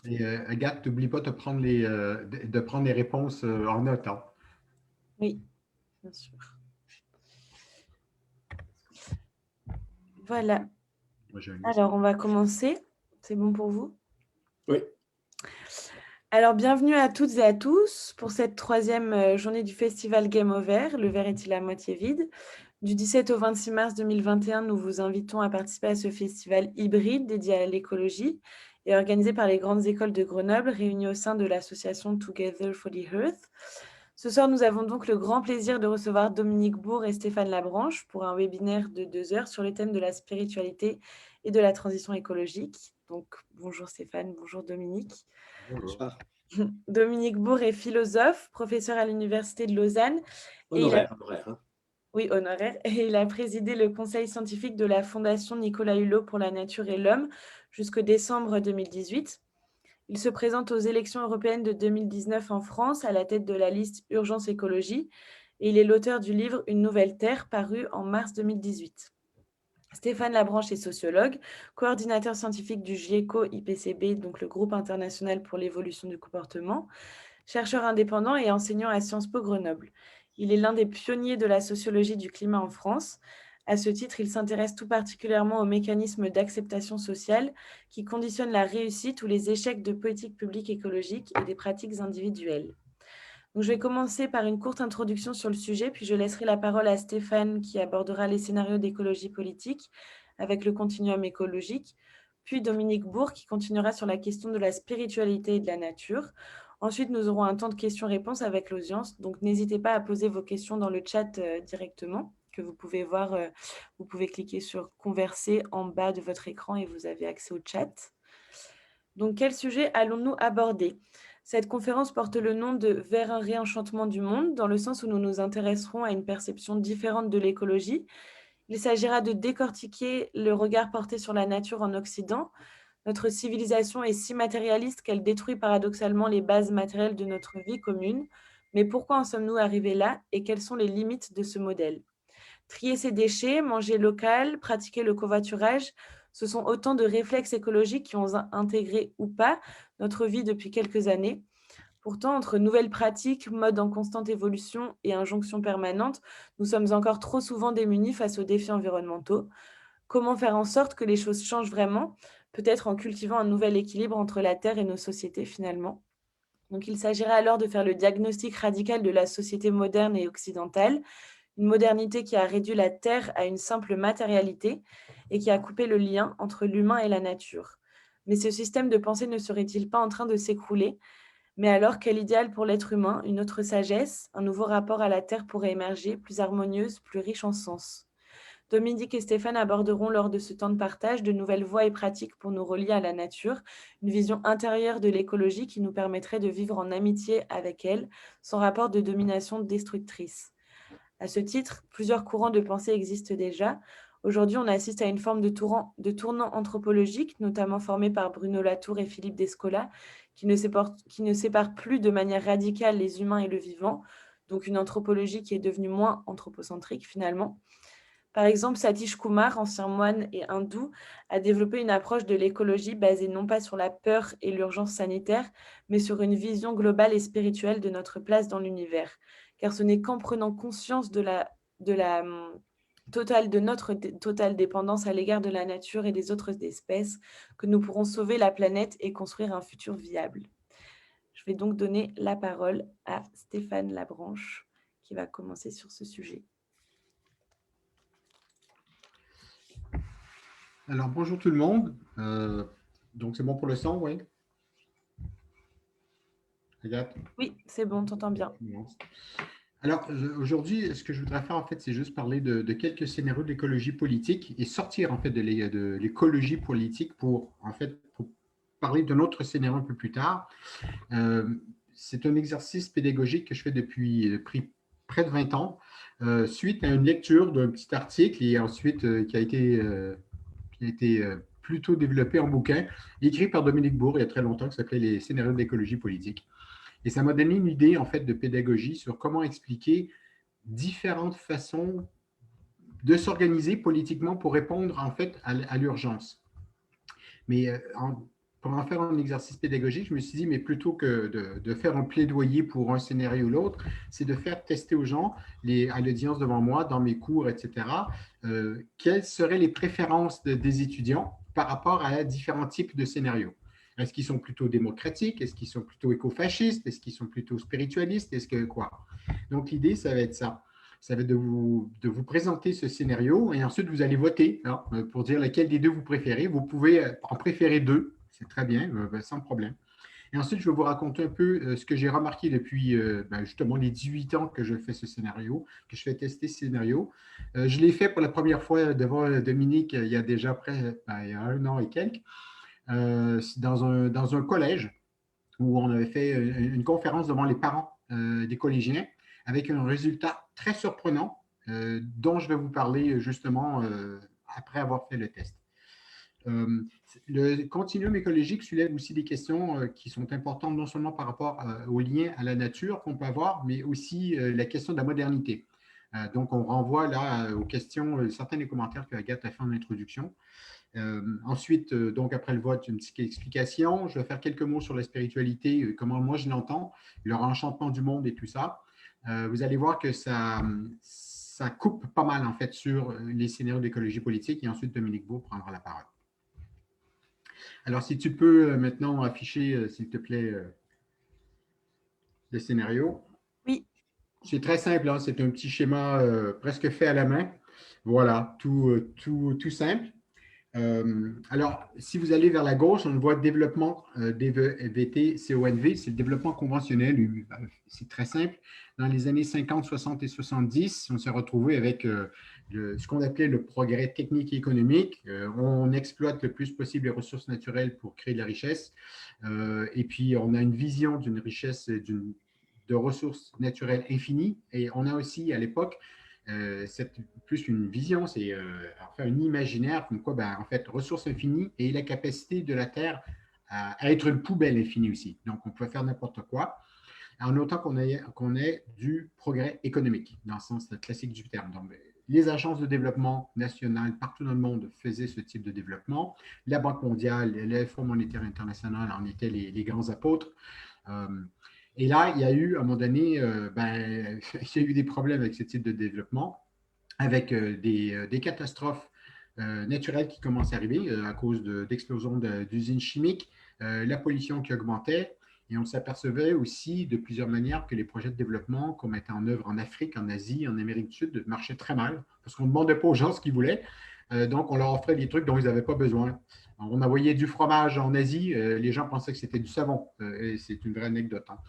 Et Agathe, n'oublie pas de prendre les réponses en note, hein. Oui, bien sûr. Voilà. Moi, j'ai un liste. Alors, on va commencer. C'est bon pour vous? Oui. Alors, bienvenue à toutes et à tous pour cette troisième journée du festival Game Over. Le verre est-il à moitié vide? Du 17 au 26 mars 2021, nous vous invitons à participer à ce festival hybride dédié à l'écologie et organisé par les grandes écoles de Grenoble, réunies au sein de l'association Together for the Earth. Ce soir, nous avons donc le grand plaisir de recevoir Dominique Bourg et Stéphane Labranche pour un webinaire de 2 heures sur les thèmes de la spiritualité et de la transition écologique. Donc, bonjour Stéphane, bonjour Dominique. Bonjour. Dominique Bourg est philosophe, professeur à l'Université de Lausanne et il a Honoraire, hein. oui, honoraire. Et il a présidé le conseil scientifique de la Fondation Nicolas Hulot pour la nature et l'homme jusqu'au décembre 2018. Il se présente aux élections européennes de 2019 en France à la tête de la liste Urgence Écologie et il est l'auteur du livre Une nouvelle terre paru en mars 2018. Stéphane Labranche est sociologue, coordinateur scientifique du GIECO-IPCB, donc le groupe international pour l'évolution du comportement, chercheur indépendant et enseignant à Sciences Po Grenoble. Il est l'un des pionniers de la sociologie du climat en France. À ce titre, il s'intéresse tout particulièrement aux mécanismes d'acceptation sociale qui conditionnent la réussite ou les échecs de politiques publiques écologiques et des pratiques individuelles. Donc, je vais commencer par une courte introduction sur le sujet, puis je laisserai la parole à Stéphane qui abordera les scénarios d'écologie politique avec le continuum écologique, puis Dominique Bourg qui continuera sur la question de la spiritualité et de la nature. Ensuite, nous aurons un temps de questions-réponses avec l'audience, donc n'hésitez pas à poser vos questions dans le chat directement, que vous pouvez voir. Vous pouvez cliquer sur Converser en bas de votre écran et vous avez accès au chat. Donc, quel sujet allons-nous aborder? Cette conférence porte le nom de « Vers un réenchantement du monde », dans le sens où nous nous intéresserons à une perception différente de l'écologie. Il s'agira de décortiquer le regard porté sur la nature en Occident. Notre civilisation est si matérialiste qu'elle détruit paradoxalement les bases matérielles de notre vie commune. Mais pourquoi en sommes-nous arrivés là et quelles sont les limites de ce modèle? Trier ses déchets, manger local, pratiquer le covoiturage, ce sont autant de réflexes écologiques qui ont intégré ou pas notre vie depuis quelques années. Pourtant, entre nouvelles pratiques, modes en constante évolution et injonctions permanentes, nous sommes encore trop souvent démunis face aux défis environnementaux. Comment faire en sorte que les choses changent vraiment? Peut-être en cultivant un nouvel équilibre entre la Terre et nos sociétés finalement. Donc il s'agirait alors de faire le diagnostic radical de la société moderne et occidentale, une modernité qui a réduit la Terre à une simple matérialité et qui a coupé le lien entre l'humain et la nature. Mais ce système de pensée ne serait-il pas en train de s'écrouler? Mais alors, quel idéal pour l'être humain? Une autre sagesse? Un nouveau rapport à la Terre pourrait émerger, plus harmonieuse, plus riche en sens. Dominique et Stéphane aborderont lors de ce temps de partage de nouvelles voies et pratiques pour nous relier à la nature, une vision intérieure de l'écologie qui nous permettrait de vivre en amitié avec elle, sans rapport de domination destructrice. À ce titre, plusieurs courants de pensée existent déjà. Aujourd'hui, on assiste à une forme de tournant anthropologique, notamment formé par Bruno Latour et Philippe Descola, qui ne sépare plus de manière radicale les humains et le vivant, donc une anthropologie qui est devenue moins anthropocentrique finalement. Par exemple, Satish Kumar, ancien moine et hindou, a développé une approche de l'écologie basée non pas sur la peur et l'urgence sanitaire, mais sur une vision globale et spirituelle de notre place dans l'univers. Car ce n'est qu'en prenant conscience de notre totale dépendance à l'égard de la nature et des autres espèces que nous pourrons sauver la planète et construire un futur viable. Je vais donc donner la parole à Stéphane Labranche, qui va commencer sur ce sujet. Alors, bonjour tout le monde. Donc, c'est bon pour le son, oui? Agathe? Oui, c'est bon, t'entends bien. Alors, aujourd'hui, ce que je voudrais faire, en fait, c'est juste parler de quelques scénarios d'écologie politique et sortir, en fait, de l'écologie politique pour, en fait, pour parler d'un autre scénario un peu plus tard. C'est un exercice pédagogique que je fais depuis près de 20 ans, suite à une lecture d'un petit article et ensuite qui a été plutôt développé en bouquin, écrit par Dominique Bourg il y a très longtemps, qui s'appelait Les scénarios d'écologie politique. Et ça m'a donné une idée, en fait, de pédagogie sur comment expliquer différentes façons de s'organiser politiquement pour répondre, en fait, à l'urgence. Mais pour en faire un exercice pédagogique, je me suis dit, mais plutôt que de faire un plaidoyer pour un scénario ou l'autre, c'est de faire tester aux gens, à l'audience devant moi, dans mes cours, etc., quelles seraient les préférences des étudiants par rapport à différents types de scénarios. Est-ce qu'ils sont plutôt démocratiques? Est-ce qu'ils sont plutôt écofascistes? Est-ce qu'ils sont plutôt spiritualistes? Est-ce que quoi? Donc, l'idée, ça va être ça. Ça va être de vous présenter ce scénario et ensuite, vous allez voter hein, pour dire lequel des deux vous préférez. Vous pouvez en préférer deux, c'est très bien, sans problème. Et ensuite, je vais vous raconter un peu ce que j'ai remarqué depuis justement les 18 ans que je fais ce scénario, que je fais tester ce scénario. Je l'ai fait pour la première fois devant Dominique il y a déjà il y a 1 an et quelques, dans un collège où on avait fait une conférence devant les parents des collégiens avec un résultat très surprenant dont je vais vous parler justement après avoir fait le test. Le continuum écologique soulève aussi des questions qui sont importantes non seulement par rapport au lien à la nature qu'on peut avoir, mais aussi la question de la modernité. Donc, on renvoie là aux questions, certains des commentaires que Agathe a fait en introduction. Ensuite, donc après le vote, une petite explication. Je vais faire quelques mots sur la spiritualité, comment moi je l'entends, leur enchantement du monde et tout ça. Vous allez voir que ça coupe pas mal en fait sur les scénarios d'écologie politique et ensuite Dominique Beau prendra la parole. Alors, si tu peux maintenant afficher, s'il te plaît, le scénario. Oui. C'est très simple, hein, c'est un petit schéma presque fait à la main. Voilà, tout simple. Alors, si vous allez vers la gauche, on voit développement DVT, CONV, c'est le développement conventionnel. C'est très simple. Dans les années 50, 60 et 70, on s'est retrouvé avec ce qu'on appelait le progrès technique et économique. On exploite le plus possible les ressources naturelles pour créer de la richesse. Et puis, on a une vision d'une richesse, de ressources naturelles infinies. Et on a aussi, à l'époque, c'est plus une vision, c'est faire un imaginaire comme quoi, en fait, ressources infinies et la capacité de la Terre à être une poubelle infinie aussi. Donc, on peut faire n'importe quoi, en autant qu'on ait du progrès économique, dans le sens classique du terme. Donc, les agences de développement nationales partout dans le monde faisaient ce type de développement. La Banque mondiale, le Fonds monétaire international en étaient les grands apôtres. Et là, il y a eu, à un moment donné, il y a eu des problèmes avec ce type de développement, avec des catastrophes naturelles qui commencent à arriver à cause d'explosions d'usines chimiques, la pollution qui augmentait, et on s'apercevait aussi de plusieurs manières que les projets de développement qu'on mettait en œuvre en Afrique, en Asie, en Amérique du Sud marchaient très mal, parce qu'on ne demandait pas aux gens ce qu'ils voulaient, donc on leur offrait des trucs dont ils n'avaient pas besoin. On envoyait du fromage en Asie, les gens pensaient que c'était du savon, et c'est une vraie anecdote. Hein.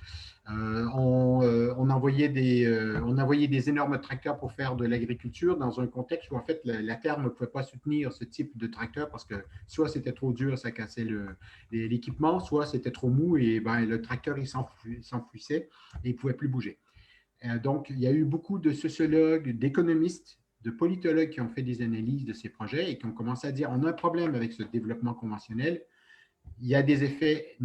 On envoyait des énormes tracteurs pour faire de l'agriculture dans un contexte où en fait la terre ne pouvait pas soutenir ce type de tracteur parce que soit c'était trop dur, ça cassait l'équipement, soit c'était trop mou et le tracteur il s'enfouissait et il ne pouvait plus bouger. Donc il y a eu beaucoup de sociologues, d'économistes, de politologues qui ont fait des analyses de ces projets et qui ont commencé à dire on a un problème avec ce développement conventionnel, il y a des effets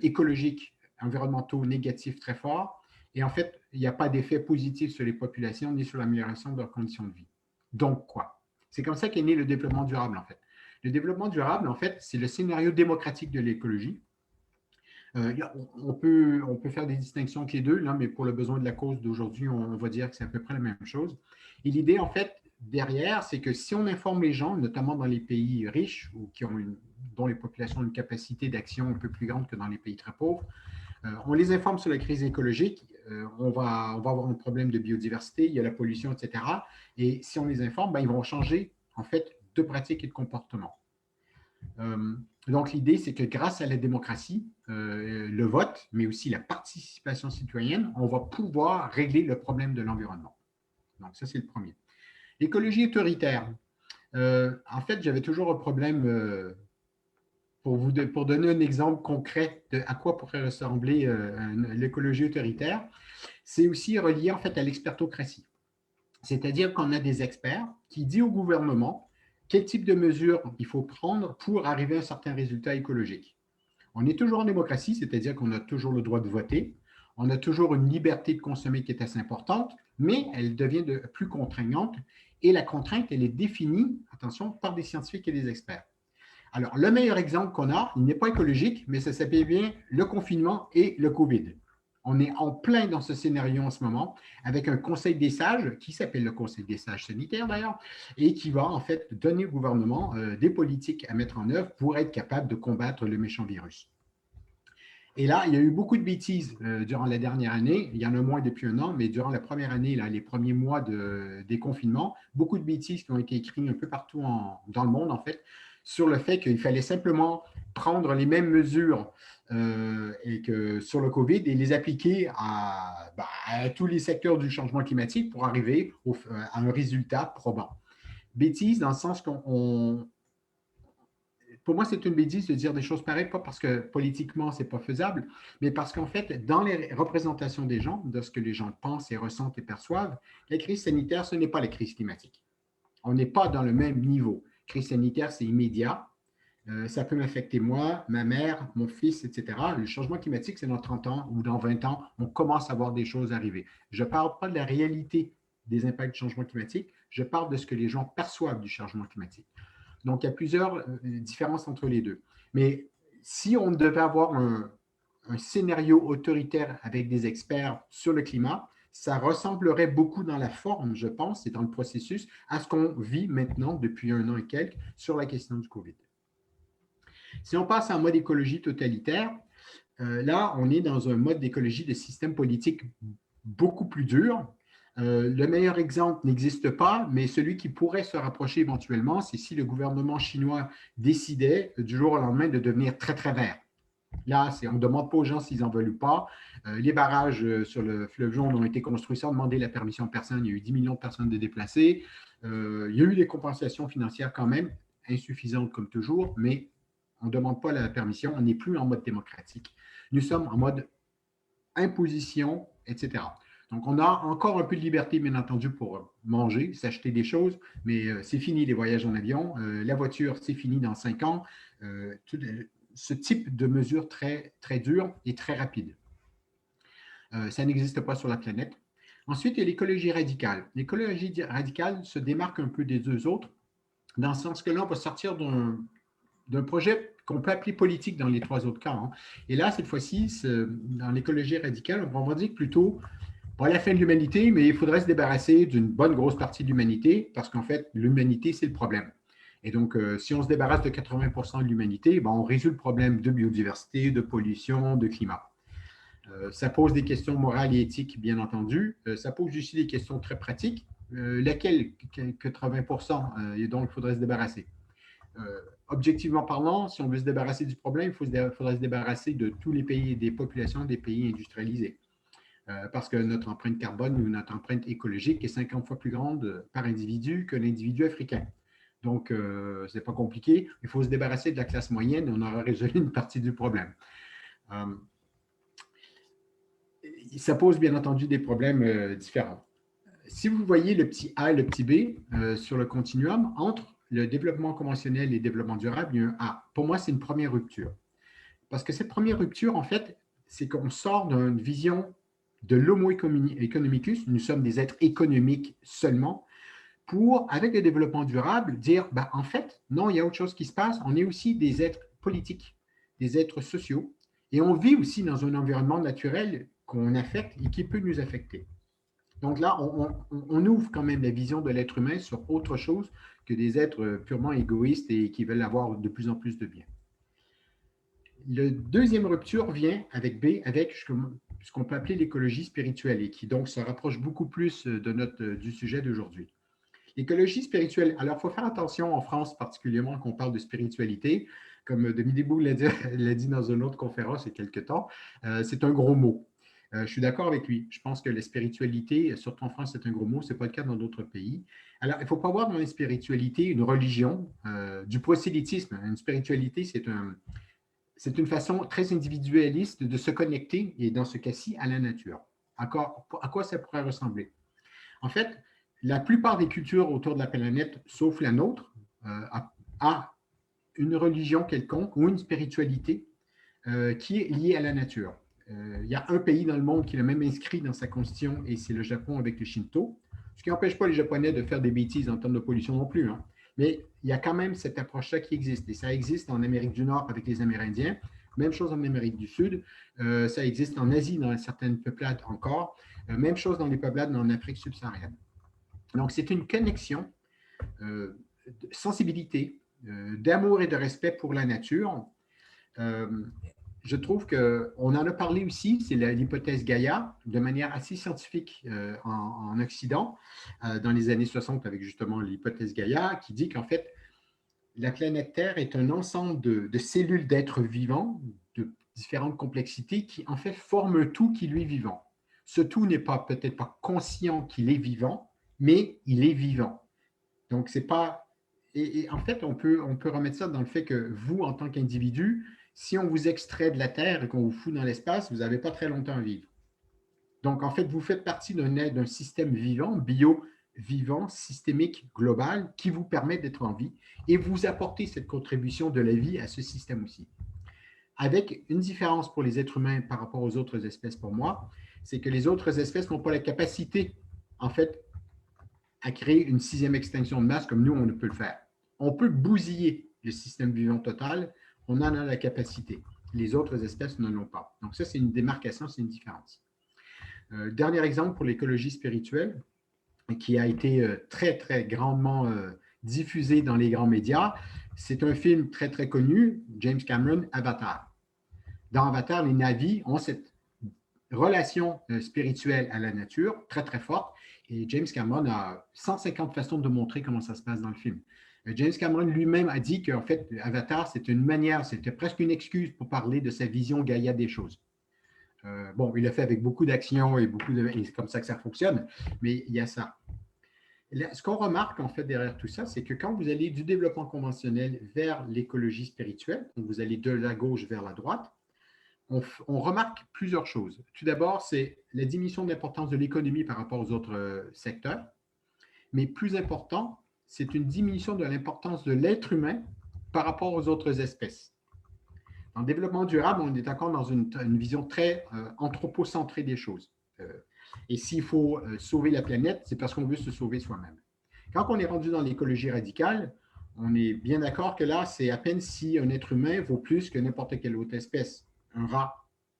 écologiques environnementaux négatifs très forts. Et en fait, il n'y a pas d'effet positif sur les populations ni sur l'amélioration de leurs conditions de vie. Donc, quoi? C'est comme ça qu'est né le développement durable, en fait. Le développement durable, en fait, c'est le scénario démocratique de l'écologie. On peut faire des distinctions entre les deux, là, mais pour le besoin de la cause d'aujourd'hui, on va dire que c'est à peu près la même chose. Et l'idée, en fait, derrière, c'est que si on informe les gens, notamment dans les pays riches ou dont les populations ont une capacité d'action un peu plus grande que dans les pays très pauvres, on les informe sur la crise écologique, on va avoir un problème de biodiversité, il y a la pollution, etc. Et si on les informe, ils vont changer en fait de pratiques et de comportements. Donc l'idée, c'est que grâce à la démocratie, le vote, mais aussi la participation citoyenne, on va pouvoir régler le problème de l'environnement. Donc ça, c'est le premier. L'écologie autoritaire. En fait, j'avais toujours un problème pour donner un exemple concret de à quoi pourrait ressembler l'écologie autoritaire. C'est aussi relié en fait à l'expertocratie. C'est-à-dire qu'on a des experts qui disent au gouvernement quel type de mesures il faut prendre pour arriver à un certain résultat écologique. On est toujours en démocratie, c'est-à-dire qu'on a toujours le droit de voter, on a toujours une liberté de consommer qui est assez importante, mais elle devient plus contraignante et la contrainte, elle est définie, attention, par des scientifiques et des experts. Alors, le meilleur exemple qu'on a, il n'est pas écologique, mais ça s'appelle bien le confinement et le COVID. On est en plein dans ce scénario en ce moment, avec un conseil des sages, qui s'appelle le conseil des sages sanitaires d'ailleurs, et qui va en fait donner au gouvernement des politiques à mettre en œuvre pour être capable de combattre le méchant virus. Et là, il y a eu beaucoup de bêtises durant la dernière année. Il y en a moins depuis un an, mais durant la première année, là, les premiers mois des confinements, beaucoup de bêtises qui ont été écrites un peu partout dans le monde, en fait, sur le fait qu'il fallait simplement prendre les mêmes mesures et que, sur le COVID et les appliquer à tous les secteurs du changement climatique pour arriver à un résultat probant. Bêtises dans le sens qu'on pour moi, c'est une bêtise de dire des choses pareilles, pas parce que politiquement, ce n'est pas faisable, mais parce qu'en fait, dans les représentations des gens, de ce que les gens pensent et ressentent et perçoivent, la crise sanitaire, ce n'est pas la crise climatique. On n'est pas dans le même niveau. Crise sanitaire, c'est immédiat. Ça peut m'affecter moi, ma mère, mon fils, etc. Le changement climatique, c'est dans 30 ans ou dans 20 ans, on commence à voir des choses arriver. Je ne parle pas de la réalité des impacts du changement climatique, je parle de ce que les gens perçoivent du changement climatique. Donc, il y a plusieurs différences entre les deux. Mais si on devait avoir un scénario autoritaire avec des experts sur le climat, ça ressemblerait beaucoup dans la forme, je pense, et dans le processus, à ce qu'on vit maintenant depuis un an et quelques sur la question du COVID. Si on passe en mode écologie totalitaire, là, on est dans un mode d'écologie de système politique beaucoup plus dur. Le meilleur exemple n'existe pas, mais celui qui pourrait se rapprocher éventuellement, c'est si le gouvernement chinois décidait du jour au lendemain de devenir très, très vert. Là, on ne demande pas aux gens s'ils en veulent ou pas. Les barrages sur le fleuve Jaune ont été construits sans demander la permission de personne. Il y a eu 10 millions de personnes de déplacées. Il y a eu des compensations financières quand même, insuffisantes comme toujours, mais on ne demande pas la permission. On n'est plus en mode démocratique. Nous sommes en mode imposition, etc. Donc, on a encore un peu de liberté, bien entendu, pour manger, s'acheter des choses, mais c'est fini les voyages en avion. La voiture, c'est fini dans 5 ans. Ce type de mesures très, très dures et très rapides. Ça n'existe pas sur la planète. Ensuite, il y a l'écologie radicale. L'écologie radicale se démarque un peu des deux autres, dans le sens que là, on va sortir d'un projet qu'on peut appeler politique dans les trois autres cas. Hein. Et là, cette fois-ci, dans l'écologie radicale, on va dire plutôt pas la fin de l'humanité, mais il faudrait se débarrasser d'une bonne grosse partie de l'humanité, parce qu'en fait, l'humanité, c'est le problème. Et donc, si on se débarrasse de 80% de l'humanité, on résout le problème de biodiversité, de pollution, de climat. Ça pose des questions morales et éthiques, bien entendu. Ça pose aussi des questions très pratiques. Laquelle 80% et donc il faudrait se débarrasser? Objectivement parlant, si on veut se débarrasser du problème, il faudrait se débarrasser de tous les pays et des populations des pays industrialisés. Parce que notre empreinte carbone ou notre empreinte écologique est 50 fois plus grande par individu que l'individu africain. Donc, ce n'est pas compliqué. Il faut se débarrasser de la classe moyenne et on aura résolu une partie du problème. Ça pose bien entendu des problèmes différents. Si vous voyez le petit A et le petit B sur le continuum, entre le développement conventionnel et le développement durable, il y a un A. Pour moi, c'est une première rupture. Parce que cette première rupture, en fait, c'est qu'on sort d'une vision de l'homo economicus, nous sommes des êtres économiques seulement, pour, avec le développement durable, dire, en fait, non, il y a autre chose qui se passe, on est aussi des êtres politiques, des êtres sociaux, et on vit aussi dans un environnement naturel qu'on affecte et qui peut nous affecter. Donc là, on ouvre quand même la vision de l'être humain sur autre chose que des êtres purement égoïstes et qui veulent avoir de plus en plus de bien. La deuxième rupture vient avec B, avec ce qu'on peut appeler l'écologie spirituelle et qui donc se rapproche beaucoup plus du sujet d'aujourd'hui. L'écologie spirituelle, alors il faut faire attention en France particulièrement quand on parle de spiritualité, comme Denis Debout l'a dit dans une autre conférence il y a quelque temps, c'est un gros mot. Je suis d'accord avec lui. Je pense que la spiritualité, surtout en France, c'est un gros mot. Ce n'est pas le cas dans d'autres pays. Alors, il ne faut pas voir dans la spiritualité une religion, du prosélytisme. Une spiritualité, c'est une façon très individualiste de se connecter, et dans ce cas-ci, à la nature. À quoi ça pourrait ressembler? En fait, la plupart des cultures autour de la planète, sauf la nôtre, a une religion quelconque ou une spiritualité qui est liée à la nature. Il y a un pays dans le monde qui l'a même inscrit dans sa constitution, et c'est le Japon avec le Shinto, ce qui n'empêche pas les Japonais de faire des bêtises en termes de pollution non plus. Hein. Mais il y a quand même cette approche-là qui existe. Et ça existe en Amérique du Nord avec les Amérindiens, même chose en Amérique du Sud, ça existe en Asie dans certaines peuplades encore, même chose dans les peuplades en Afrique subsaharienne. Donc, c'est une connexion de sensibilité, d'amour et de respect pour la nature. Je trouve qu'on en a parlé aussi, c'est l'hypothèse Gaïa, de manière assez scientifique en Occident, dans les années 60, avec justement l'hypothèse Gaïa, qui dit qu'en fait, la planète Terre est un ensemble de cellules d'êtres vivants, de différentes complexités, qui en fait forment un tout qui lui est vivant. Ce tout n'est pas peut-être pas conscient qu'il est vivant, mais il est vivant. Donc, c'est pas. Et en fait, on peut remettre ça dans le fait que vous, en tant qu'individu, si on vous extrait de la Terre et qu'on vous fout dans l'espace, vous n'avez pas très longtemps à vivre. Donc, en fait, vous faites partie d'un système vivant, bio-vivant, systémique, global, qui vous permet d'être en vie et vous apportez cette contribution de la vie à ce système aussi. Avec une différence pour les êtres humains par rapport aux autres espèces pour moi, c'est que les autres espèces n'ont pas la capacité, en fait, à créer une sixième extinction de masse comme nous, on ne peut le faire. On peut bousiller le système vivant total, on en a la capacité. Les autres espèces ne l'ont pas. Donc ça, c'est une démarcation, c'est une différence. Dernier exemple pour l'écologie spirituelle, qui a été très, très grandement diffusé dans les grands médias. C'est un film très, très connu, James Cameron, Avatar. Dans Avatar, les Na'vi ont cette relation spirituelle à la nature très, très forte. Et James Cameron a 150 façons de montrer comment ça se passe dans le film. James Cameron lui-même a dit qu'en fait, Avatar, c'est une manière, c'était presque une excuse pour parler de sa vision Gaïa des choses. Bon, il l'a fait avec beaucoup d'action et c'est comme ça que ça fonctionne, mais il y a ça. Ce qu'on remarque en fait derrière tout ça, c'est que quand vous allez du développement conventionnel vers l'écologie spirituelle, donc vous allez de la gauche vers la droite, on remarque plusieurs choses. Tout d'abord, c'est la diminution de l'importance de l'économie par rapport aux autres secteurs, mais plus important, c'est une diminution de l'importance de l'être humain par rapport aux autres espèces. Dans le développement durable, on est encore dans une vision très anthropocentrée des choses. Et s'il faut sauver la planète, c'est parce qu'on veut se sauver soi-même. Quand on est rendu dans l'écologie radicale, on est bien d'accord que là, c'est à peine si un être humain vaut plus que n'importe quelle autre espèce. Un rat,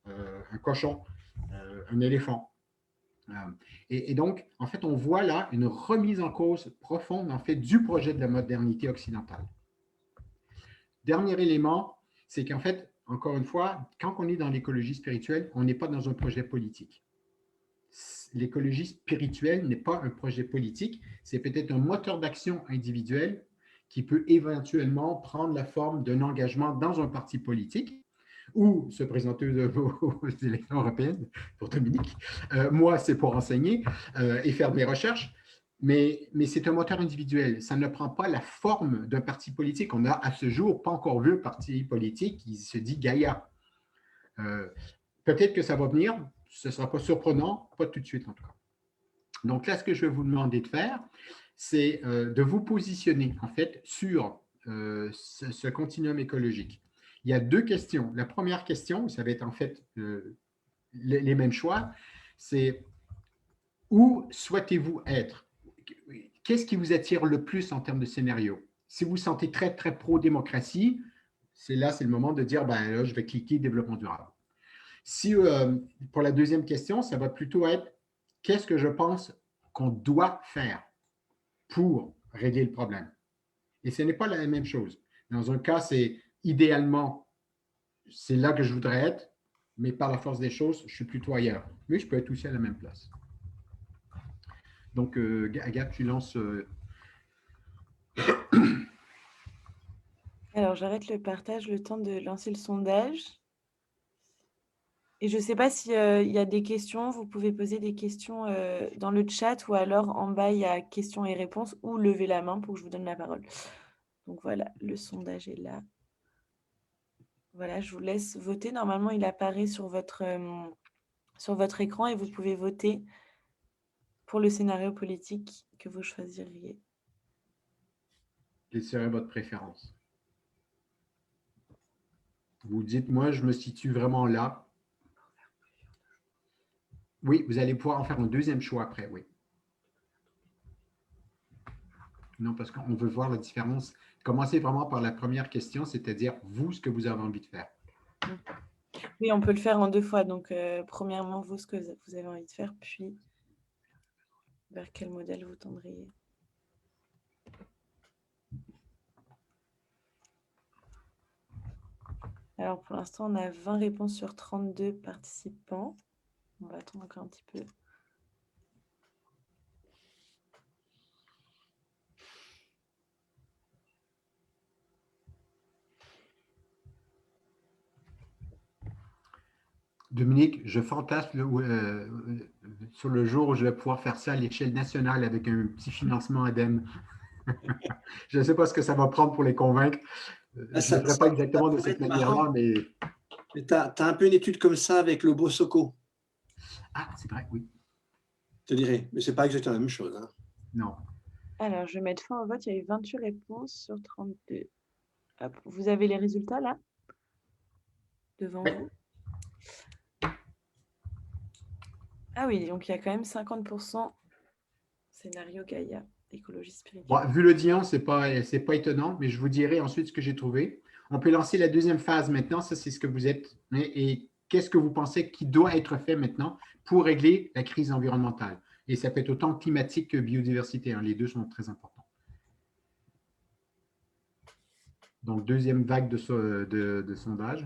un cochon, un éléphant. Et donc, en fait, on voit là une remise en cause profonde, en fait, du projet de la modernité occidentale. Dernier élément, c'est qu'en fait, encore une fois, quand on est dans l'écologie spirituelle, on n'est pas dans un projet politique. L'écologie spirituelle n'est pas un projet politique, c'est peut-être un moteur d'action individuel qui peut éventuellement prendre la forme d'un engagement dans un parti politique ou se présenter aux élections européennes pour Dominique. Moi, c'est pour enseigner et faire mes recherches. Mais c'est un moteur individuel. Ça ne prend pas la forme d'un parti politique. On n'a à ce jour pas encore vu un parti politique qui se dit Gaïa. Peut-être que ça va venir, ce ne sera pas surprenant, pas tout de suite en tout cas. Donc là, ce que je vais vous demander de faire, c'est de vous positionner en fait sur ce continuum écologique. Il y a deux questions. La première question, ça va être en fait les mêmes choix, c'est où souhaitez-vous être? Qu'est-ce qui vous attire le plus en termes de scénario? Si vous vous sentez très, très pro-démocratie, c'est le moment de dire, ben là, je vais cliquer développement durable. Si, pour la deuxième question, ça va plutôt être, qu'est-ce que je pense qu'on doit faire pour régler le problème? Et ce n'est pas la même chose. Dans un cas, c'est idéalement, c'est là que je voudrais être, mais par la force des choses, je suis plutôt ailleurs. Mais je peux être aussi à la même place. Donc, Agathe, tu lances. Alors, j'arrête le partage le temps de lancer le sondage. Et je ne sais pas s'il y a des questions. Vous pouvez poser des questions dans le chat ou alors en bas, il y a questions et réponses ou lever la main pour que je vous donne la parole. Donc voilà, le sondage est là. Voilà, je vous laisse voter. Normalement, il apparaît sur votre écran et vous pouvez voter pour le scénario politique que vous choisiriez. Quelle serait votre préférence? Vous dites, moi, je me situe vraiment là. Oui, vous allez pouvoir en faire un deuxième choix après, oui. Non, parce qu'on veut voir la différence. Commencez vraiment par la première question, c'est-à-dire vous, ce que vous avez envie de faire. Oui, on peut le faire en 2 fois. Donc, premièrement, vous, ce que vous avez envie de faire, puis vers quel modèle vous tendriez. Alors, pour l'instant, on a 20 réponses sur 32 participants. On va attendre encore un petit peu. Dominique, je fantasme sur le jour où je vais pouvoir faire ça à l'échelle nationale avec un petit financement ADEME. Je ne sais pas ce que ça va prendre pour les convaincre. Je ne le ferai pas exactement de cette manière-là, mais… Tu as un peu une étude comme ça avec le Bosoko. Ah, c'est vrai, oui. Je te dirais, mais ce n'est pas exactement la même chose. Hein. Non. Alors, je vais mettre fin au vote. Il y a eu 28 réponses sur 32. Hop, vous avez les résultats là, devant vous. Ah oui, donc il y a quand même 50% scénario Gaïa, écologie spirituelle. Bon, vu l'audience, ce n'est pas étonnant, mais je vous dirai ensuite ce que j'ai trouvé. On peut lancer la deuxième phase maintenant. Ça, c'est ce que vous êtes. Et qu'est-ce que vous pensez qui doit être fait maintenant pour régler la crise environnementale? Et ça peut être autant climatique que biodiversité. Hein. Les deux sont très importants. Donc, deuxième vague de sondage.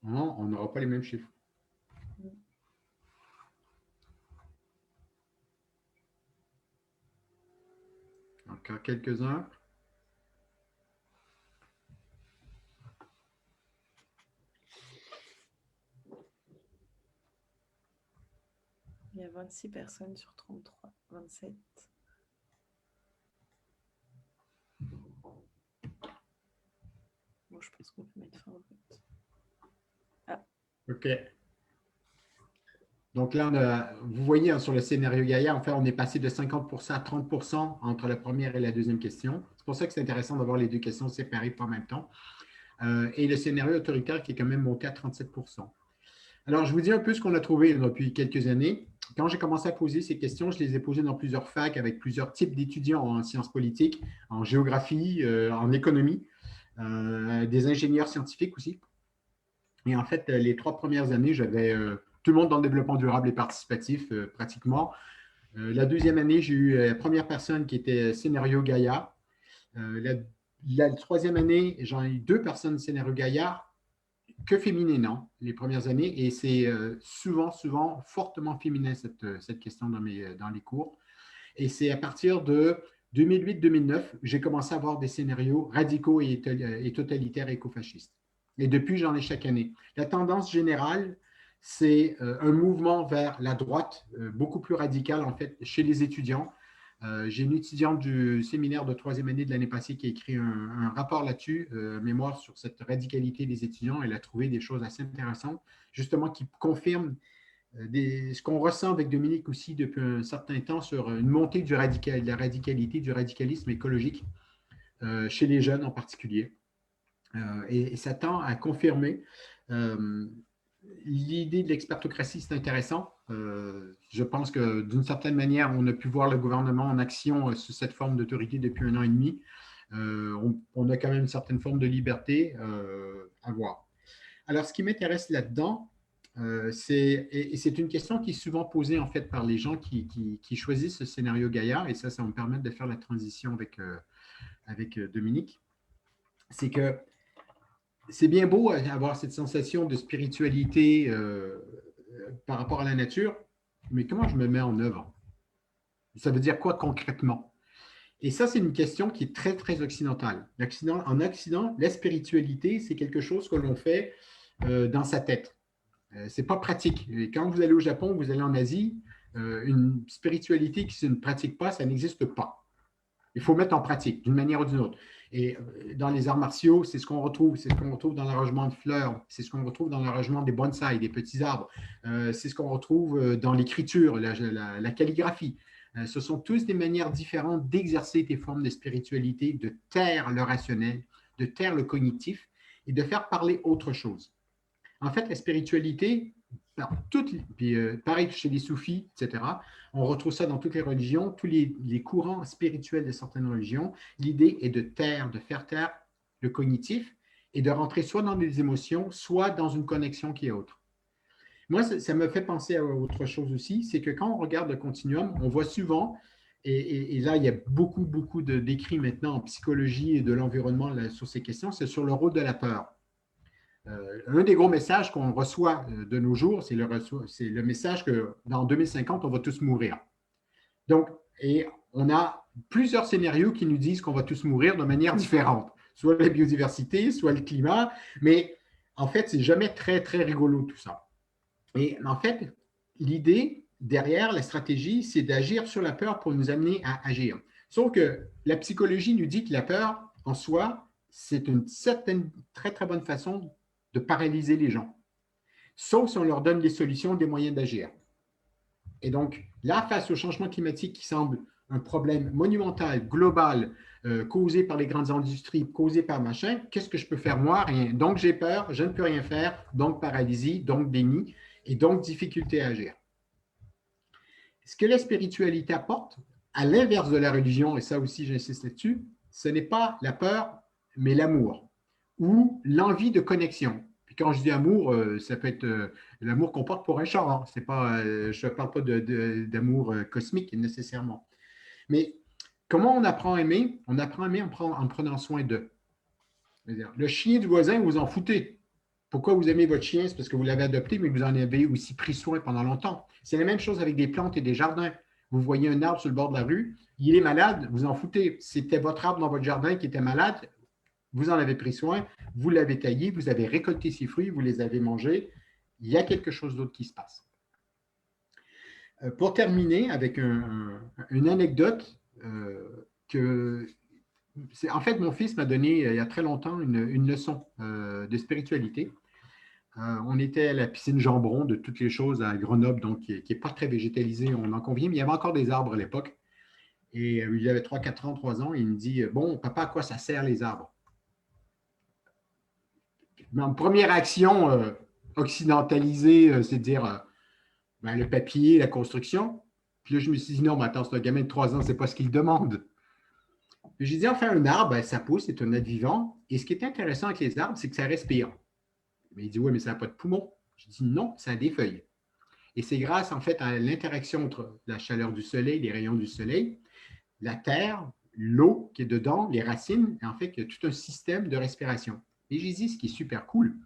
Non, on n'aura pas les mêmes chiffres. Encore quelques-uns. Il y a 26 personnes sur 33, 27. Bon, je pense qu'on peut mettre fin au vote. Ah. OK. Donc là, vous voyez hein, sur le scénario Gaïa, en fait, on est passé de 50% à 30% entre la première et la deuxième question. C'est pour ça que c'est intéressant d'avoir les deux questions séparées en même temps. Et le scénario autoritaire qui est quand même monté à 37%. Alors, je vous dis un peu ce qu'on a trouvé depuis quelques années. Quand j'ai commencé à poser ces questions, je les ai posées dans plusieurs facs avec plusieurs types d'étudiants en sciences politiques, en géographie, en économie, des ingénieurs scientifiques aussi. Et en fait, les 3 premières années, j'avais tout le monde dans le développement durable et participatif, pratiquement. La deuxième année, j'ai eu la première personne qui était Scénario Gaïa. La troisième année, j'en ai eu 2 personnes Scénario Gaïa, que féminines, non, les premières années. Et c'est souvent, fortement féminin, cette question dans les cours. Et c'est à partir de 2008-2009, j'ai commencé à avoir des scénarios radicaux et totalitaires et écofascistes. Et depuis, j'en ai chaque année. La tendance générale, c'est un mouvement vers la droite, beaucoup plus radical en fait chez les étudiants. J'ai une étudiante du séminaire de 3e année de l'année passée qui a écrit un rapport là-dessus, mémoire sur cette radicalité des étudiants. Elle a trouvé des choses assez intéressantes, justement qui confirment ce qu'on ressent avec Dominique aussi depuis un certain temps sur une montée de la radicalité, du radicalisme écologique chez les jeunes en particulier. Et ça tend à confirmer l'idée de l'expertocratie, c'est intéressant. Je pense que d'une certaine manière, on a pu voir le gouvernement en action sous cette forme d'autorité depuis 1 an et demi. On a quand même une certaine forme de liberté à voir. Alors, ce qui m'intéresse là-dedans, c'est une question qui est souvent posée en fait par les gens qui choisissent ce scénario Gaïa, et ça va me permettre de faire la transition avec Dominique. C'est que c'est bien beau avoir cette sensation de spiritualité par rapport à la nature, mais comment je me mets en œuvre? Ça veut dire quoi concrètement? Et ça, c'est une question qui est très, très occidentale. En Occident, la spiritualité, c'est quelque chose que l'on fait dans sa tête. Ce n'est pas pratique. Et quand vous allez au Japon, vous allez en Asie, une spiritualité qui ne se pratique pas, ça n'existe pas. Il faut mettre en pratique d'une manière ou d'une autre. Et dans les arts martiaux, c'est ce qu'on retrouve. C'est ce qu'on retrouve dans l'arrangement de fleurs. C'est ce qu'on retrouve dans l'arrangement des bonsaïs, des petits arbres. C'est ce qu'on retrouve dans l'écriture, la calligraphie. Ce sont tous des manières différentes d'exercer des formes de spiritualité, de taire le rationnel, de taire le cognitif et de faire parler autre chose. En fait, la spiritualité, puis, pareil chez les soufis, etc., on retrouve ça dans toutes les religions, tous les courants spirituels de certaines religions. L'idée est de taire, de faire taire le cognitif et de rentrer soit dans des émotions, soit dans une connexion qui est autre. Moi, ça me fait penser à autre chose aussi, c'est que quand on regarde le continuum, on voit souvent, et là, il y a beaucoup d'écrits maintenant en psychologie et de l'environnement sur ces questions, c'est sur le rôle de la peur. Un des gros messages qu'on reçoit de nos jours, c'est le message que dans 2050, on va tous mourir. Donc, et on a plusieurs scénarios qui nous disent qu'on va tous mourir de manière différente, soit la biodiversité, soit le climat, mais en fait, c'est jamais très rigolo tout ça. Et en fait, l'idée derrière la stratégie, c'est d'agir sur la peur pour nous amener à agir. Sauf que la psychologie nous dit que la peur en soi, c'est une certaine très bonne façon de paralyser les gens, sauf si on leur donne des solutions, des moyens d'agir. Et donc, là, face au changement climatique qui semble un problème monumental, global, causé par les grandes industries, causé par machin, qu'est-ce que je peux faire moi? Rien. Donc, j'ai peur, je ne peux rien faire, donc paralysie, donc déni, et donc difficulté à agir. Ce que la spiritualité apporte, à l'inverse de la religion, et ça aussi j'insiste là-dessus, ce n'est pas la peur, mais l'amour ou l'envie de connexion. Puis quand je dis amour, ça peut être l'amour qu'on porte pour un chat. Hein. C'est pas, je ne parle pas d'amour cosmique nécessairement. Mais comment on apprend à aimer? On apprend à aimer en prenant soin d'eux. Le chien du voisin, vous en foutez. Pourquoi vous aimez votre chien? C'est parce que vous l'avez adopté, mais vous en avez aussi pris soin pendant longtemps. C'est la même chose avec des plantes et des jardins. Vous voyez un arbre sur le bord de la rue, il est malade, vous en foutez. C'était votre arbre dans votre jardin qui était malade, vous en avez pris soin, vous l'avez taillé, vous avez récolté ses fruits, vous les avez mangés. Il y a quelque chose d'autre qui se passe. Pour terminer avec une anecdote en fait, mon fils m'a donné il y a très longtemps une leçon de spiritualité. On était à la piscine Jambron de toutes les choses à Grenoble, donc qui n'est pas très végétalisée, on en convient, mais il y avait encore des arbres à l'époque. Et il avait 3-4 ans, 3 ans, et il me dit « Bon, papa, à quoi ça sert les arbres? » Ma première action occidentalisée, c'est de dire ben, le papier, la construction. Puis là, je me suis dit « Non, mais attends, c'est un gamin de 3 ans, c'est pas ce qu'il demande. » J'ai dit, enfin, un arbre, ben, ça pousse, c'est un être vivant. Et ce qui est intéressant avec les arbres, c'est que ça respire. Mais il dit, oui, mais ça n'a pas de poumon. Je dis, non, ça a des feuilles. Et c'est grâce, en fait, à l'interaction entre la chaleur du soleil, les rayons du soleil, la terre, l'eau qui est dedans, les racines, et en fait, il y a tout un système de respiration. Et j'ai dit, ce qui est super cool,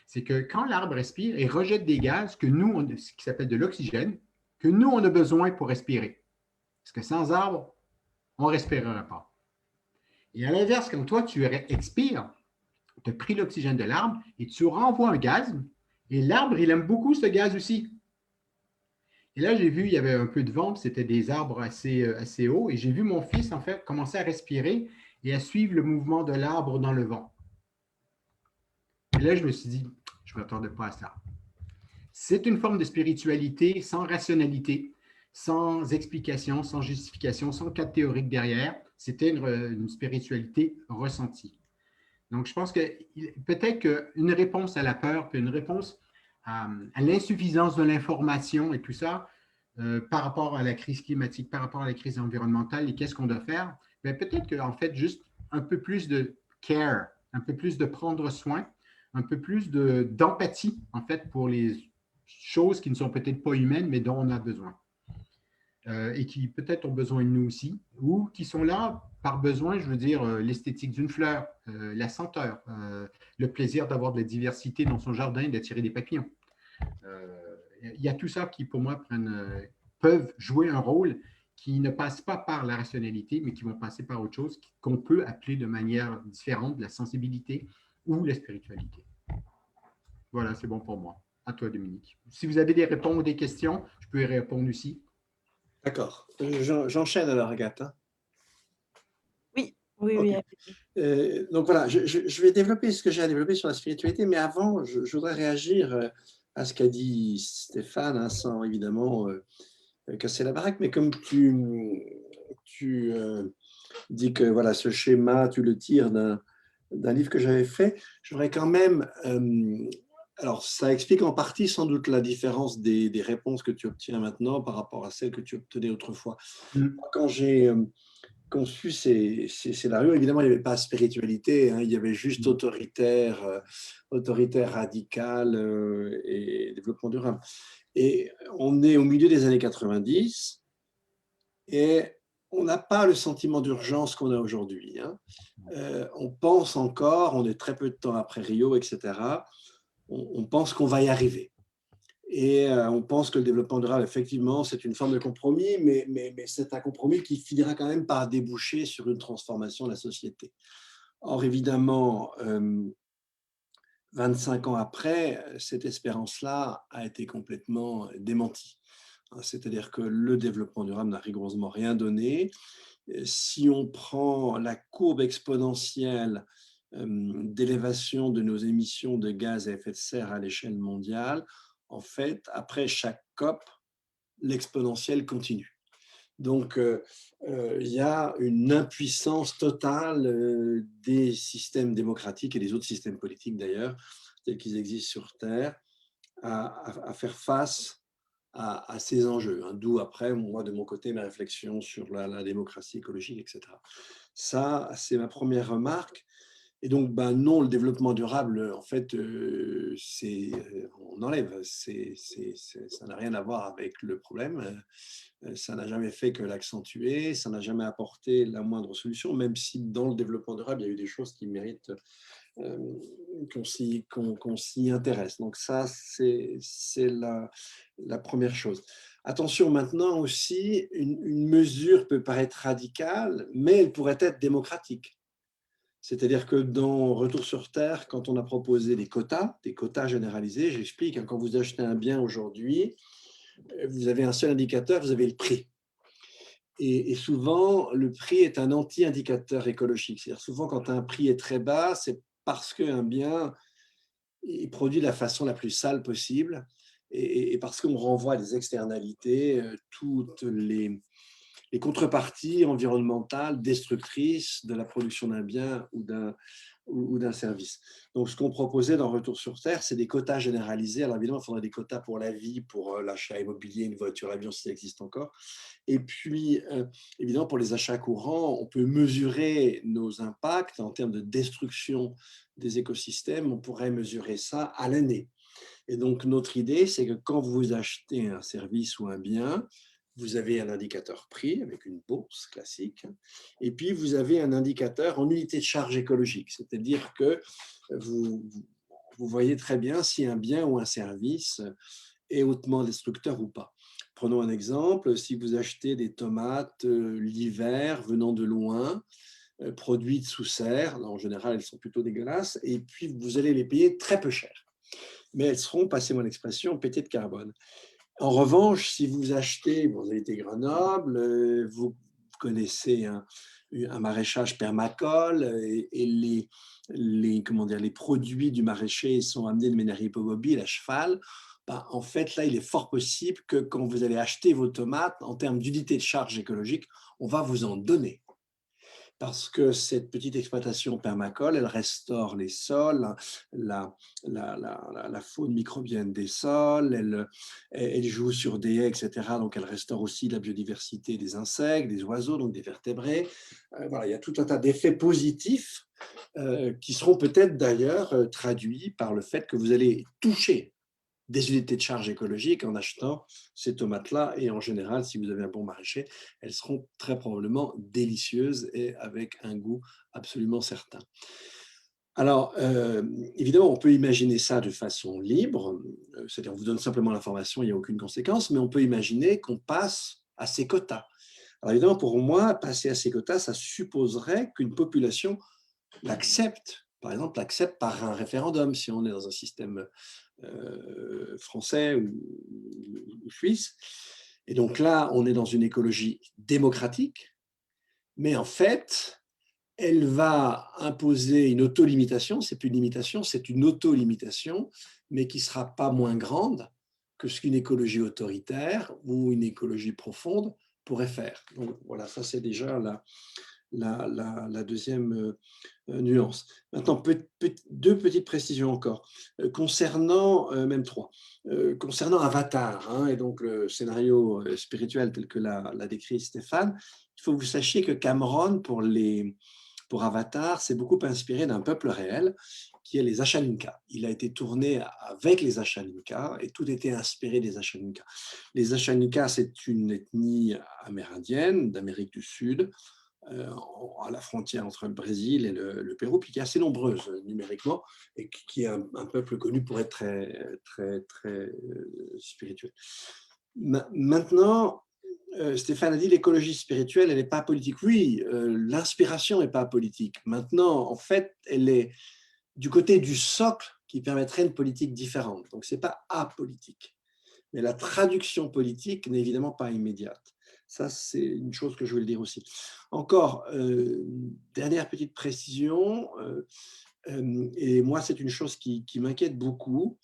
c'est que quand l'arbre respire, il rejette des gaz que nous, ce qui s'appelle de l'oxygène, que nous, on a besoin pour respirer. Parce que sans arbre, on ne respirerait pas. Et à l'inverse, quand toi, tu expires, tu as pris l'oxygène de l'arbre et tu renvoies un gaz, et l'arbre, il aime beaucoup ce gaz aussi. Et là, j'ai vu, il y avait un peu de vent, c'était des arbres assez hauts, et j'ai vu mon fils, en fait, commencer à respirer et à suivre le mouvement de l'arbre dans le vent. Et là, je me suis dit, je ne m'attendais pas à ça. C'est une forme de spiritualité sans rationalité, sans explication, sans justification, sans cadre théorique derrière. C'était une spiritualité ressentie. Donc, je pense que peut-être qu'une réponse à la peur, puis une réponse à l'insuffisance de l'information et tout ça, par rapport à la crise climatique, par rapport à la crise environnementale et qu'est-ce qu'on doit faire, peut-être qu'en fait, juste un peu plus de care, un peu plus de prendre soin, un peu plus d'empathie, en fait, pour les choses qui ne sont peut-être pas humaines, mais dont on a besoin. Et qui peut-être ont besoin de nous aussi, ou qui sont là par besoin, je veux dire, l'esthétique d'une fleur, la senteur, le plaisir d'avoir de la diversité dans son jardin, d'attirer des papillons. Il y a tout ça qui, pour moi, peuvent jouer un rôle qui ne passe pas par la rationalité, mais qui vont passer par autre chose qu'on peut appeler de manière différente la sensibilité ou la spiritualité. Voilà, c'est bon pour moi. À toi, Dominique. Si vous avez des réponses ou des questions, je peux y répondre aussi. D'accord. J'enchaîne alors, Agathe. Oui, Ok. oui. Donc voilà, je vais développer ce que j'ai à développer sur la spiritualité, mais avant, je voudrais réagir à ce qu'a dit Stéphane, hein, sans évidemment casser la baraque, mais comme tu dis que voilà, ce schéma, tu le tires d'un livre que j'avais fait, je voudrais quand même, alors ça explique en partie sans doute la différence des réponses que tu obtiens maintenant par rapport à celles que tu obtenais autrefois. Mm. Quand j'ai conçu ces scénarios, évidemment, il n'y avait pas de spiritualité, hein, il y avait juste Mm. autoritaire radical et développement durable. Et on est au milieu des années 90 et on n'a pas le sentiment d'urgence qu'on a aujourd'hui, hein. On pense encore, on est très peu de temps après Rio, etc. On pense qu'on va y arriver. Et on pense que le développement durable, effectivement, c'est une forme de compromis, mais c'est un compromis qui finira quand même par déboucher sur une transformation de la société. Or, évidemment, 25 ans après, cette espérance-là a été complètement démentie. C'est-à-dire que le développement durable n'a rigoureusement rien donné. Si on prend la courbe exponentielle d'élévation de nos émissions de gaz à effet de serre à l'échelle mondiale, en fait, après chaque COP, l'exponentielle continue. Donc, il y a une impuissance totale des systèmes démocratiques et des autres systèmes politiques d'ailleurs, tels qu'ils existent sur Terre, à faire face à ces enjeux, hein. D'où après, moi, de mon côté, mes réflexions sur la démocratie écologique, etc. Ça, c'est ma première remarque. Et donc, ben non, le développement durable, en fait, on enlève. Ça n'a rien à voir avec le problème. Ça n'a jamais fait que l'accentuer. Ça n'a jamais apporté la moindre solution, même si dans le développement durable, il y a eu des choses qui méritent qu'on s'y intéresse. Donc ça, c'est la première chose. Attention maintenant aussi, une mesure peut paraître radicale, mais elle pourrait être démocratique. C'est-à-dire que dans Retour sur Terre, quand on a proposé des quotas généralisés, j'explique, hein, quand vous achetez un bien aujourd'hui, vous avez un seul indicateur, vous avez le prix. Et souvent, le prix est un anti-indicateur écologique. C'est-à-dire souvent, quand un prix est très bas, c'est parce qu'un bien est produit de la façon la plus sale possible et parce qu'on renvoie à des externalités, toutes les contreparties environnementales destructrices de la production d'un bien ou d'un service. Donc, ce qu'on proposait dans Retour sur Terre, c'est des quotas généralisés. Alors, évidemment, il faudrait des quotas pour la vie, pour l'achat immobilier, une voiture, avion, si ça existe encore. Et puis, évidemment, pour les achats courants, on peut mesurer nos impacts en termes de destruction des écosystèmes. On pourrait mesurer ça à l'année. Et donc, notre idée, c'est que quand vous achetez un service ou un bien, vous avez un indicateur prix avec une bourse classique, et puis vous avez un indicateur en unité de charge écologique, c'est-à-dire que vous voyez très bien si un bien ou un service est hautement destructeur ou pas. Prenons un exemple, si vous achetez des tomates l'hiver venant de loin, produites sous serre, en général elles sont plutôt dégueulasses, et puis vous allez les payer très peu cher. Mais elles seront, passez-moi l'expression, pétées de carbone. En revanche, si vous achetez, vous avez été Grenoble, vous connaissez un maraîchage permacole et comment dire, les produits du maraîcher sont amenés de manière hippomobile à cheval, ben, en fait, là, il est fort possible que quand vous allez acheter vos tomates, en termes d'unité de charge écologique, on va vous en donner. Parce que cette petite exploitation permacole, elle restaure les sols, la faune microbienne des sols, elle joue sur des haies, etc. Donc, elle restaure aussi la biodiversité des insectes, des oiseaux, donc des vertébrés. Voilà, il y a tout un tas d'effets positifs qui seront peut-être d'ailleurs traduits par le fait que vous allez toucher des unités de charge écologique en achetant ces tomates-là. Et en général, si vous avez un bon maraîcher, elles seront très probablement délicieuses et avec un goût absolument certain. Alors, évidemment, on peut imaginer ça de façon libre, c'est-à-dire on vous donne simplement l'information, il n'y a aucune conséquence, mais on peut imaginer qu'on passe à ces quotas. Alors évidemment, pour moi, passer à ces quotas, ça supposerait qu'une population l'accepte, par exemple, l'accepte par un référendum, si on est dans un système français ou suisse. Et donc là, on est dans une écologie démocratique, mais en fait, elle va imposer une auto-limitation, c'est plus une limitation, c'est une auto-limitation, mais qui ne sera pas moins grande que ce qu'une écologie autoritaire ou une écologie profonde pourrait faire. Donc voilà, ça c'est déjà la deuxième nuance. Maintenant, deux petites précisions encore. Concernant, même trois, concernant Avatar, hein, et donc le scénario spirituel tel que l'a décrit Stéphane, il faut que vous sachiez que Cameron, pour Avatar, s'est beaucoup inspiré d'un peuple réel qui est les Ashaninka. Il a été tourné avec les Ashaninka et tout était inspiré des Ashaninka. Les Ashaninka, c'est une ethnie amérindienne d'Amérique du Sud, à la frontière entre le Brésil et le Pérou, puis qui est assez nombreuse numériquement et qui est un peuple connu pour être très spirituel. Maintenant, Stéphane a dit l'écologie spirituelle, elle n'est pas politique. Oui, l'inspiration n'est pas politique. Maintenant, en fait, elle est du côté du socle qui permettrait une politique différente. Donc, ce n'est pas apolitique. Mais la traduction politique n'est évidemment pas immédiate. Ça, c'est une chose que je veux le dire aussi. Encore, dernière petite précision, et moi, c'est une chose qui m'inquiète beaucoup.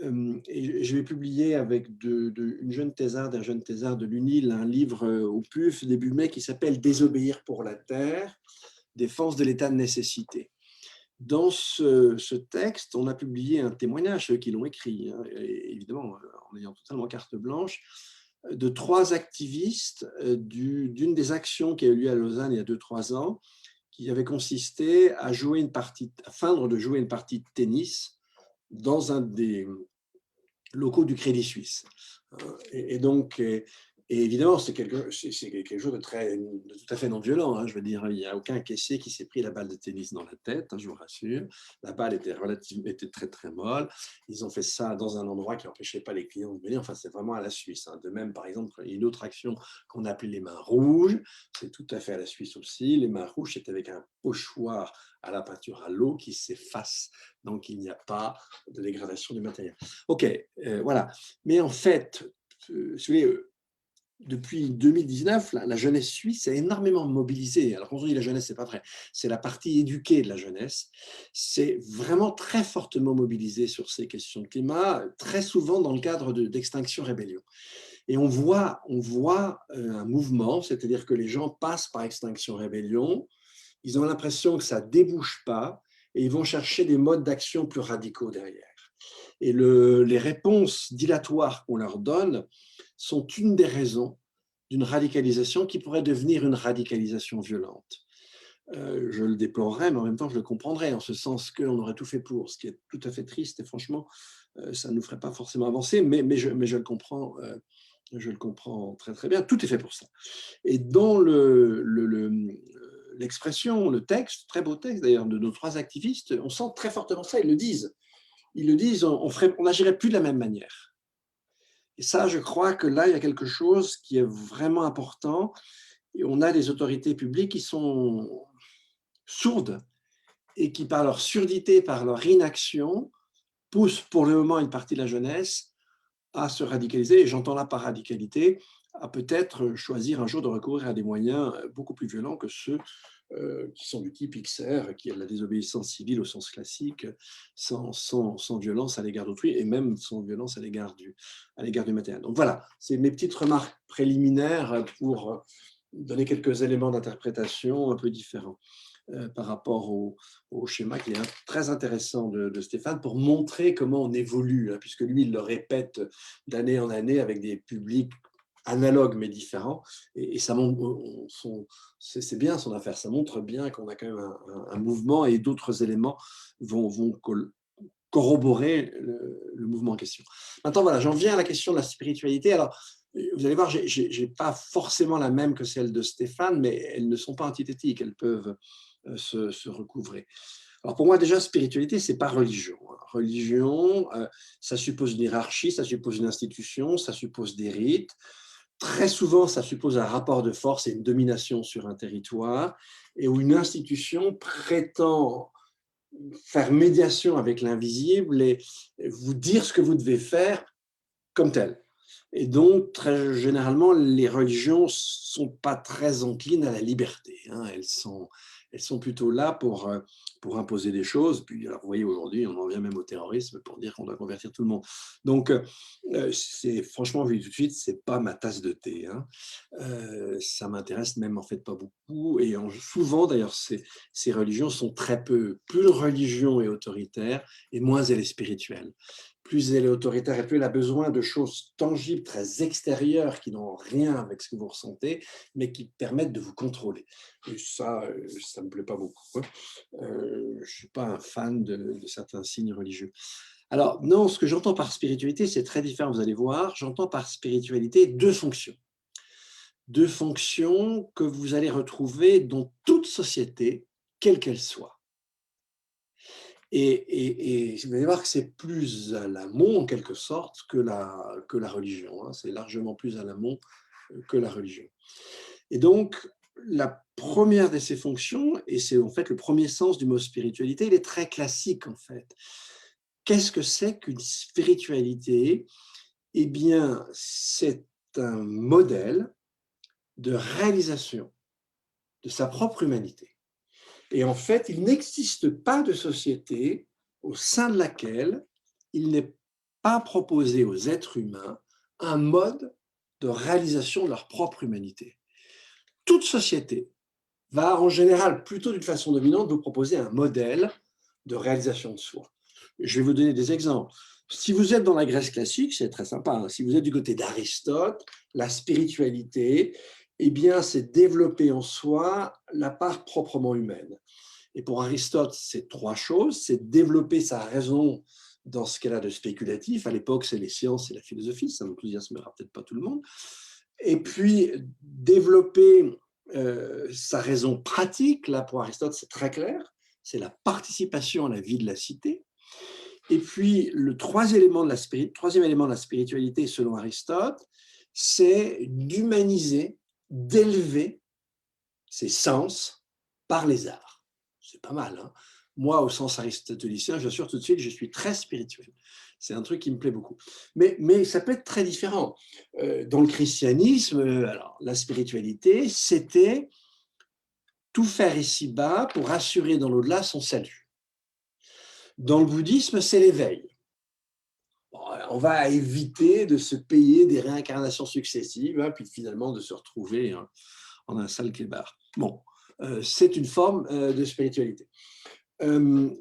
Et je vais publier avec une jeune thésarde, un jeune thésard de l'UNIL, un livre au PUF début mai qui s'appelle « Désobéir pour la Terre, défense de l'état de nécessité ». Dans ce texte, on a publié un témoignage, ceux qui l'ont écrit, hein, et évidemment en ayant totalement carte blanche, de 3 activistes d'une des actions qui a eu lieu à Lausanne il y a 2-3 ans, qui avait consisté à feindre de jouer une partie de tennis dans un des locaux du Crédit Suisse. Et donc, et évidemment, c'est quelque chose de tout à fait non violent. Hein. Je veux dire, il n'y a aucun caissier qui s'est pris la balle de tennis dans la tête, hein, je vous rassure. La balle était très, très molle. Ils ont fait ça dans un endroit qui n'empêchait pas les clients de venir. Enfin, c'est vraiment à la Suisse. Hein. De même, par exemple, il y a une autre action qu'on a appelée les mains rouges. C'est tout à fait à la Suisse aussi. Les mains rouges, c'est avec un pochoir à la peinture à l'eau qui s'efface. Donc, il n'y a pas de dégradation du matériel. OK, voilà. Mais en fait, depuis 2019, la jeunesse suisse est énormément mobilisée. Alors, quand on dit la jeunesse, ce n'est pas vrai. C'est la partie éduquée de la jeunesse. C'est vraiment très fortement mobilisée sur ces questions de climat, très souvent dans le cadre d'Extinction Rébellion. Et on voit un mouvement, c'est-à-dire que les gens passent par Extinction Rébellion, ils ont l'impression que ça ne débouche pas, et ils vont chercher des modes d'action plus radicaux derrière. Et les réponses dilatoires qu'on leur donne sont une des raisons d'une radicalisation qui pourrait devenir une radicalisation violente. Je le déplorerais, mais en même temps, je le comprendrais, en ce sens qu'on aurait tout fait pour, ce qui est tout à fait triste, et franchement, ça ne nous ferait pas forcément avancer, mais je le comprends. Je le comprends très, très bien. Tout est fait pour ça. Et dans l'expression, le texte, très beau texte d'ailleurs, de nos 3 activistes, on sent très fortement ça, ils le disent. Ils le disent, on n'agirait plus de la même manière. Et ça, je crois que là, il y a quelque chose qui est vraiment important. Et on a des autorités publiques qui sont sourdes et qui, par leur surdité, par leur inaction, poussent pour le moment une partie de la jeunesse à se radicaliser. Et j'entends là par radicalité, à peut-être choisir un jour de recourir à des moyens beaucoup plus violents que ceux qui sont du type XR, qui est de la désobéissance civile au sens classique, sans violence à l'égard d'autrui, et même sans violence à l'égard du matériel. Donc voilà, c'est mes petites remarques préliminaires pour donner quelques éléments d'interprétation un peu différents par rapport au schéma qui est très intéressant de Stéphane pour montrer comment on évolue, hein, puisque lui, il le répète d'année en année avec des publics analogues mais différents, et ça montre, c'est bien son affaire, ça montre bien qu'on a quand même un mouvement et d'autres éléments vont corroborer le mouvement en question. Maintenant, voilà, j'en viens à la question de la spiritualité. Alors, vous allez voir, je n'ai pas forcément la même que celle de Stéphane, mais elles ne sont pas antithétiques, elles peuvent se recouvrer. Alors pour moi, déjà, spiritualité, ce n'est pas religion. Religion, ça suppose une hiérarchie, ça suppose une institution, ça suppose des rites. Très souvent, ça suppose un rapport de force et une domination sur un territoire, et où une institution prétend faire médiation avec l'invisible et vous dire ce que vous devez faire comme tel. Et donc, très généralement, les religions ne sont pas très enclines à la liberté. Hein. elles sont plutôt là pour imposer des choses. Puis, alors, vous voyez, aujourd'hui, on en vient même au terrorisme pour dire qu'on doit convertir tout le monde. Donc, franchement, vu tout de suite, c'est pas ma tasse de thé, hein. Ça m'intéresse même en fait pas beaucoup. Et souvent, d'ailleurs, ces religions sont très peu. Plus une religion est autoritaire, et moins elle est spirituelle. Plus elle est autoritaire et plus elle a besoin de choses tangibles, très extérieures, qui n'ont rien avec ce que vous ressentez, mais qui permettent de vous contrôler. Et ça ne me plaît pas beaucoup, hein. Je ne suis pas un fan de certains signes religieux. Alors, non, ce que j'entends par spiritualité, c'est très différent, vous allez voir. J'entends par spiritualité deux fonctions. Deux fonctions que vous allez retrouver dans toute société, quelle qu'elle soit. Et vous allez voir que c'est plus à l'amont, en quelque sorte, que la religion, hein. C'est largement plus à l'amont que la religion. Et donc, la première de ces fonctions, et c'est en fait le premier sens du mot spiritualité, il est très classique en fait. Qu'est-ce que c'est qu'une spiritualité? Eh bien, c'est un modèle de réalisation de sa propre humanité. Et en fait, il n'existe pas de société au sein de laquelle il n'est pas proposé aux êtres humains un mode de réalisation de leur propre humanité. Toute société va en général, plutôt d'une façon dominante, vous proposer un modèle de réalisation de soi. Je vais vous donner des exemples. Si vous êtes dans la Grèce classique, c'est très sympa, hein. Si vous êtes du côté d'Aristote, la spiritualité, eh bien, c'est développer en soi la part proprement humaine. Et pour Aristote, c'est trois choses. C'est développer sa raison dans ce qu'elle a de spéculatif. À l'époque, c'est les sciences et la philosophie. Ça n'enthousiasmera peut-être pas tout le monde. Et puis, développer sa raison pratique. Là, pour Aristote, c'est très clair. C'est la participation à la vie de la cité. Et puis, le troisième élément de la spiritualité, selon Aristote, c'est d'humaniser, d'élever ses sens par les arts. C'est pas mal, hein. Moi, au sens aristotélicien, j'assure tout de suite, je suis très spirituel. C'est un truc qui me plaît beaucoup. Mais ça peut être très différent. Dans le christianisme, alors, la spiritualité, c'était tout faire ici-bas pour assurer dans l'au-delà son salut. Dans le bouddhisme, c'est l'éveil. Bon, on va éviter de se payer des réincarnations successives, hein, puis finalement de se retrouver, hein, en un sale clébard. Bon, c'est une forme de spiritualité. Je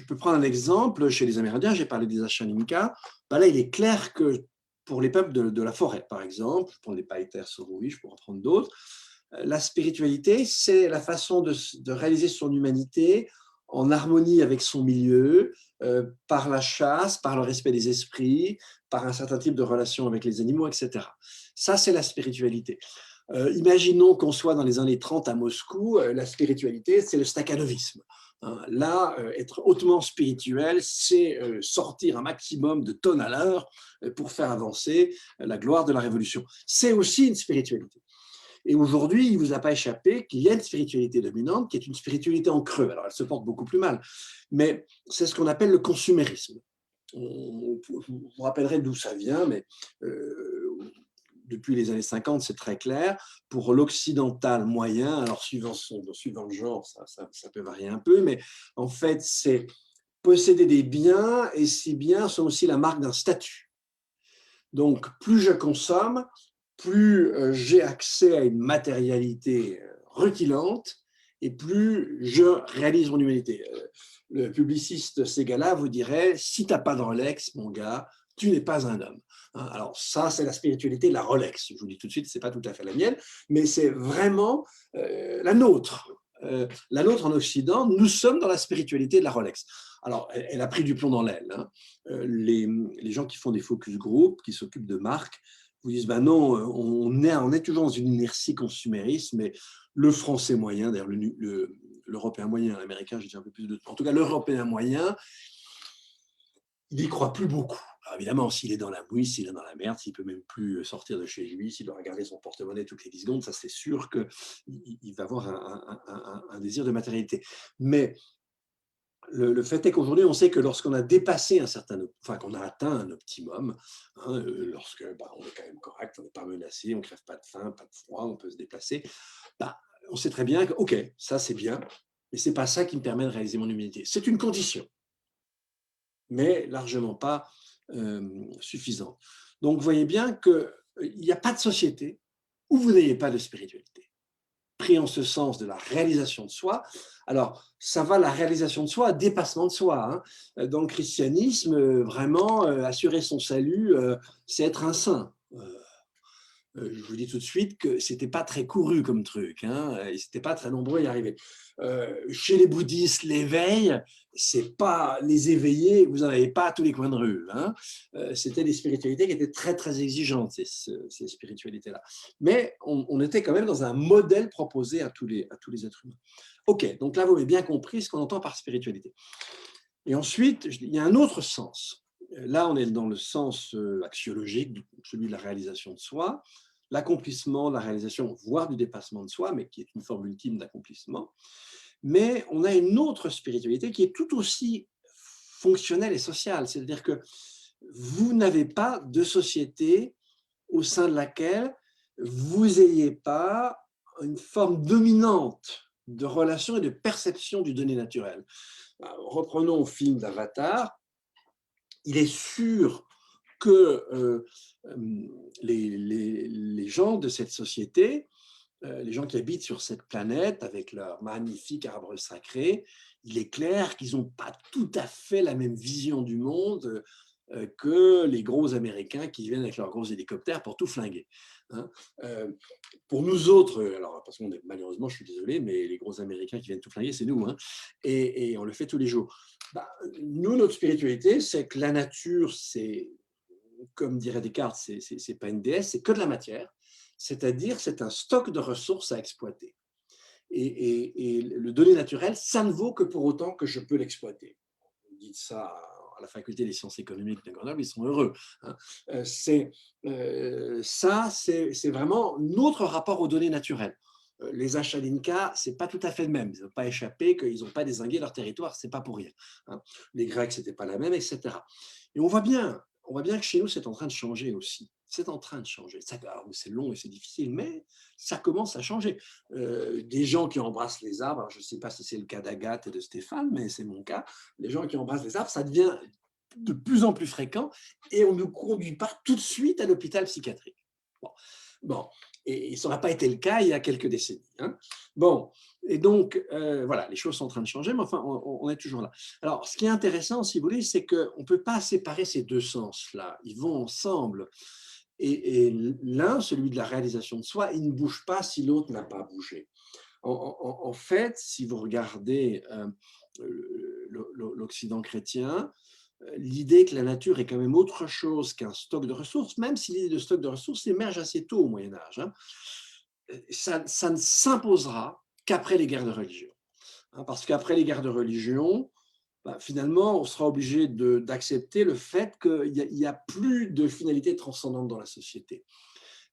peux prendre un exemple, chez les Amérindiens, j'ai parlé des Ashaninka. Ben là, il est clair que pour les peuples de la forêt, par exemple, pour les Païters Soroi, je pourrais en prendre d'autres, la spiritualité, c'est la façon de réaliser son humanité en harmonie avec son milieu, par la chasse, par le respect des esprits, par un certain type de relation avec les animaux, etc. Ça, c'est la spiritualité. Imaginons qu'on soit dans les années 30 à Moscou, la spiritualité, c'est le stakhanovisme. Là, être hautement spirituel, c'est sortir un maximum de tonnes à l'heure pour faire avancer la gloire de la révolution. C'est aussi une spiritualité. Et aujourd'hui, il ne vous a pas échappé qu'il y a une spiritualité dominante qui est une spiritualité en creux. Alors, elle se porte beaucoup plus mal, mais c'est ce qu'on appelle le consumérisme. Vous vous rappellerez d'où ça vient, mais depuis les années 50, c'est très clair. Pour l'occidental moyen, alors suivant le genre, ça peut varier un peu, mais en fait, c'est posséder des biens, et ces biens sont aussi la marque d'un statut. Donc, plus je consomme, plus j'ai accès à une matérialité rutilante, et plus je réalise mon humanité. Le publiciste Ségala vous dirait, si tu n'as pas de Rolex, mon gars, tu n'es pas un homme. Alors ça, c'est la spiritualité de la Rolex. Je vous dis tout de suite, ce n'est pas tout à fait la mienne, mais c'est vraiment la nôtre. La nôtre en Occident, nous sommes dans la spiritualité de la Rolex. Alors, elle a pris du plomb dans l'aile, hein. Les gens qui font des focus group, qui s'occupent de marques, vous disent, ben non, on est toujours dans une inertie consumériste, mais le français moyen, d'ailleurs l'européen moyen, l'américain, j'ai dit un peu plus de temps, en tout cas l'européen moyen, il n'y croit plus beaucoup. Alors évidemment, s'il est dans la mouise, s'il est dans la merde, s'il ne peut même plus sortir de chez lui, s'il doit regarder son porte-monnaie toutes les 10 secondes, ça c'est sûr qu'il va avoir un désir de matérialité. Mais le fait est qu'aujourd'hui, on sait que lorsqu'on a dépassé qu'on a atteint un optimum, hein, lorsque on est quand même correct, on n'est pas menacé, on ne crève pas de faim, pas de froid, on peut se déplacer, on sait très bien que, OK, ça c'est bien, mais ce n'est pas ça qui me permet de réaliser mon humanité. C'est une condition, mais largement pas suffisante. Donc, vous voyez bien qu'il n'y a pas de société où vous n'ayez pas de spiritualité. Pris en ce sens de la réalisation de soi. Alors, ça va la réalisation de soi, dépassement de soi. Hein. Dans le christianisme, vraiment, assurer son salut, c'est être un saint. Je vous dis tout de suite que c'était pas très couru comme truc, hein, et c'était pas très nombreux à y arriver. Chez les bouddhistes, l'éveil, c'est pas les éveillés, vous n'en avez pas à tous les coins de rue. Hein. C'était des spiritualités qui étaient très très exigeantes, ces spiritualités-là. Mais on était quand même dans un modèle proposé à tous les êtres humains. Ok, donc là vous avez bien compris ce qu'on entend par spiritualité. Et ensuite, il y a un autre sens. Là, on est dans le sens axiologique, celui de la réalisation de soi, l'accomplissement, la réalisation, voire du dépassement de soi, mais qui est une forme ultime d'accomplissement. Mais on a une autre spiritualité qui est tout aussi fonctionnelle et sociale, c'est-à-dire que vous n'avez pas de société au sein de laquelle vous n'ayez pas une forme dominante de relation et de perception du donné naturel. Reprenons le film d'Avatar. Il est sûr que les gens de cette société, les gens qui habitent sur cette planète avec leurs magnifiques arbres sacrés, il est clair qu'ils n'ont pas tout à fait la même vision du monde que les gros Américains qui viennent avec leurs gros hélicoptères pour tout flinguer. Hein. Pour nous autres, alors parce qu'on est malheureusement, je suis désolé, mais les gros Américains qui viennent tout flinguer, c'est nous, hein, et on le fait tous les jours. Nous, notre spiritualité, c'est que la nature, c'est, comme dirait Descartes, c'est pas une déesse, c'est que de la matière, c'est-à-dire c'est un stock de ressources à exploiter. Et le donné naturel, ça ne vaut que pour autant que je peux l'exploiter. Vous dites ça à la faculté des sciences économiques de Grenoble, ils sont heureux. Hein. Ça, c'est vraiment notre rapport aux données naturelles. Les achats d'Inca, ce n'est pas tout à fait le même. Ils n'ont pas échappé, qu'ils n'ont pas dézingué leur territoire, ce n'est pas pour rien. Hein. Les Grecs, ce n'était pas la même, etc. Et on voit bien que chez nous, c'est en train de changer aussi. C'est en train de changer. C'est long et c'est difficile, mais ça commence à changer. Des gens qui embrassent les arbres, alors je ne sais pas si c'est le cas d'Agathe et de Stéphane, mais c'est mon cas. Les gens qui embrassent les arbres, ça devient de plus en plus fréquent et on ne conduit pas tout de suite à l'hôpital psychiatrique. Bon. Et ça n'aurait pas été le cas il y a quelques décennies. Hein. Bon, et donc, voilà, les choses sont en train de changer, mais enfin, on est toujours là. Alors, ce qui est intéressant, si vous voulez, c'est qu'on ne peut pas séparer ces deux sens-là. Ils vont ensemble. Et l'un, celui de la réalisation de soi, il ne bouge pas si l'autre n'a pas bougé. En fait, si vous regardez l'Occident chrétien, l'idée que la nature est quand même autre chose qu'un stock de ressources, même si l'idée de stock de ressources émerge assez tôt au Moyen-Âge, hein, ça ne s'imposera qu'après les guerres de religion. Hein, parce qu'après les guerres de religion, finalement, on sera obligé d'accepter le fait qu'il n'y a plus de finalité transcendante dans la société.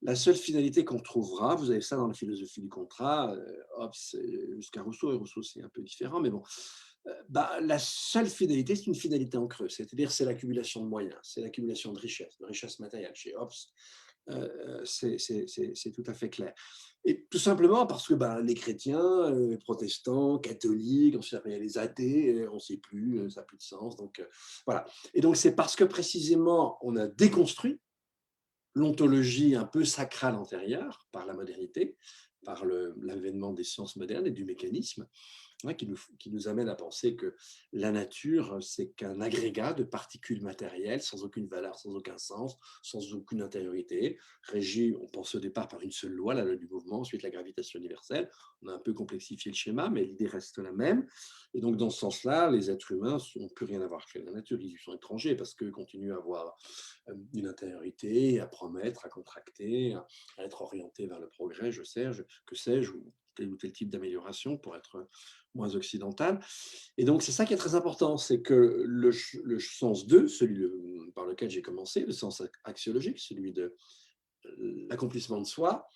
La seule finalité qu'on trouvera, vous avez ça dans la philosophie du contrat, Hobbes jusqu'à Rousseau, et Rousseau c'est un peu différent, mais bon, la seule finalité, c'est une finalité en creux, c'est-à-dire c'est l'accumulation de moyens, c'est l'accumulation de richesse matérielle. Chez Hobbes, c'est tout à fait clair. Et tout simplement parce que les chrétiens, les protestants, catholiques, ensuite il y a les athées, on ne sait plus, ça n'a plus de sens. Donc, voilà. Et donc c'est parce que précisément on a déconstruit l'ontologie un peu sacrale antérieure par la modernité, par l'avènement des sciences modernes et du mécanisme, qui nous amène à penser que la nature, c'est qu'un agrégat de particules matérielles sans aucune valeur, sans aucun sens, sans aucune intériorité, régi, on pense au départ par une seule loi, la loi du mouvement, ensuite la gravitation universelle. On a un peu complexifié le schéma, mais l'idée reste la même. Et donc, dans ce sens-là, les êtres humains n'ont plus rien à voir avec la nature, ils y sont étrangers parce qu'eux continuent à avoir une intériorité, à promettre, à contracter, à être orientés vers le progrès, que sais-je, ou tel type d'amélioration pour être moins occidental. Et donc, c'est ça qui est très important, c'est que le sens 2, celui par lequel j'ai commencé, le sens axiologique, celui de l'accomplissement de soi,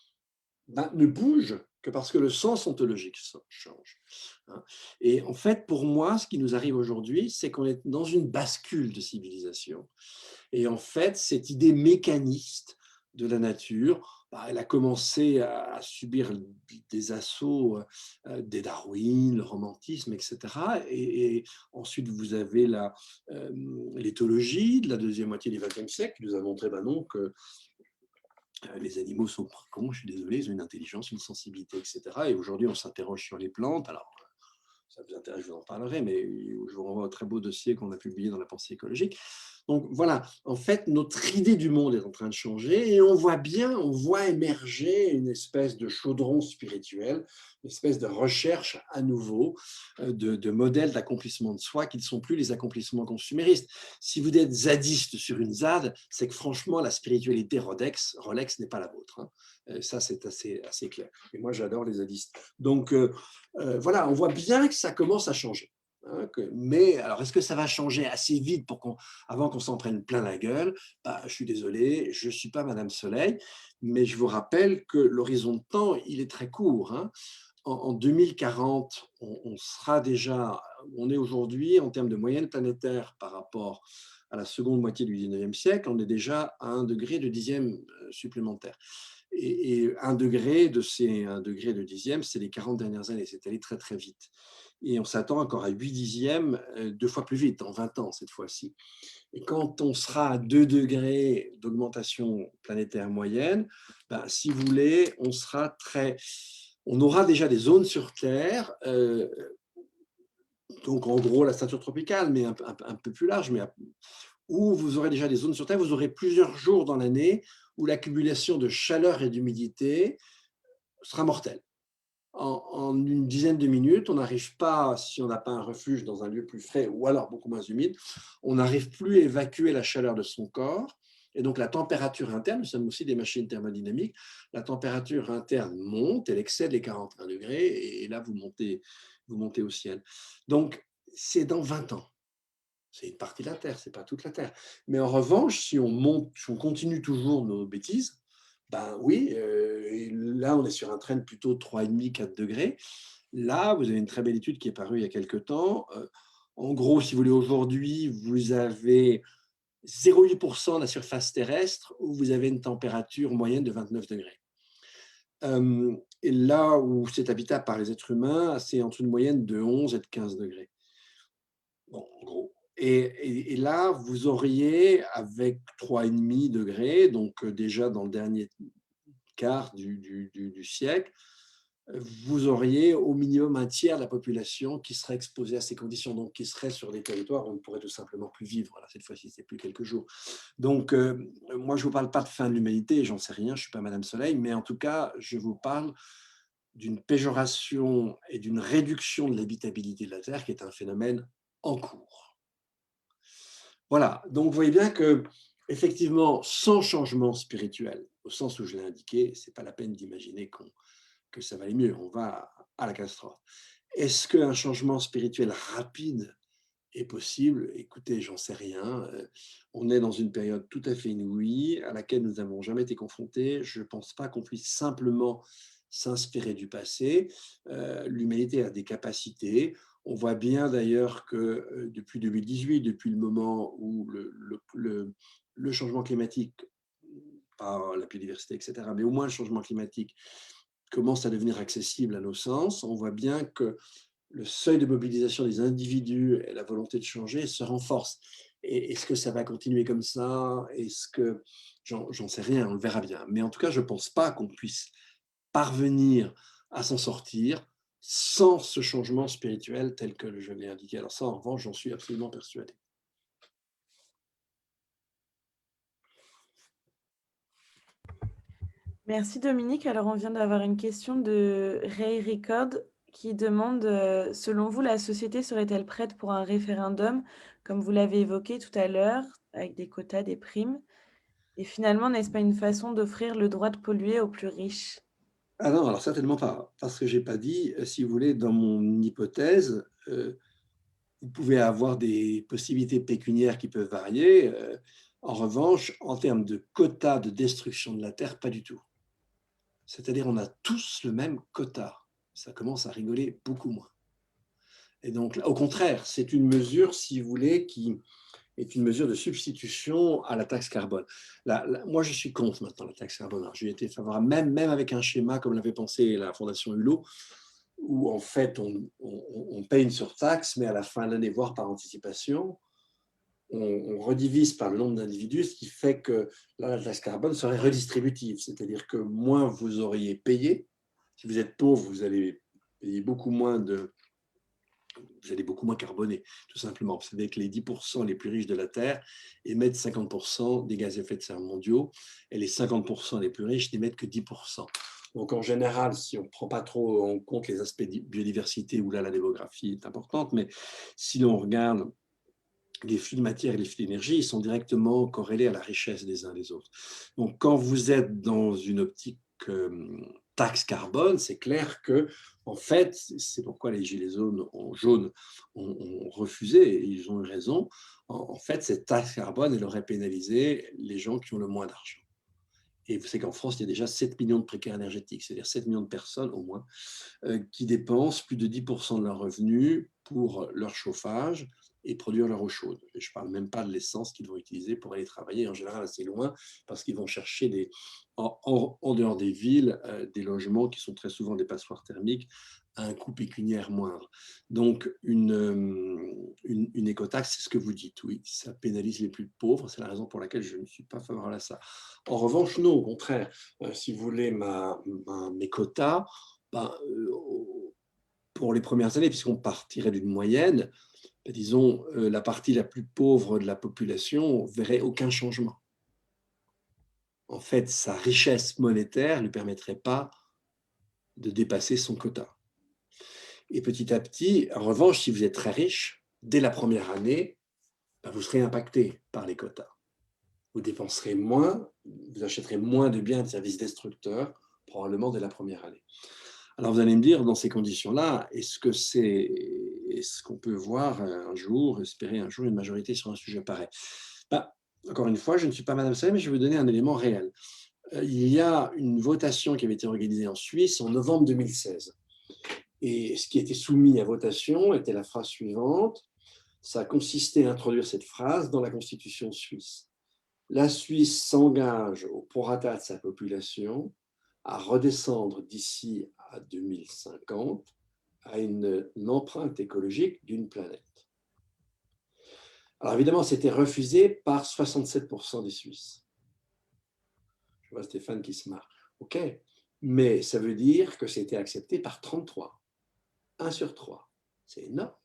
ne bouge que parce que le sens ontologique change. Et en fait, pour moi, ce qui nous arrive aujourd'hui, c'est qu'on est dans une bascule de civilisation. Et en fait, cette idée mécaniste de la nature elle a commencé à subir des assauts des Darwin, le romantisme, etc. Et ensuite, vous avez l'éthologie de la deuxième moitié du XXe siècle qui nous a montré non, que les animaux sont pas cons, je suis désolé, ils ont une intelligence, une sensibilité, etc. Et aujourd'hui, on s'interroge sur les plantes. Alors, ça vous intéresse, je vous en parlerai, mais je vous renvoie à un très beau dossier qu'on a publié dans la pensée écologique. Donc voilà, en fait, notre idée du monde est en train de changer et on voit émerger une espèce de chaudron spirituel, une espèce de recherche à nouveau de modèles d'accomplissement de soi qui ne sont plus les accomplissements consuméristes. Si vous êtes zadiste sur une ZAD, c'est que franchement, la spiritualité Rolex n'est pas la vôtre. Hein. Ça, c'est assez clair. Et moi, j'adore les zadistes. Donc, voilà, on voit bien que ça commence à changer. Hein, mais alors, est-ce que ça va changer assez vite avant qu'on s'en prenne plein la gueule? Je suis désolé, je ne suis pas Madame Soleil, mais je vous rappelle que l'horizon de temps, il est très court. Hein. En 2040, on sera déjà, on est aujourd'hui en termes de moyenne planétaire par rapport à la seconde moitié du 19e siècle, on est déjà à 1 degré de dixième supplémentaire. Et 1 degré de dixième, c'est les 40 dernières années, c'est allé très très vite. Et on s'attend encore à 8 dixièmes, 2 fois plus vite, en 20 ans cette fois-ci. Et quand on sera à 2 degrés d'augmentation planétaire moyenne, si vous voulez, on aura déjà des zones sur Terre, donc en gros la ceinture tropicale, mais un peu plus large, mais où vous aurez déjà des zones sur Terre, vous aurez plusieurs jours dans l'année où l'accumulation de chaleur et d'humidité sera mortelle. En une dizaine de minutes, on n'arrive pas, si on n'a pas un refuge dans un lieu plus frais ou alors beaucoup moins humide, on n'arrive plus à évacuer la chaleur de son corps. Et donc la température interne, nous sommes aussi des machines thermodynamiques, la température interne monte, elle excède les 41 degrés, et là vous montez au ciel. Donc c'est dans 20 ans. C'est une partie de la Terre, ce n'est pas toute la Terre. Mais en revanche, si on continue toujours nos bêtises, oui, là, on est sur un trend plutôt 3,5-4 degrés. Là, vous avez une très belle étude qui est parue il y a quelques temps. En gros, si vous voulez, aujourd'hui, vous avez 0,8% de la surface terrestre où vous avez une température moyenne de 29 degrés. Et là où c'est habitable par les êtres humains, c'est entre une moyenne de 11 et de 15 degrés. Bon, en gros. Et là, vous auriez, avec 3,5 degrés, donc déjà dans le dernier quart du siècle, vous auriez au minimum un tiers de la population qui serait exposée à ces conditions, donc qui serait sur des territoires où on ne pourrait tout simplement plus vivre. Voilà, cette fois-ci, c'est plus quelques jours. Donc, moi, je ne vous parle pas de fin de l'humanité, j'en sais rien, je ne suis pas Madame Soleil, mais en tout cas, je vous parle d'une péjoration et d'une réduction de l'habitabilité de la Terre qui est un phénomène en cours. Voilà, donc vous voyez bien que, effectivement, sans changement spirituel, au sens où je l'ai indiqué, ce n'est pas la peine d'imaginer que ça va aller mieux, on va à la catastrophe. Est-ce qu'un changement spirituel rapide est possible? Écoutez, j'en sais rien. On est dans une période tout à fait inouïe à laquelle nous n'avons jamais été confrontés. Je ne pense pas qu'on puisse simplement s'inspirer du passé. L'humanité a des capacités. On voit bien d'ailleurs que depuis 2018, depuis le moment où le changement climatique, pas la biodiversité, etc., mais au moins le changement climatique commence à devenir accessible à nos sens, on voit bien que le seuil de mobilisation des individus et la volonté de changer se renforcent. Et est-ce que ça va continuer comme ça? Est-ce que j'en sais rien, on le verra bien. Mais en tout cas, je ne pense pas qu'on puisse parvenir à s'en sortir sans ce changement spirituel tel que je l'ai indiqué. Alors ça, en revanche, j'en suis absolument persuadé. Merci Dominique. Alors on vient d'avoir une question de Ray Record qui demande selon vous, la société serait-elle prête pour un référendum, comme vous l'avez évoqué tout à l'heure, avec des quotas, des primes? Et finalement, n'est-ce pas une façon d'offrir le droit de polluer aux plus riches? Ah non, alors certainement pas. Parce que je n'ai pas dit, si vous voulez, dans mon hypothèse, vous pouvez avoir des possibilités pécuniaires qui peuvent varier. En revanche, en termes de quota de destruction de la Terre, pas du tout. C'est-à-dire on a tous le même quota. Ça commence à rigoler beaucoup moins. Et donc, au contraire, c'est une mesure, si vous voulez, qui est une mesure de substitution à la taxe carbone. Moi, je suis contre maintenant la taxe carbone. Alors, j'y ai été favorable, même avec un schéma comme l'avait pensé la Fondation Hulot, où en fait, on paye une surtaxe, mais à la fin de l'année, voire par anticipation, on redivise par le nombre d'individus, ce qui fait que là, la taxe carbone serait redistributive, c'est-à-dire que moins vous auriez payé. Si vous êtes pauvre, vous allez payer beaucoup moins vous allez beaucoup moins carboner, tout simplement. Vous savez que les 10% les plus riches de la Terre émettent 50% des gaz à effet de serre mondiaux, et les 50% les plus riches n'émettent que 10%. Donc, en général, si on ne prend pas trop en compte les aspects de biodiversité, où là, la démographie est importante, mais si l'on regarde les flux de matière et les flux d'énergie, ils sont directement corrélés à la richesse des uns des autres. Donc, quand vous êtes dans une optique taxe carbone, c'est clair que, en fait, c'est pourquoi les gilets jaunes ont refusé, et ils ont eu raison. En fait, cette taxe carbone, elle aurait pénalisé les gens qui ont le moins d'argent. Et vous savez qu'en France, il y a déjà 7 millions de précaires énergétiques, c'est-à-dire 7 millions de personnes au moins, qui dépensent plus de 10% de leurs revenus pour leur chauffage et produire leur eau chaude. Et je ne parle même pas de l'essence qu'ils vont utiliser pour aller travailler, en général assez loin, parce qu'ils vont chercher en dehors des villes des logements qui sont très souvent des passoires thermiques à un coût pécuniaire moindre. Donc, une écotaxe, c'est ce que vous dites, oui, ça pénalise les plus pauvres, c'est la raison pour laquelle je ne suis pas favorable à ça. En revanche, non, au contraire, si vous voulez mes quotas, pour les premières années, puisqu'on partirait d'une moyenne, disons, la partie la plus pauvre de la population verrait aucun changement. En fait, sa richesse monétaire ne lui permettrait pas de dépasser son quota. Et petit à petit, en revanche, si vous êtes très riche, dès la première année, vous serez impacté par les quotas. Vous dépenserez moins, vous achèterez moins de biens et de services destructeurs, probablement dès la première année. Alors, vous allez me dire, dans ces conditions-là, est-ce qu'on peut voir un jour, espérer un jour une majorité sur un sujet pareil? Encore une fois, je ne suis pas Madame Saleh, mais je vais vous donner un élément réel. Il y a une votation qui avait été organisée en Suisse en novembre 2016. Et ce qui était soumis à votation était la phrase suivante. Ça consistait à introduire cette phrase dans la Constitution suisse. La Suisse s'engage au prorata de sa population à redescendre d'ici à 2050 à une empreinte écologique d'une planète. Alors évidemment, c'était refusé par 67% des Suisses. Je vois Stéphane qui se marre. OK, mais ça veut dire que c'était accepté par 33. 1 sur 3. C'est énorme.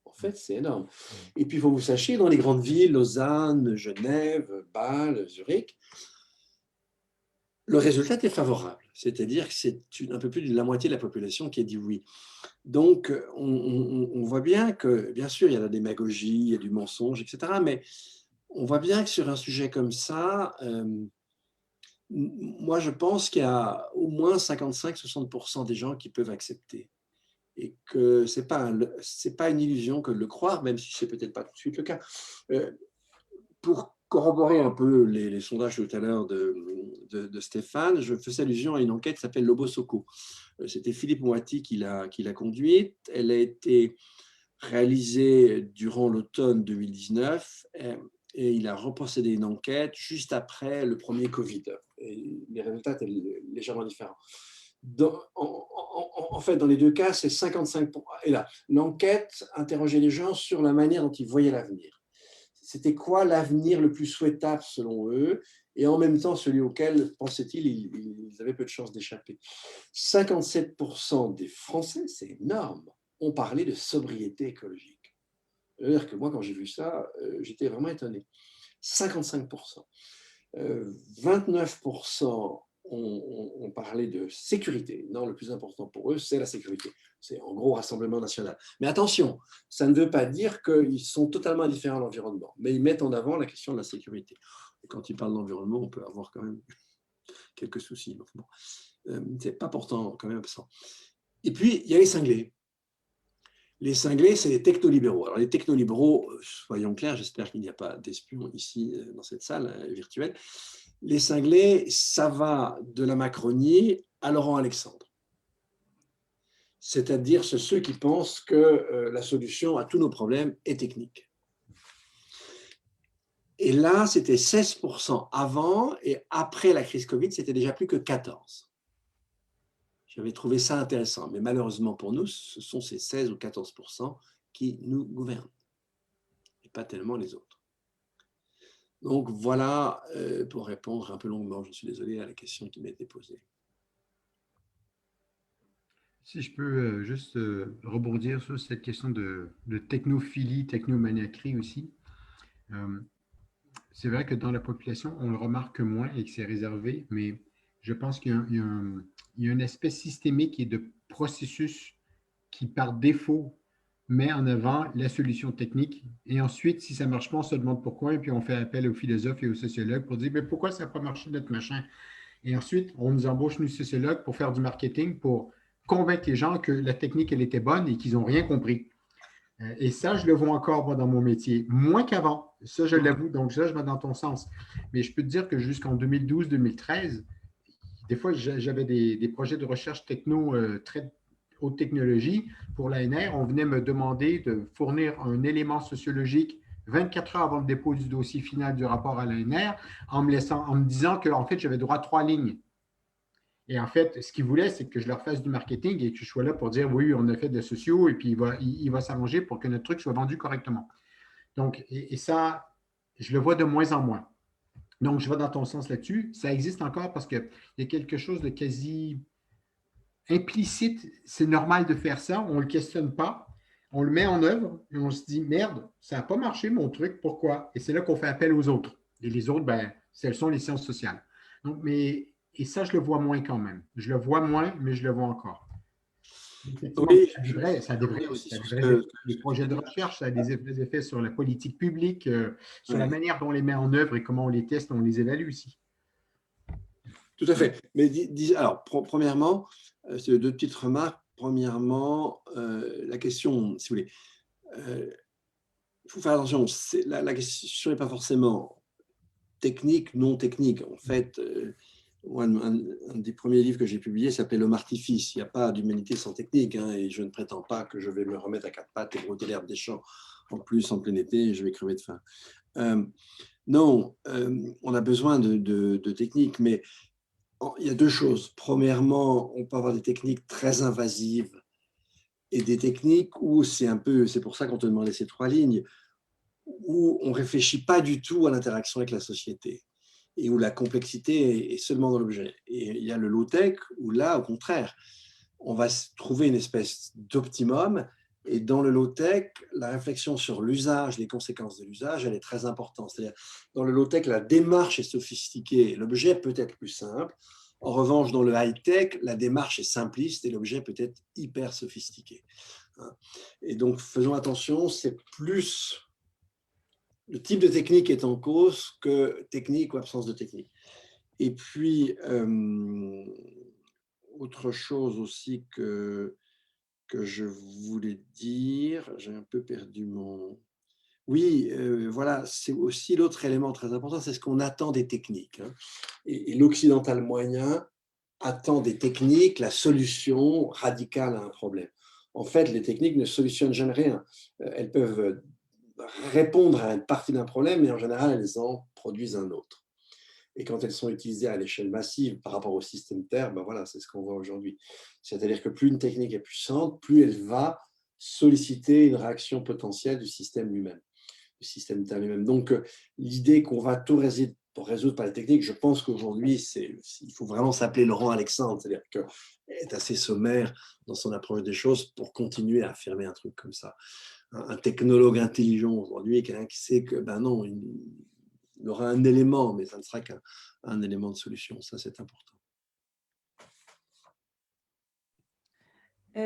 En fait, c'est énorme. Et puis, il faut que vous sachiez, dans les grandes villes, Lausanne, Genève, Bâle, Zurich, le résultat est favorable. C'est-à-dire que c'est un peu plus de la moitié de la population qui a dit oui. Donc, on voit bien que, bien sûr, il y a la démagogie, il y a du mensonge, etc. Mais on voit bien que sur un sujet comme ça, moi, je pense qu'il y a au moins 55-60% des gens qui peuvent accepter. Et que ce n'est pas une illusion que de le croire, même si ce n'est peut-être pas tout de suite le cas. Pour corroborer un peu les sondages tout à l'heure de Stéphane, je faisais allusion à une enquête qui s'appelle Lobosoco. C'était Philippe Moati qui l'a conduite. Elle a été réalisée durant l'automne 2019 et il a reprocédé une enquête juste après le premier Covid. Et les résultats étaient légèrement différents. En fait, dans les deux cas, c'est 55%. Et là, l'enquête interrogeait les gens sur la manière dont ils voyaient l'avenir. C'était quoi l'avenir le plus souhaitable selon eux, et en même temps celui auquel, pensaient-ils, ils avaient peu de chances d'échapper. 57% des Français, c'est énorme, ont parlé de sobriété écologique. C'est-à-dire que moi, quand j'ai vu ça, j'étais vraiment étonné. 55%. 29% ont parlé de sécurité. Non, le plus important pour eux, c'est la sécurité. C'est en gros Rassemblement national. Mais attention, ça ne veut pas dire qu'ils sont totalement indifférents à l'environnement, mais ils mettent en avant la question de la sécurité. Et quand ils parlent d'environnement, on peut avoir quand même quelques soucis. Donc bon, c'est pas pourtant quand même absent. Et puis, il y a les cinglés. Les cinglés, c'est les technolibéraux. Alors, les technolibéraux, soyons clairs, j'espère qu'il n'y a pas d'espions ici dans cette salle virtuelle. Les cinglés, ça va de la Macronie à Laurent Alexandre. C'est-à-dire ceux qui pensent que la solution à tous nos problèmes est technique. Et là, c'était 16% avant, et après la crise Covid, c'était déjà plus que 14%. J'avais trouvé ça intéressant, mais malheureusement pour nous, ce sont ces 16 ou 14% qui nous gouvernent, et pas tellement les autres. Donc voilà, pour répondre un peu longuement, je suis désolé, à la question qui m'a été posée. Si je peux juste rebondir sur cette question de technophilie, technomaniaquerie aussi. Euh, c'est vrai que dans la population, on le remarque moins et que c'est réservé, mais je pense qu'il y a un aspect systémique et de processus qui, par défaut, met en avant la solution technique. Et ensuite, si ça ne marche pas, on se demande pourquoi, et puis on fait appel aux philosophes et aux sociologues pour dire, mais pourquoi ça n'a pas marché notre machin? Et ensuite, on nous embauche, nous, sociologues, pour faire du marketing, pour convaincre les gens que la technique, elle était bonne et qu'ils n'ont rien compris. Et ça, je le vois encore, moi, dans mon métier. Moins qu'avant. Ça, je l'avoue. Donc, ça, je vais dans ton sens. Mais je peux te dire que jusqu'en 2012-2013, des fois, j'avais des projets de recherche techno très haute technologie pour l'ANR. On venait me demander de fournir un élément sociologique 24 heures avant le dépôt du dossier final du rapport à l'ANR en me disant que, en fait, j'avais droit à 3 lignes. Et en fait, ce qu'ils voulaient, c'est que je leur fasse du marketing et que je sois là pour dire oui, on a fait de sociaux et puis il va s'arranger pour que notre truc soit vendu correctement. Donc, et ça, je le vois de moins en moins. Donc, je vais dans ton sens là-dessus. Ça existe encore parce qu'il y a quelque chose de quasi implicite. C'est normal de faire ça. On ne le questionne pas. On le met en œuvre et on se dit merde, ça n'a pas marché mon truc. Pourquoi? Et c'est là qu'on fait appel aux autres. Et les autres, ben, elles sont les sciences sociales. Donc, et ça, je le vois moins quand même. Je le vois moins, mais je le vois encore. Effectivement, Oui, ça a je des vrais, reviens aussi ça a sur des ce vrais effets. que Les tu projets as de dit. recherche, ça a des effets sur la politique publique, sur la Ouais, manière dont on les met en œuvre et comment on les teste, on les évalue aussi. tout à fait. Mais alors, premièrement, c'est deux petites remarques. Premièrement, la question, si vous voulez, il faut faire attention. La question n'est pas forcément technique, non technique. En fait, moi, un des premiers livres que j'ai publié s'appelait L'homme artifice. Il n'y a pas d'humanité sans technique, hein, et je ne prétends pas que je vais me remettre à quatre pattes et brouter l'herbe des champs en plus en plein été et je vais crever de faim. Non, on a besoin de techniques, mais il y a deux choses. Premièrement, on peut avoir des techniques très invasives et des techniques où c'est pour ça qu'on te demandait ces 3 lignes, où on ne réfléchit pas du tout à l'interaction avec la société et où la complexité est seulement dans l'objet. Et il y a le low-tech où là, au contraire, on va trouver une espèce d'optimum. Et dans le low-tech, la réflexion sur l'usage, les conséquences de l'usage, elle est très importante. C'est-à-dire, dans le low-tech, la démarche est sophistiquée, l'objet peut être plus simple. En revanche, dans le high-tech, la démarche est simpliste et l'objet peut être hyper sophistiqué. Et donc, faisons attention, c'est plus le type de technique est en cause que technique ou absence de technique. Et puis, autre chose aussi que je voulais dire, j'ai un peu perdu mon... Oui, voilà, c'est aussi l'autre élément très important, c'est ce qu'on attend des techniques, hein. Et l'occidental moyen attend des techniques la solution radicale à un problème. En fait, les techniques ne solutionnent jamais rien. Elles peuvent répondre à une partie d'un problème, mais en général, elles en produisent un autre. Et quand elles sont utilisées à l'échelle massive par rapport au système Terre, ben voilà, c'est ce qu'on voit aujourd'hui. C'est-à-dire que plus une technique est puissante, plus elle va solliciter une réaction potentielle du système lui-même, du système Terre lui-même. Donc, l'idée qu'on va tout résoudre par les techniques, je pense qu'aujourd'hui, il faut vraiment s'appeler Laurent Alexandre, c'est-à-dire qu'il est assez sommaire dans son approche des choses pour continuer à affirmer un truc comme ça. Un technologue intelligent aujourd'hui est quelqu'un qui sait que, ben non, il aura un élément, mais ça ne sera qu'un élément de solution. Ça, c'est important.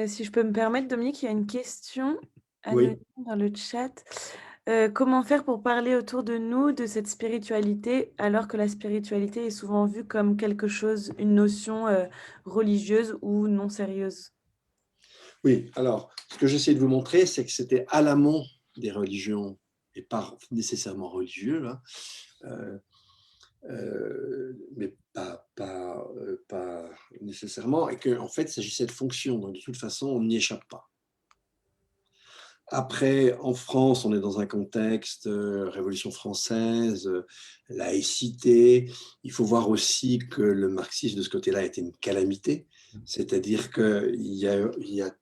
Si je peux me permettre, Dominique, il y a une question Oui. anonyme dans le chat. Comment faire pour parler autour de nous de cette spiritualité, alors que la spiritualité est souvent vue comme quelque chose, une notion religieuse ou non sérieuse? Oui, alors, ce que j'essaie de vous montrer, c'est que c'était à l'amont des religions, et pas nécessairement religieux, hein, mais pas nécessairement, et qu'en fait, il s'agissait de fonctions. Donc, de toute façon, on n'y échappe pas. Après, en France, on est dans un contexte Révolution française, laïcité. Il faut voir aussi que le marxisme, de ce côté-là, était une calamité. C'est-à-dire qu'il y a, il y a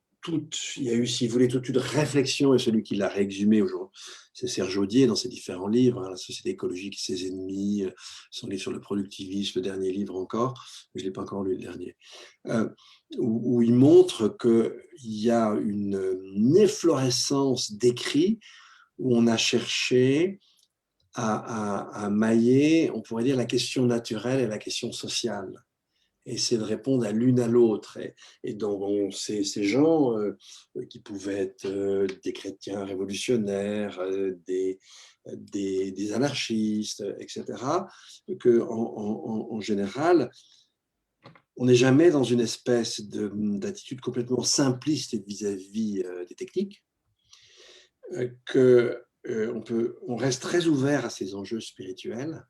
eu, si vous voulez, toute une réflexion, et celui qui l'a réexhumé aujourd'hui, c'est Serge Audier dans ses différents livres, hein, La société écologique et ses ennemis, son livre sur le productivisme, le dernier livre encore, mais je ne l'ai pas encore lu le dernier. Où il montre qu'il y a une efflorescence d'écrits où on a cherché à mailler, on pourrait dire, la question naturelle et la question sociale, et essayer de répondre à l'une à l'autre. Et donc, ces gens qui pouvaient être des chrétiens révolutionnaires, des anarchistes, etc., en général, on n'est jamais dans une espèce d'attitude complètement simpliste vis-à-vis des techniques, on reste très ouvert à ces enjeux spirituels,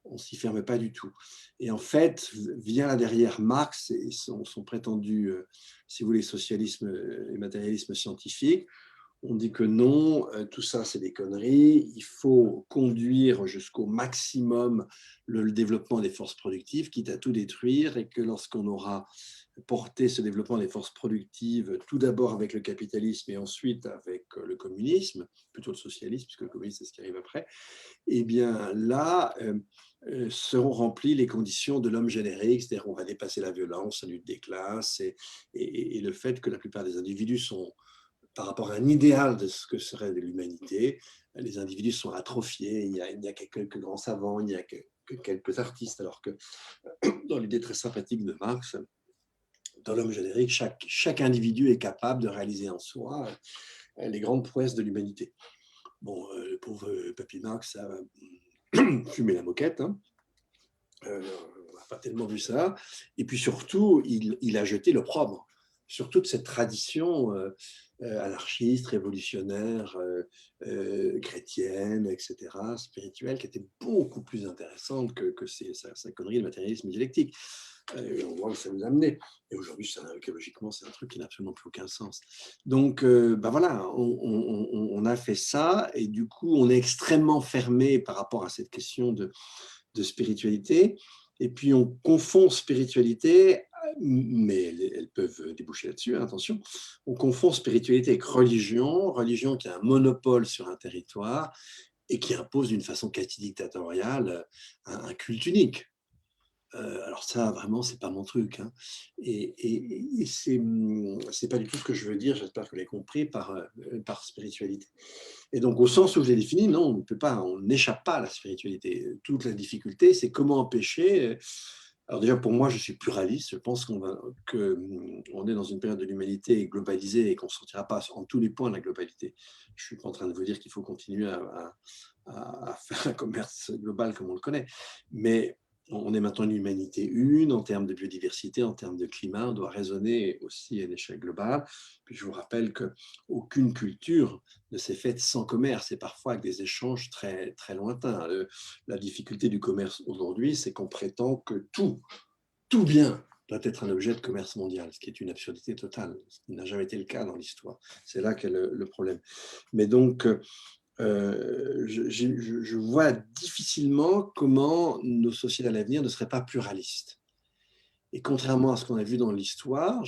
on ne s'y ferme pas du tout. Et en fait, vient là derrière Marx et son prétendu, si vous voulez, socialisme et matérialisme scientifique. On dit que non, tout ça c'est des conneries, il faut conduire jusqu'au maximum le développement des forces productives, quitte à tout détruire, et que lorsqu'on aura porté ce développement des forces productives, tout d'abord avec le capitalisme et ensuite avec le communisme, plutôt le socialisme, puisque le communisme c'est ce qui arrive après, et bien là seront remplies les conditions de l'homme générique, c'est-à-dire qu'on va dépasser la violence, la lutte des classes, et le fait que la plupart des individus sont, par rapport à un idéal de ce que serait de l'humanité, les individus sont atrophiés, il n'y a que quelques grands savants, il n'y a que quelques artistes, alors que dans l'idée très sympathique de Marx, dans l'homme générique, chaque individu est capable de réaliser en soi les grandes prouesses de l'humanité. Bon, le pauvre Papy Marx a fumé la moquette, hein. On n'a pas tellement vu ça. Et puis surtout, il a jeté l'opprobre sur toute cette tradition anarchiste, révolutionnaire, chrétienne, etc., spirituelle, qui était beaucoup plus intéressante que sa connerie de matérialisme dialectique. On voit où ça nous a amené. Et aujourd'hui, écologiquement, c'est un truc qui n'a absolument plus aucun sens. Donc, ben voilà, on a fait ça, et du coup, on est extrêmement fermé par rapport à cette question de spiritualité, et puis on confond spiritualité, mais elles peuvent déboucher là-dessus, hein, attention, on confond spiritualité avec religion qui a un monopole sur un territoire et qui impose d'une façon quasi dictatoriale un culte unique. Alors ça, vraiment, c'est pas mon truc, hein. Et c'est pas du tout ce que je veux dire, j'espère que vous l'avez compris, par spiritualité. Et donc, au sens où je l'ai défini, non, on ne peut pas, on n'échappe pas à la spiritualité. Toute la difficulté, c'est comment empêcher. Alors déjà, pour moi, je suis pluraliste. Je pense qu'on est dans une période de l'humanité globalisée et qu'on ne sortira pas en tous les points de la globalité. Je ne suis pas en train de vous dire qu'il faut continuer à faire un commerce global comme on le connaît. Mais on est maintenant une humanité une, en termes de biodiversité, en termes de climat, on doit raisonner aussi à une échelle globale. Puis je vous rappelle qu'aucune culture ne s'est faite sans commerce, et parfois avec des échanges très, très lointains. La difficulté du commerce aujourd'hui, c'est qu'on prétend que tout bien doit être un objet de commerce mondial, ce qui est une absurdité totale, ce qui n'a jamais été le cas dans l'histoire. C'est là qu'est le problème. Mais donc, je vois difficilement comment nos sociétés à l'avenir ne seraient pas pluralistes. Et contrairement à ce qu'on a vu dans l'histoire,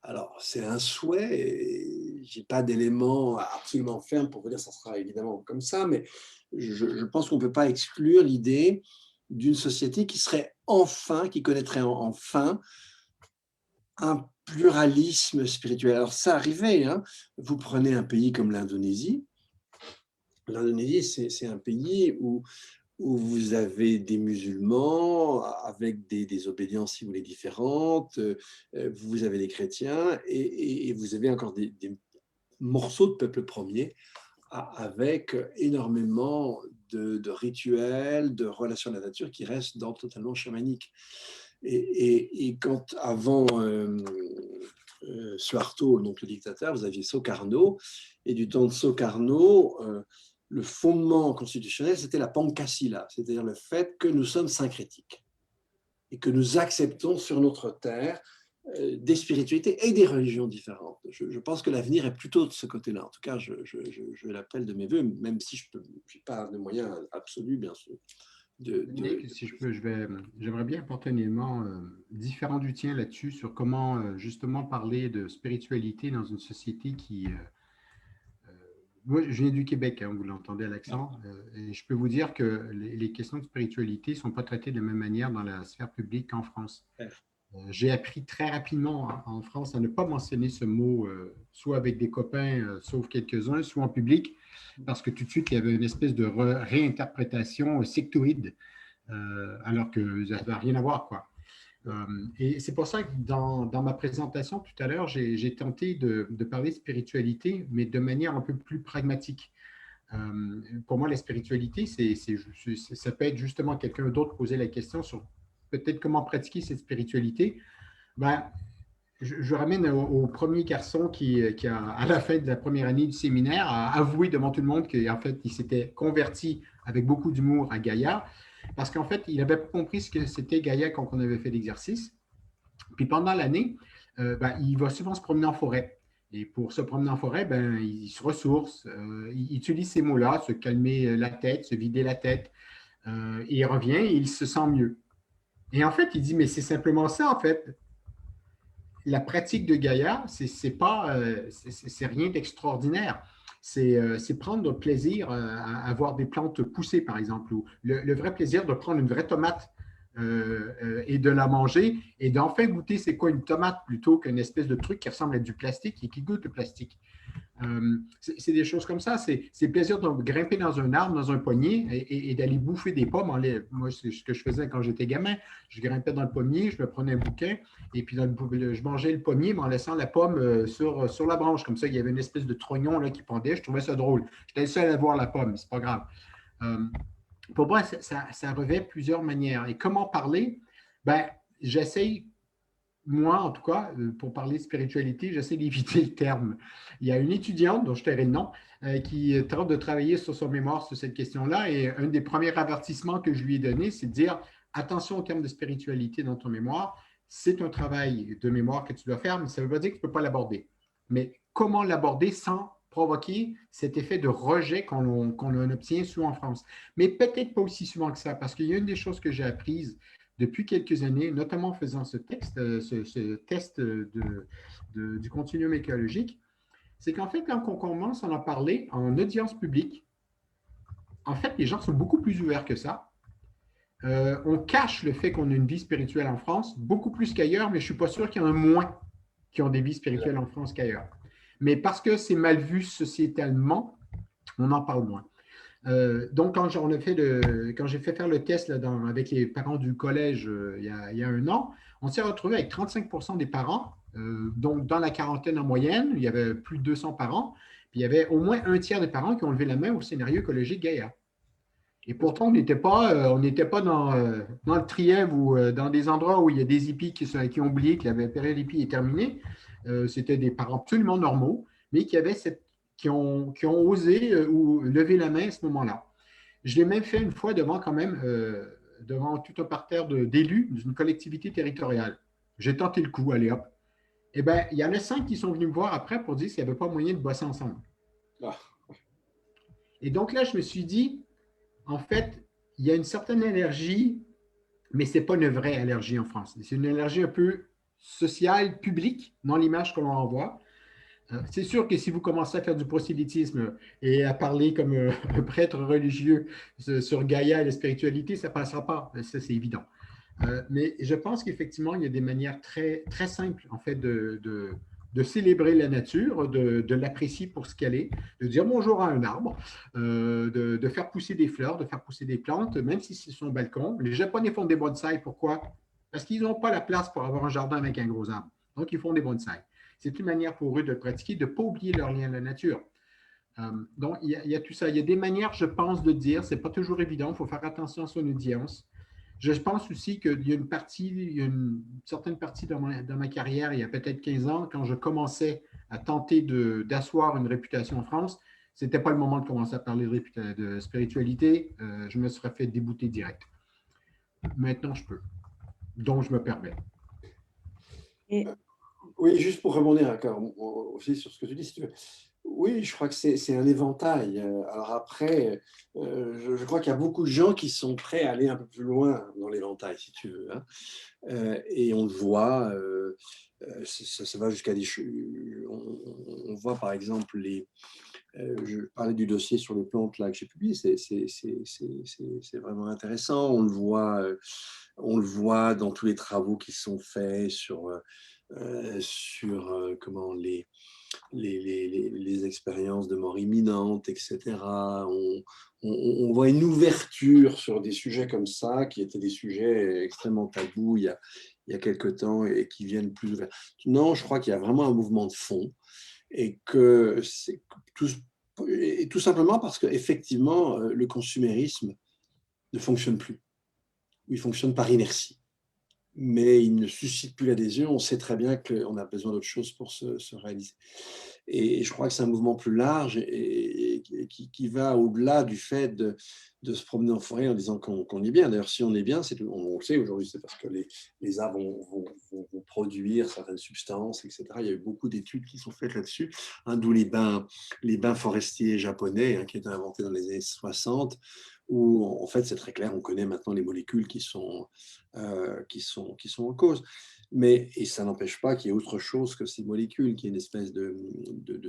alors c'est un souhait, et je n'ai pas d'éléments absolument fermes pour vous dire que ça sera évidemment comme ça, mais je pense qu'on ne peut pas exclure l'idée d'une société qui serait enfin, qui connaîtrait enfin un pluralisme spirituel. Alors ça arrivait, hein. Vous prenez un pays comme l'Indonésie. L'Indonésie, c'est un pays où vous avez des musulmans avec des obédiences, si vous voulez, différentes, vous avez des chrétiens, et vous avez encore des morceaux de peuple premier avec énormément de rituels, de relations à la nature qui restent d'ordre totalement chamanique. Et quand, avant Suharto, donc le dictateur, vous aviez Sukarno, et du temps de Sukarno, le fondement constitutionnel, c'était la Pancasila, c'est-à-dire le fait que nous sommes syncrétiques et que nous acceptons sur notre terre des spiritualités et des religions différentes. Je pense que l'avenir est plutôt de ce côté-là. En tout cas, je l'appelle de mes voeux, même si je n'ai pas de moyens absolus, bien sûr. Dominique, si je peux, j'aimerais bien apporter un élément différent du tien là-dessus, sur comment justement parler de spiritualité dans une société qui... moi, je viens du Québec, hein, vous l'entendez à l'accent, et je peux vous dire que les questions de spiritualité ne sont pas traitées de la même manière dans la sphère publique qu'en France. J'ai appris très rapidement en France à ne pas mentionner ce mot, soit avec des copains, sauf quelques-uns, soit en public, parce que tout de suite, il y avait une espèce de réinterprétation sectoïde, alors que ça n'avait rien à voir, quoi. Et c'est pour ça que dans ma présentation tout à l'heure, j'ai tenté de parler de spiritualité, mais de manière un peu plus pragmatique. Pour moi, la spiritualité, ça peut être justement quelqu'un d'autre poser la question sur peut-être comment pratiquer cette spiritualité. Ben, je ramène au premier garçon qui a, à la fin de la première année du séminaire, a avoué devant tout le monde qu'en fait, il s'était converti avec beaucoup d'humour à Gaïa, parce qu'en fait, il avait compris ce que c'était Gaïa quand on avait fait l'exercice. Puis pendant l'année, il va souvent se promener en forêt. Et pour se promener en forêt, il se ressource, il utilise ces mots-là, se calmer la tête, se vider la tête, et il revient et il se sent mieux. Et en fait, il dit, mais c'est simplement ça, en fait. La pratique de Gaïa, c'est rien d'extraordinaire. C'est prendre plaisir à voir des plantes pousser, par exemple, ou le vrai plaisir de prendre une vraie tomate et de la manger et d'enfin goûter c'est quoi une tomate plutôt qu'une espèce de truc qui ressemble à du plastique et qui goûte le plastique. C'est des choses comme ça. C'est le plaisir de grimper dans un arbre, dans un pommier et d'aller bouffer des pommes. Moi, c'est ce que je faisais quand j'étais gamin. Je grimpais dans le pommier, je me prenais un bouquin et puis je mangeais le pommier, mais en laissant la pomme sur la branche. Comme ça, il y avait une espèce de trognon là, qui pendait. Je trouvais ça drôle. J'étais le seul à voir la pomme, c'est pas grave. Pour moi, ça revêt plusieurs manières. Et comment parler? J'essaye, moi, en tout cas, pour parler de spiritualité, j'essaie d'éviter le terme. Il y a une étudiante, dont je tairai le nom, qui tente de travailler sur son mémoire sur cette question-là. Et un des premiers avertissements que je lui ai donné, c'est de dire attention au terme de spiritualité dans ton mémoire. C'est un travail de mémoire que tu dois faire, mais ça ne veut pas dire que tu ne peux pas l'aborder. Mais comment l'aborder sans provoquer cet effet de rejet qu'on obtient souvent en France? Mais peut-être pas aussi souvent que ça, parce qu'il y a une des choses que j'ai apprises depuis quelques années, notamment en faisant ce test du continuum écologique, c'est qu'en fait, quand on commence à en parler en audience publique, en fait, les gens sont beaucoup plus ouverts que ça. On cache le fait qu'on a une vie spirituelle en France, beaucoup plus qu'ailleurs, mais je ne suis pas sûr qu'il y en a moins qui ont des vies spirituelles en France qu'ailleurs. Mais parce que c'est mal vu sociétalement, on en parle moins. Donc, quand j'ai fait faire le test avec les parents du collège il y a un an, on s'est retrouvé avec 35% des parents, donc dans la quarantaine en moyenne, il y avait plus de 200 parents, puis il y avait au moins un tiers des parents qui ont levé la main au scénario écologique Gaïa. Et pourtant, on n'était pas dans le Trièvre ou dans des endroits où il y a des hippies qui ont oublié que la période hippie est terminée. C'était des parents absolument normaux, mais qui ont osé ou lever la main à ce moment-là. Je l'ai même fait une fois devant tout un parterre d'élus d'une collectivité territoriale. J'ai tenté le coup, allez hop. Eh bien, il y en a 5 qui sont venus me voir après pour dire s'il n'y avait pas moyen de bosser ensemble. Ah. Et donc là, je me suis dit, en fait, il y a une certaine allergie, mais ce n'est pas une vraie allergie en France. C'est une allergie un peu sociale, publique, dans l'image que l'on envoie. C'est sûr que si vous commencez à faire du prosélytisme et à parler comme un prêtre religieux sur Gaïa et la spiritualité, ça ne passera pas. Ça, c'est évident. Mais je pense qu'effectivement, il y a des manières très, très simples, en fait, de célébrer la nature, de l'apprécier pour ce qu'elle est, de dire bonjour à un arbre, de faire pousser des fleurs, de faire pousser des plantes, même si c'est sur un balcon. Les Japonais font des bonsaïs. Pourquoi? Parce qu'ils n'ont pas la place pour avoir un jardin avec un gros arbre. Donc, ils font des bonsaïs. C'est une manière pour eux de le pratiquer, de ne pas oublier leur lien à la nature. Donc, il y a tout ça. Il y a des manières, je pense, de dire. Ce n'est pas toujours évident. Il faut faire attention à son audience. Je pense aussi qu'il y a une certaine partie dans ma carrière, il y a peut-être 15 ans, quand je commençais à tenter d'asseoir une réputation en France, ce n'était pas le moment de commencer à parler de spiritualité. Je me serais fait débouter direct. Maintenant, je peux. Donc, je me permets. Et Oui, juste pour rebondir encore aussi sur ce que tu dis, si tu veux. Oui, je crois que c'est un éventail. Alors après, je crois qu'il y a beaucoup de gens qui sont prêts à aller un peu plus loin dans l'éventail, si tu veux, hein. Et on le voit, ça va jusqu'à des choses. On voit par exemple je parlais du dossier sur les plantes là que j'ai publié, c'est vraiment intéressant. On le voit dans tous les travaux qui sont faits sur comment les expériences de mort imminente, etc. On voit une ouverture sur des sujets comme ça, qui étaient des sujets extrêmement tabous il y a quelque temps et qui viennent plus ouverts. Non, je crois qu'il y a vraiment un mouvement de fond et que c'est tout simplement parce qu'effectivement, le consumérisme ne fonctionne plus. Il fonctionne par inertie. Mais il ne suscite plus l'adhésion. On sait très bien qu'on a besoin d'autre chose pour se réaliser. Et je crois que c'est un mouvement plus large et qui va au-delà du fait de se promener en forêt en disant qu'on est bien. D'ailleurs, si on est bien, on le sait aujourd'hui, c'est parce que les arbres vont produire certaines substances, etc. Il y a eu beaucoup d'études qui sont faites là-dessus, hein, d'où les bains forestiers japonais, hein, qui étaient inventés dans les années 60, où en fait c'est très clair, on connaît maintenant les molécules qui sont en cause. Et ça n'empêche pas qu'il y ait autre chose que ces molécules, qu'il y ait une espèce de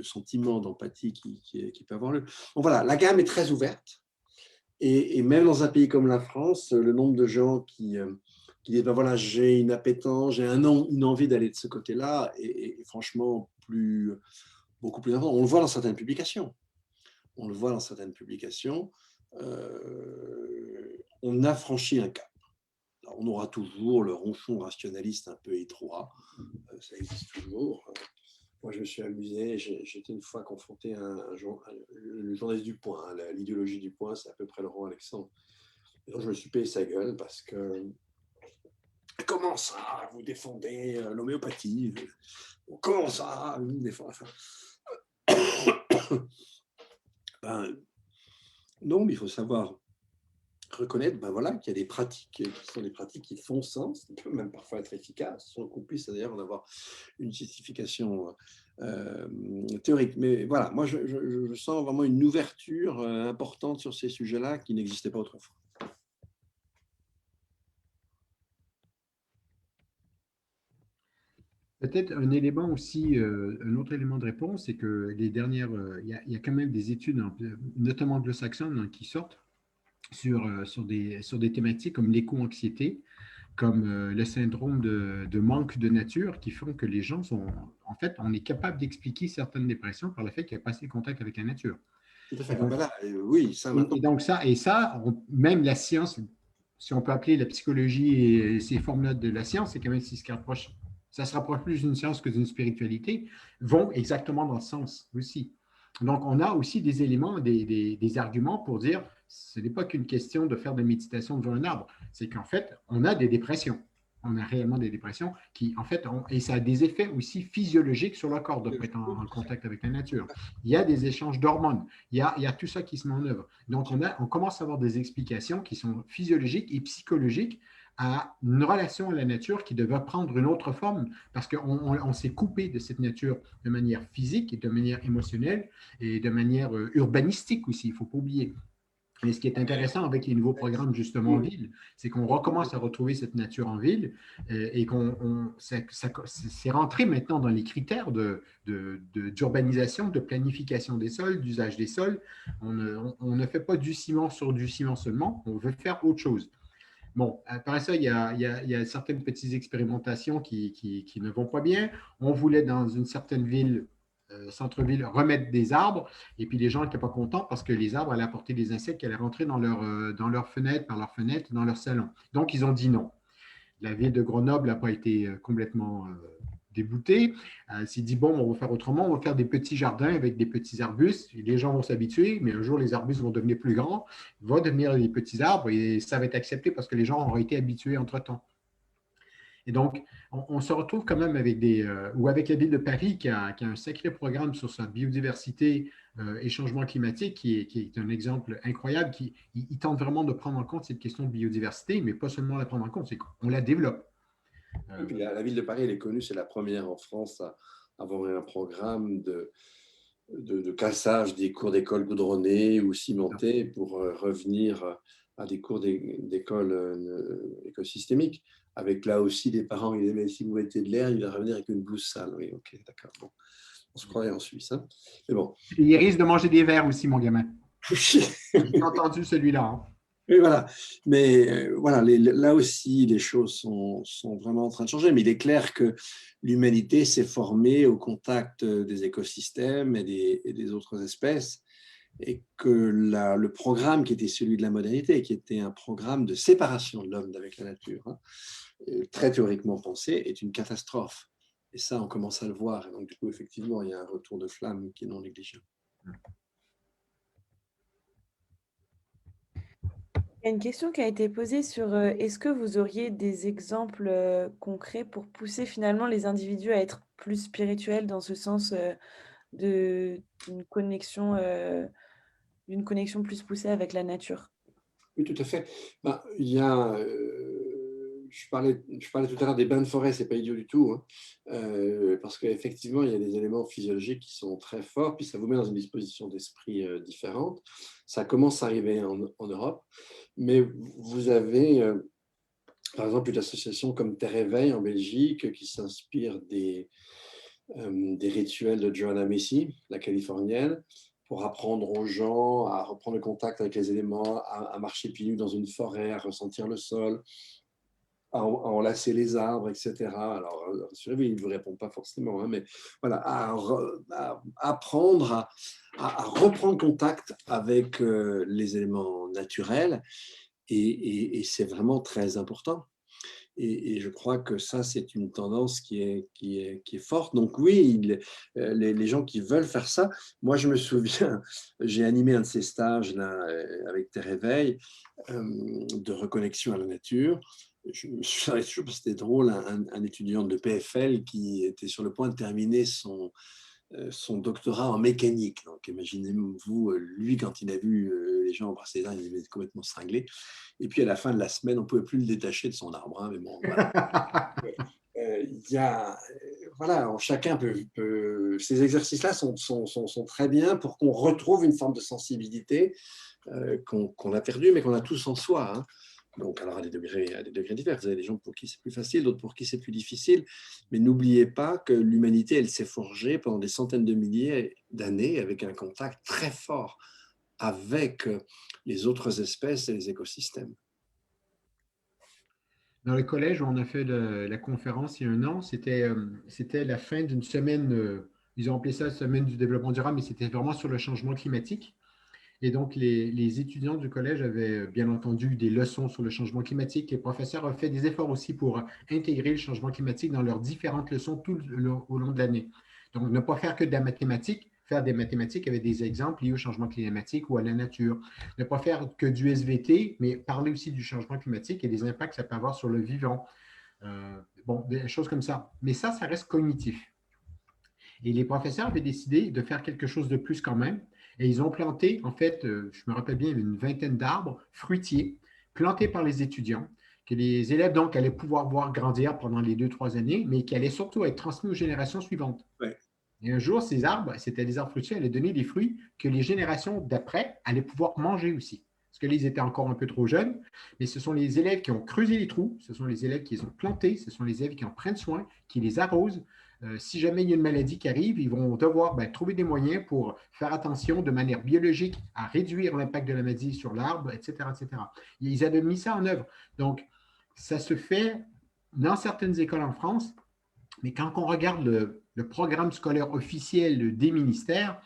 sentiment, d'empathie qui peut avoir lieu. Donc voilà, la gamme est très ouverte. Et même dans un pays comme la France, le nombre de gens qui disent ben voilà, j'ai une appétence, j'ai une envie d'aller de ce côté-là, est franchement beaucoup plus important. On le voit dans certaines publications. On a franchi un cap. Alors, on aura toujours le ronchon rationaliste un peu étroit, ça existe toujours. Moi, je me suis amusé, j'étais une fois confronté à le journaliste du Point, hein, l'idéologie du Point, c'est à peu près Laurent Alexandre. Et donc, je me suis payé sa gueule parce que comment ça, vous défendez l'homéopathie? Comment ça, vous défendez ben, non, mais il faut savoir reconnaître voilà, qu'il y a des pratiques qui sont des pratiques qui font sens, qui peuvent même parfois être efficaces, sans qu'on puisse d'ailleurs en avoir une justification théorique. Mais voilà, moi je sens vraiment une ouverture importante sur ces sujets-là qui n'existaient pas autrefois. Peut-être un élément aussi, un autre élément de réponse, c'est que les dernières, il y a quand même des études, notamment anglo-saxonnes, hein, qui sortent sur des thématiques comme l'éco-anxiété, comme le syndrome de manque de nature, qui font que les gens sont, en fait, on est capable d'expliquer certaines dépressions par le fait qu'il n'y a pas assez de contact avec la nature. Tout à fait. Donc, Voilà, oui, ça maintenant. et donc même la science, si on peut appeler la psychologie et ces formes-là de la science, c'est quand même si ça se rapproche plus d'une science que d'une spiritualité, vont exactement dans ce sens aussi. Donc, on a aussi des éléments, des arguments pour dire ce n'est pas qu'une question de faire de méditation devant un arbre, c'est qu'en fait, on a des dépressions. On a réellement des dépressions qui, en fait, et ça a des effets aussi physiologiques sur le corps de être en contact avec la nature. Il y a des échanges d'hormones, il y a tout ça qui se met en œuvre. Donc, on commence à avoir des explications qui sont physiologiques et psychologiques à une relation à la nature qui devait prendre une autre forme parce qu'on s'est coupé de cette nature de manière physique et de manière émotionnelle et de manière urbanistique aussi, il ne faut pas oublier. Et ce qui est intéressant avec les nouveaux programmes justement en ville, c'est qu'on recommence à retrouver cette nature en ville et c'est rentré maintenant dans les critères d'urbanisation, de planification des sols, d'usage des sols. On ne fait pas du ciment sur du ciment seulement, on veut faire autre chose. Bon, après ça, il y a certaines petites expérimentations qui ne vont pas bien. On voulait dans une certaine ville centre-ville remettre des arbres. Et puis les gens n'étaient pas contents parce que les arbres allaient apporter des insectes qui allaient rentrer dans leur fenêtre, par leurs fenêtres, dans leur salon. Donc ils ont dit non. La ville de Grenoble n'a pas été complètement déboutée. Elle s'est dit bon, on va faire autrement, on va faire des petits jardins avec des petits arbustes. Et les gens vont s'habituer, mais un jour les arbustes vont devenir plus grands, vont devenir des petits arbres et ça va être accepté parce que les gens auront été habitués entre-temps. Et donc, on se retrouve quand même avec ou avec la ville de Paris qui a un sacré programme sur sa biodiversité et changement climatique, qui est un exemple incroyable, il tente vraiment de prendre en compte cette question de biodiversité, mais pas seulement la prendre en compte, c'est qu'on la développe. Et puis la ville de Paris, elle est connue, c'est la première en France à avoir un programme de cassage des cours d'école goudronnées ou cimentées pour revenir à des cours d'école écosystémique. Avec là aussi des parents qui disaient, mais si vous mettez de l'air, il va revenir avec une blouse sale. Oui, ok, d'accord. Bon. On se croirait en Suisse. Hein. Mais bon. Et il risque de manger des vers aussi, mon gamin. J'ai entendu celui-là. Hein. Et voilà. Mais voilà, là aussi, les choses sont vraiment en train de changer. Mais il est clair que l'humanité s'est formée au contact des écosystèmes et des autres espèces, et que le programme qui était celui de la modernité, qui était un programme de séparation de l'homme d'avec la nature, hein, très théoriquement pensé, est une catastrophe. Et ça, on commence à le voir. Et donc, du coup, effectivement, il y a un retour de flamme qui est non négligeable. Il y a une question qui a été posée sur est-ce que vous auriez des exemples concrets pour pousser finalement les individus à être plus spirituels dans ce sens d'une connexion plus poussée avec la nature? Oui, tout à fait. Ben, il y a, je parlais tout à l'heure des bains de forêt, c'est pas idiot du tout, hein. Parce qu'effectivement, il y a des éléments physiologiques qui sont très forts, puis ça vous met dans une disposition d'esprit différente. Ça commence à arriver en Europe, mais vous avez, par exemple, une association comme Terre Éveil en Belgique qui s'inspire des rituels de Joanna Macy, la Californienne, pour apprendre aux gens à reprendre le contact avec les éléments, à marcher pieds nus dans une forêt, à ressentir le sol, à enlacer les arbres, etc. Alors, rassurez-vous, ils ne vous répondent pas forcément, hein, mais voilà, à apprendre à reprendre contact avec les éléments naturels, et c'est vraiment très important. Et je crois que ça, c'est une tendance qui est forte. Donc oui, les gens qui veulent faire ça, moi je me souviens, j'ai animé un de ces stages là, avec Terre Éveil, de reconnexion à la nature. Je me souviens toujours, c'était drôle, un étudiant de PFL qui était sur le point de terminer son doctorat en mécanique. Donc, imaginez-vous, lui, quand il a vu les gens embrasser les arbres, il était complètement cinglé. Et puis, à la fin de la semaine, on ne pouvait plus le détacher de son arbre. Hein, mais bon, voilà. Voilà, chacun peut. Ces exercices-là sont très bien pour qu'on retrouve une forme de sensibilité qu'on a perdue, mais qu'on a tous en soi. Hein. Donc, alors à des degrés divers. Vous avez des gens pour qui c'est plus facile, d'autres pour qui c'est plus difficile. Mais n'oubliez pas que l'humanité, elle s'est forgée pendant des centaines de milliers d'années avec un contact très fort avec les autres espèces et les écosystèmes. Dans le collège où on a fait la conférence il y a un an, c'était la fin d'une semaine, ils ont appelé ça semaine du développement durable, mais c'était vraiment sur le changement climatique. Et donc, les étudiants du collège avaient bien entendu des leçons sur le changement climatique. Les professeurs ont fait des efforts aussi pour intégrer le changement climatique dans leurs différentes leçons au long de l'année. Donc, ne pas faire que de la mathématique, faire des mathématiques avec des exemples liés au changement climatique ou à la nature. Ne pas faire que du SVT, mais parler aussi du changement climatique et des impacts que ça peut avoir sur le vivant. Bon, des choses comme ça. Mais ça reste cognitif. Et les professeurs avaient décidé de faire quelque chose de plus quand même. Et ils ont planté, en fait, je me rappelle bien, une vingtaine d'arbres fruitiers plantés par les étudiants, que les élèves donc allaient pouvoir voir grandir pendant les 2-3 années, mais qui allaient surtout être transmis aux générations suivantes. Ouais. Et un jour, ces arbres, c'était des arbres fruitiers, allaient donner des fruits que les générations d'après allaient pouvoir manger aussi. Parce que là, ils étaient encore un peu trop jeunes, mais ce sont les élèves qui ont creusé les trous, ce sont les élèves qui les ont plantés, ce sont les élèves qui en prennent soin, qui les arrosent. Si jamais il y a une maladie qui arrive, ils vont devoir trouver des moyens pour faire attention de manière biologique à réduire l'impact de la maladie sur l'arbre, etc., etc. Ils avaient mis ça en œuvre. Donc, ça se fait dans certaines écoles en France, mais quand on regarde le programme scolaire officiel des ministères,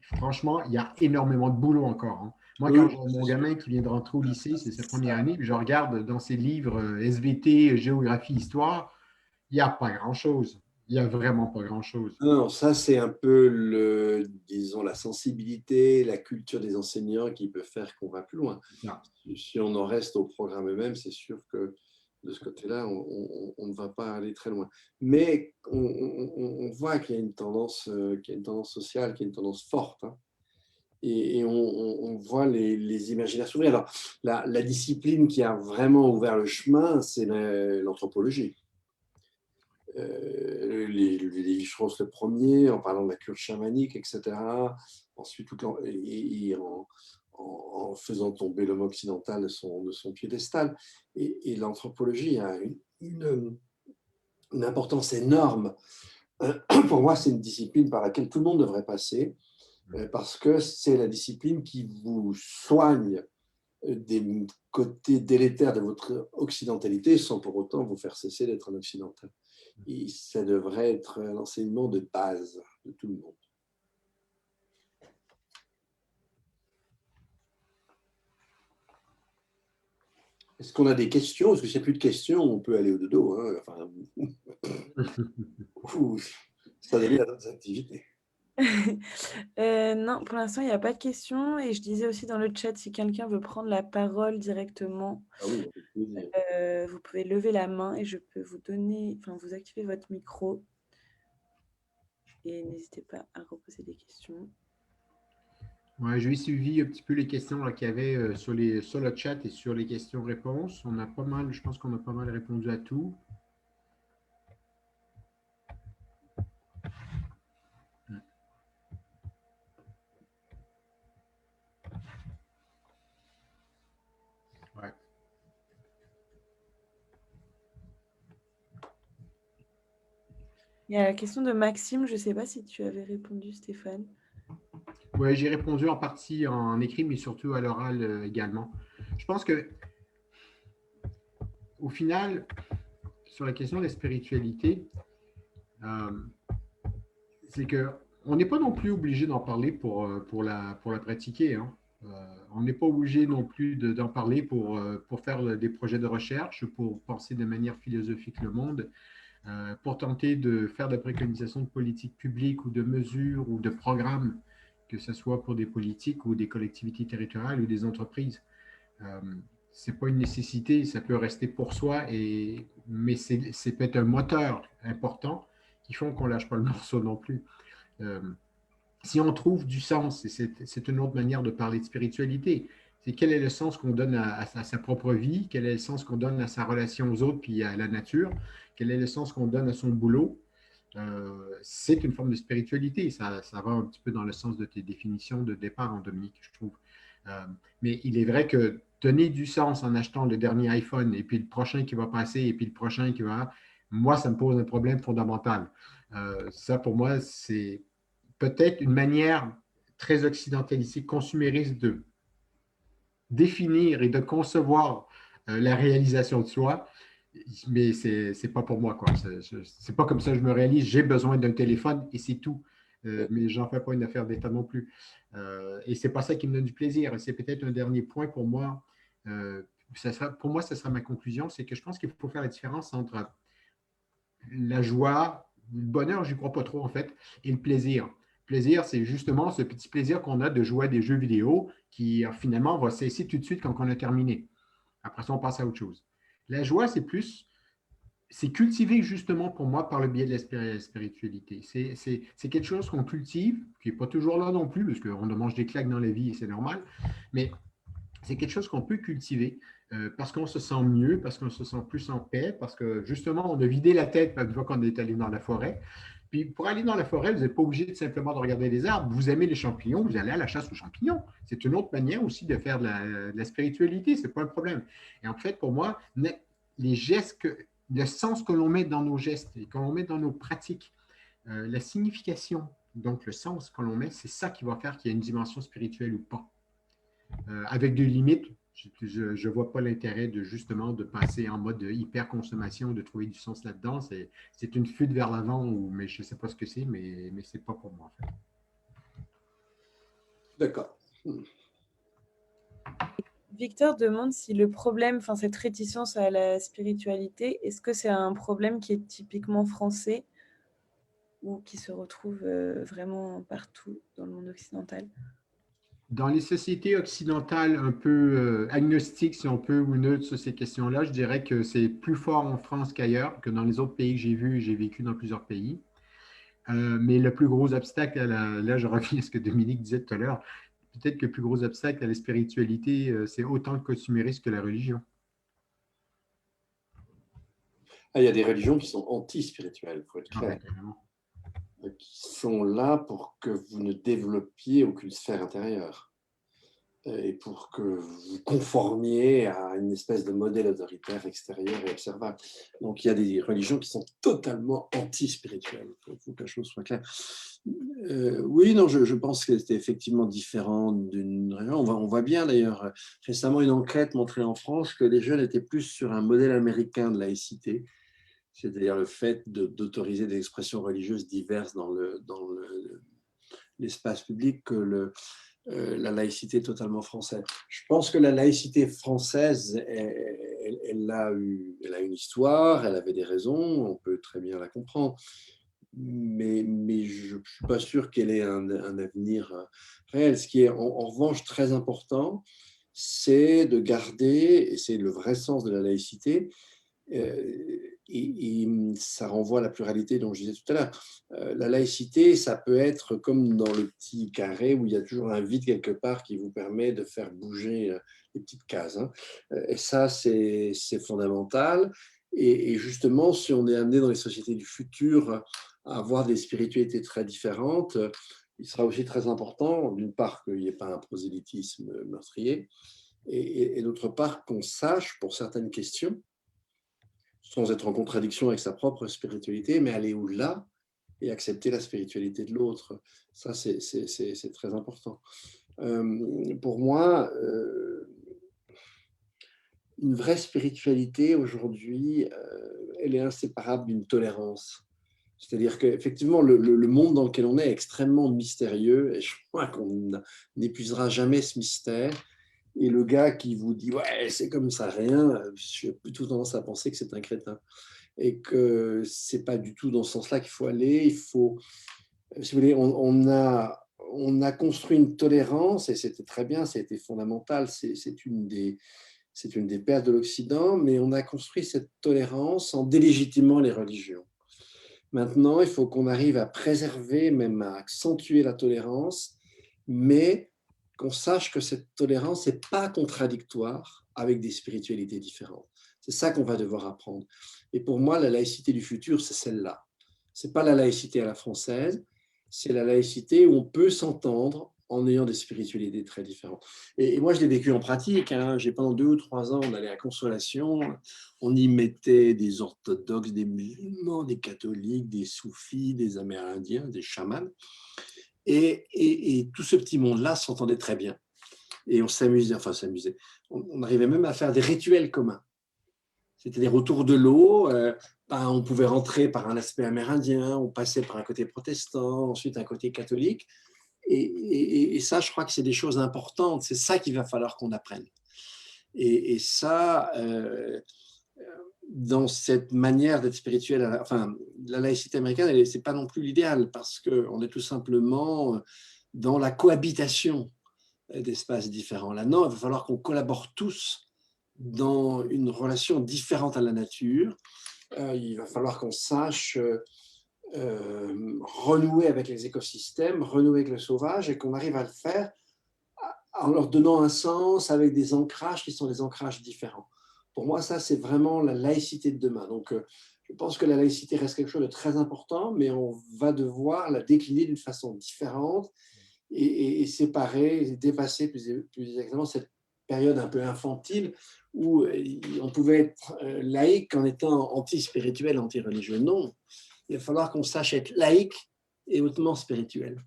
franchement, il y a énormément de boulot encore. Hein. Moi, quand mon gamin qui vient de rentrer au lycée, c'est sa première année, puis je regarde dans ses livres SVT, géographie, histoire, il n'y a pas grand-chose. Il n'y a vraiment pas grand-chose. Non, ça c'est un peu disons, la sensibilité, la culture des enseignants qui peut faire qu'on va plus loin. Non. Si on en reste au programme eux-mêmes, c'est sûr que de ce côté-là, on ne va pas aller très loin. Mais on voit qu'il y a une tendance, sociale, qu'il y a une tendance forte. Hein. Et on voit les imaginaires s'ouvrir. Alors, la discipline qui a vraiment ouvert le chemin, c'est l'anthropologie. Lévi-Strauss le premier, en parlant de la cure chamanique, etc. Ensuite, en faisant tomber l'homme occidental de son piédestal. Et l'anthropologie a une importance énorme. Pour moi, c'est une discipline par laquelle tout le monde devrait passer, parce que c'est la discipline qui vous soigne des côtés délétères de votre occidentalité sans pour autant vous faire cesser d'être un occidental. Et ça devrait être un enseignement de base de tout le monde. Est-ce qu'on a des questions? Est-ce que s'il n'y a plus de questions, on peut aller au dodo, hein? Enfin, ça devient à d'autres activités. Non, pour l'instant, il n'y a pas de questions. Et je disais aussi dans le chat, si quelqu'un veut prendre la parole directement, Ah oui, avec plaisir. vous pouvez lever la main et je peux vous donner, enfin, vous activer votre micro. Et n'hésitez pas à reposer des questions. Ouais, j'ai suivi un petit peu les questions qu'il y avait sur le chat et sur les questions-réponses. On a pas mal, je pense qu'on a pas mal répondu à tout. Ouais. Il y a la question de Maxime. Je ne sais pas si tu avais répondu, Stéphane. Oui, j'ai répondu en partie en écrit, mais surtout à l'oral également. Je pense que, au final, sur la question de la spiritualité, c'est qu'on n'est pas non plus obligé d'en parler pour la pratiquer. Hein. On n'est pas obligé non plus d'en parler pour faire des projets de recherche, pour penser de manière philosophique le monde, pour tenter de faire des préconisations de politique publique ou de mesures ou de programmes, que ce soit pour des politiques ou des collectivités territoriales ou des entreprises. Ce n'est pas une nécessité, ça peut rester pour soi, mais c'est peut-être un moteur important qui font qu'on ne lâche pas le morceau non plus. Si on trouve du sens, et c'est une autre manière de parler de spiritualité, c'est quel est le sens qu'on donne à sa propre vie, quel est le sens qu'on donne à sa relation aux autres puis à la nature, quel est le sens qu'on donne à son boulot. C'est une forme de spiritualité, ça va un petit peu dans le sens de tes définitions de départ en Dominique, je trouve. Mais il est vrai que donner du sens en achetant le dernier iPhone et puis le prochain qui va passer et puis le prochain qui va, moi, ça me pose un problème fondamental. Ça, pour moi, c'est peut-être une manière très occidentalistique, consumériste de définir et de concevoir la réalisation de soi, mais c'est pas pour moi, quoi. C'est pas comme ça que je me réalise. J'ai besoin d'un téléphone et c'est tout. Mais j'en fais pas une affaire d'État non plus. Et c'est pas ça qui me donne du plaisir. Et c'est peut-être un dernier point pour moi. Pour moi, ça sera ma conclusion, c'est que je pense qu'il faut faire la différence entre la joie, le bonheur, je n'y crois pas trop en fait, et le plaisir. Le plaisir, c'est justement ce petit plaisir qu'on a de jouer à des jeux vidéo qui finalement va cesser tout de suite quand on a terminé. Après ça, on passe à autre chose. La joie, c'est cultivé justement pour moi par le biais de la spiritualité. C'est quelque chose qu'on cultive, qui n'est pas toujours là non plus, parce qu'on mange des claques dans la vie et c'est normal, mais c'est quelque chose qu'on peut cultiver parce qu'on se sent mieux, parce qu'on se sent plus en paix, parce que justement, on a vidé la tête une fois qu'on est allé dans la forêt. Puis pour aller dans la forêt, vous n'êtes pas obligé de simplement de regarder les arbres. Vous aimez les champignons, vous allez à la chasse aux champignons. C'est une autre manière aussi de faire de la spiritualité, ce n'est pas un problème. Et en fait, pour moi, les gestes, le sens que l'on met dans nos gestes et que l'on met dans nos pratiques, la signification, donc le sens que l'on met, c'est ça qui va faire qu'il y a une dimension spirituelle ou pas. Avec des limites, je ne vois pas l'intérêt de justement de passer en mode hyper-consommation, de trouver du sens là-dedans. C'est une fuite vers l'avant, mais je ne sais pas ce que c'est, mais ce n'est pas pour moi en fait. D'accord. Victor demande si le problème, enfin cette réticence à la spiritualité, est-ce que c'est un problème qui est typiquement français ou qui se retrouve vraiment partout dans le monde occidental? Dans les sociétés occidentales un peu agnostiques, si on peut, ou neutres sur ces questions-là, je dirais que c'est plus fort en France qu'ailleurs, que dans les autres pays que j'ai vus, j'ai vécu dans plusieurs pays. Mais le plus gros obstacle, là je reviens à ce que Dominique disait tout à l'heure, peut-être que le plus gros obstacle à la spiritualité, c'est autant le consumérisme que la religion. Il y a des religions qui sont anti-spirituelles, il faut être Ah ouais, clair, carrément. qui sont là pour que vous ne développiez aucune sphère intérieure et pour que vous conformiez à une espèce de modèle autoritaire extérieur et observable. Donc il y a des religions qui sont totalement anti-spirituelles, il faut que la chose soit claire. Oui, non, je pense que c'était effectivement différent d'une région. On voit bien d'ailleurs, récemment une enquête montrait en France que les jeunes étaient plus sur un modèle américain de laïcité, c'est-à-dire le fait d'autoriser des expressions religieuses diverses dans l'espace public que la laïcité totalement française. Je pense que la laïcité française, elle a une histoire, elle avait des raisons, on peut très bien la comprendre, mais je ne suis pas sûr qu'elle ait un avenir réel. Ce qui est en revanche très important, c'est de garder, et c'est le vrai sens de la laïcité, et ça renvoie à la pluralité dont je disais tout à l'heure. La laïcité, ça peut être comme dans le petit carré où il y a toujours un vide quelque part qui vous permet de faire bouger les petites cases. Et ça, c'est fondamental. Et justement, si on est amené dans les sociétés du futur à avoir des spiritualités très différentes, il sera aussi très important, d'une part, qu'il n'y ait pas un prosélytisme meurtrier, et d'autre part, qu'on sache, pour certaines questions, sans être en contradiction avec sa propre spiritualité, mais aller au-delà et accepter la spiritualité de l'autre. Ça, c'est très important. Pour moi, une vraie spiritualité aujourd'hui, elle est inséparable d'une tolérance. C'est-à-dire qu'effectivement, le monde dans lequel on est extrêmement mystérieux, et je crois qu'on n'épuisera jamais ce mystère. Et le gars qui vous dit « ouais, c'est comme ça, rien », j'ai plutôt tendance à penser que c'est un crétin. Et que ce n'est pas du tout dans ce sens-là qu'il faut aller. Il faut, si vous voulez, on a construit une tolérance, et c'était très bien, ça a été fondamental, c'est une des perles de l'Occident, mais on a construit cette tolérance en délégitimant les religions. Maintenant, il faut qu'on arrive à préserver, même à accentuer la tolérance, mais qu'on sache que cette tolérance n'est pas contradictoire avec des spiritualités différentes. C'est ça qu'on va devoir apprendre. Et pour moi, la laïcité du futur, c'est celle-là. Ce n'est pas la laïcité à la française, c'est la laïcité où on peut s'entendre en ayant des spiritualités très différentes. Et moi, je l'ai vécu en pratique. Pendant 2 ou 3 ans, on allait à Consolation, on y mettait des orthodoxes, des musulmans, des catholiques, des soufis, des amérindiens, des chamans. Et tout ce petit monde-là s'entendait très bien. Et on s'amusait, on arrivait même à faire des rituels communs. C'est-à-dire autour de l'eau, on pouvait rentrer par un aspect amérindien, on passait par un côté protestant, ensuite un côté catholique. Et ça, je crois que c'est des choses importantes. C'est ça qu'il va falloir qu'on apprenne. Et ça, dans cette manière d'être spirituel, la laïcité américaine, ce n'est pas non plus l'idéal parce qu'on est tout simplement dans la cohabitation d'espaces différents. Là, non, il va falloir qu'on collabore tous dans une relation différente à la nature. Il va falloir qu'on sache renouer avec les écosystèmes, renouer avec le sauvage et qu'on arrive à le faire en leur donnant un sens avec des ancrages qui sont des ancrages différents. Pour moi, ça, c'est vraiment la laïcité de demain. Donc, je pense que la laïcité reste quelque chose de très important, mais on va devoir la décliner d'une façon différente et séparer, dépasser plus exactement cette période un peu infantile où on pouvait être laïque en étant anti-spirituel, anti-religieux. Non, il va falloir qu'on sache être laïque et hautement spirituel.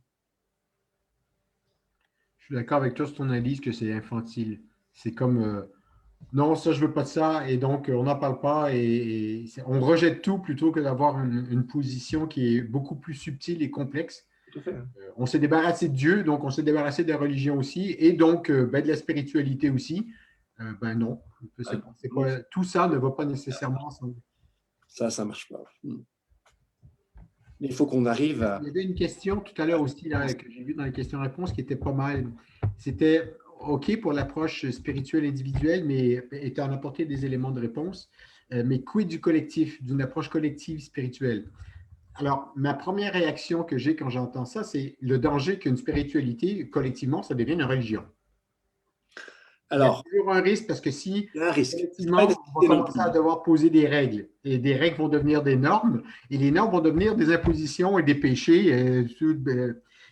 Je suis d'accord avec toi sur ton analyse que c'est infantile. C'est comme non, ça, je veux pas de ça, et donc on n'en parle pas, et on rejette tout plutôt que d'avoir une position qui est beaucoup plus subtile et complexe. Tout à fait. On s'est débarrassé de Dieu, donc on s'est débarrassé de la religion aussi, et donc de la spiritualité aussi. Non, c'est quoi, tout ça ne va pas nécessairement ensemble. Ça ne marche pas. Mais il faut qu'on arrive à… Il y avait une question tout à l'heure aussi là, que j'ai vue dans les questions-réponses qui était pas mal. C'était OK pour l'approche spirituelle individuelle, mais tu en apporté des éléments de réponse. Mais quid du collectif, d'une approche collective spirituelle? Alors, ma première réaction que j'ai quand j'entends ça, c'est le danger qu'une spiritualité, collectivement, ça devienne une religion. Il y a Alors, toujours un risque parce que si, il y a un risque. C'est pas une effectivement, on va nécessité non commencer à plus. devoir poser des règles et des règles vont devenir des normes et les normes vont devenir des impositions et des péchés,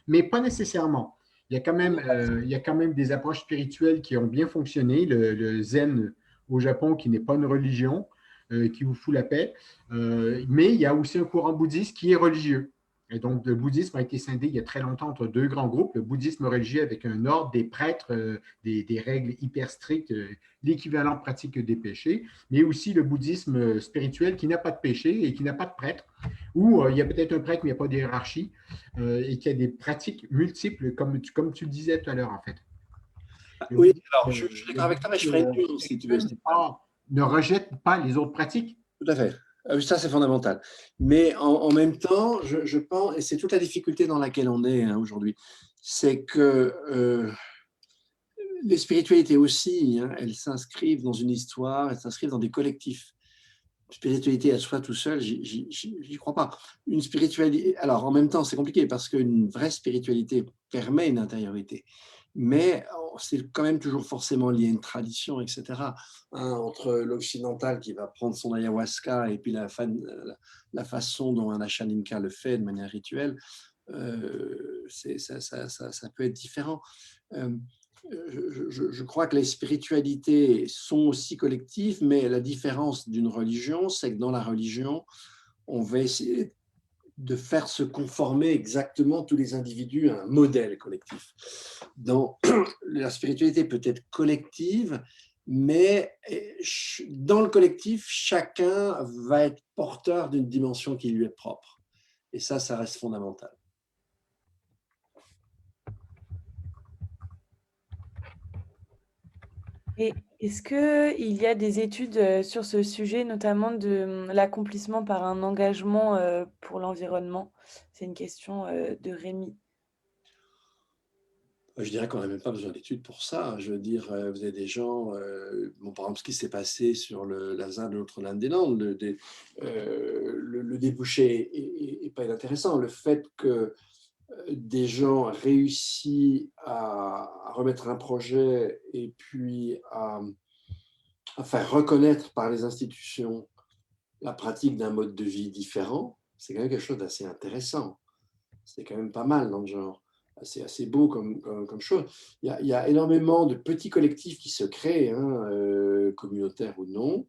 mais pas nécessairement. Il y a quand même des approches spirituelles qui ont bien fonctionné. Le zen au Japon, qui n'est pas une religion, qui vous fout la paix. Mais il y a aussi un courant bouddhiste qui est religieux. Et donc, le bouddhisme a été scindé il y a très longtemps entre deux grands groupes. Le bouddhisme religieux avec un ordre, des prêtres, des règles hyper strictes, l'équivalent pratique des péchés, mais aussi le bouddhisme spirituel qui n'a pas de péché et qui n'a pas de prêtre, où il y a peut-être un prêtre, mais il n'y a pas de hiérarchie, et qui a des pratiques multiples, comme tu le disais tout à l'heure, en fait. Le Oui, bouddhisme, alors je suis d'accord avec toi, mais je ferai une nuance si tu veux, spirituel Stéphane. ne rejette pas les autres pratiques. Tout à fait. Ça, c'est fondamental. Mais en même temps, je pense, et c'est toute la difficulté dans laquelle on est hein, aujourd'hui, c'est que les spiritualités aussi, hein, elles s'inscrivent dans une histoire, elles s'inscrivent dans des collectifs. Une spiritualité à soi tout seul, j'y crois pas. Une spiritualité, alors en même temps, c'est compliqué parce qu'une vraie spiritualité permet une intériorité, mais c'est quand même toujours forcément lié à une tradition, etc. Hein, entre l'occidental qui va prendre son ayahuasca et puis la façon dont un Ashaninka le fait de manière rituelle, ça peut être différent. Euh, je crois que les spiritualités sont aussi collectives, mais la différence d'une religion, c'est que dans la religion, on va essayer de faire se conformer exactement tous les individus à un modèle collectif. Dans la spiritualité peut être collective, mais dans le collectif, chacun va être porteur d'une dimension qui lui est propre. Et ça reste fondamental. Et est-ce qu'il y a des études sur ce sujet, notamment de l'accomplissement par un engagement pour l'environnement? C'est une question de Rémi. Je dirais qu'on n'a même pas besoin d'études pour ça. Je veux dire, vous avez des gens, bon, par exemple, ce qui s'est passé sur la ZAD de Notre-Dame-des-Landes, le débouché n'est pas inintéressant. Le fait que des gens réussissent à remettre un projet et puis à faire reconnaître par les institutions la pratique d'un mode de vie différent, c'est quand même quelque chose d'assez intéressant. C'est quand même pas mal dans le genre. C'est assez beau comme chose. Il y a énormément de petits collectifs qui se créent, hein, communautaires ou non,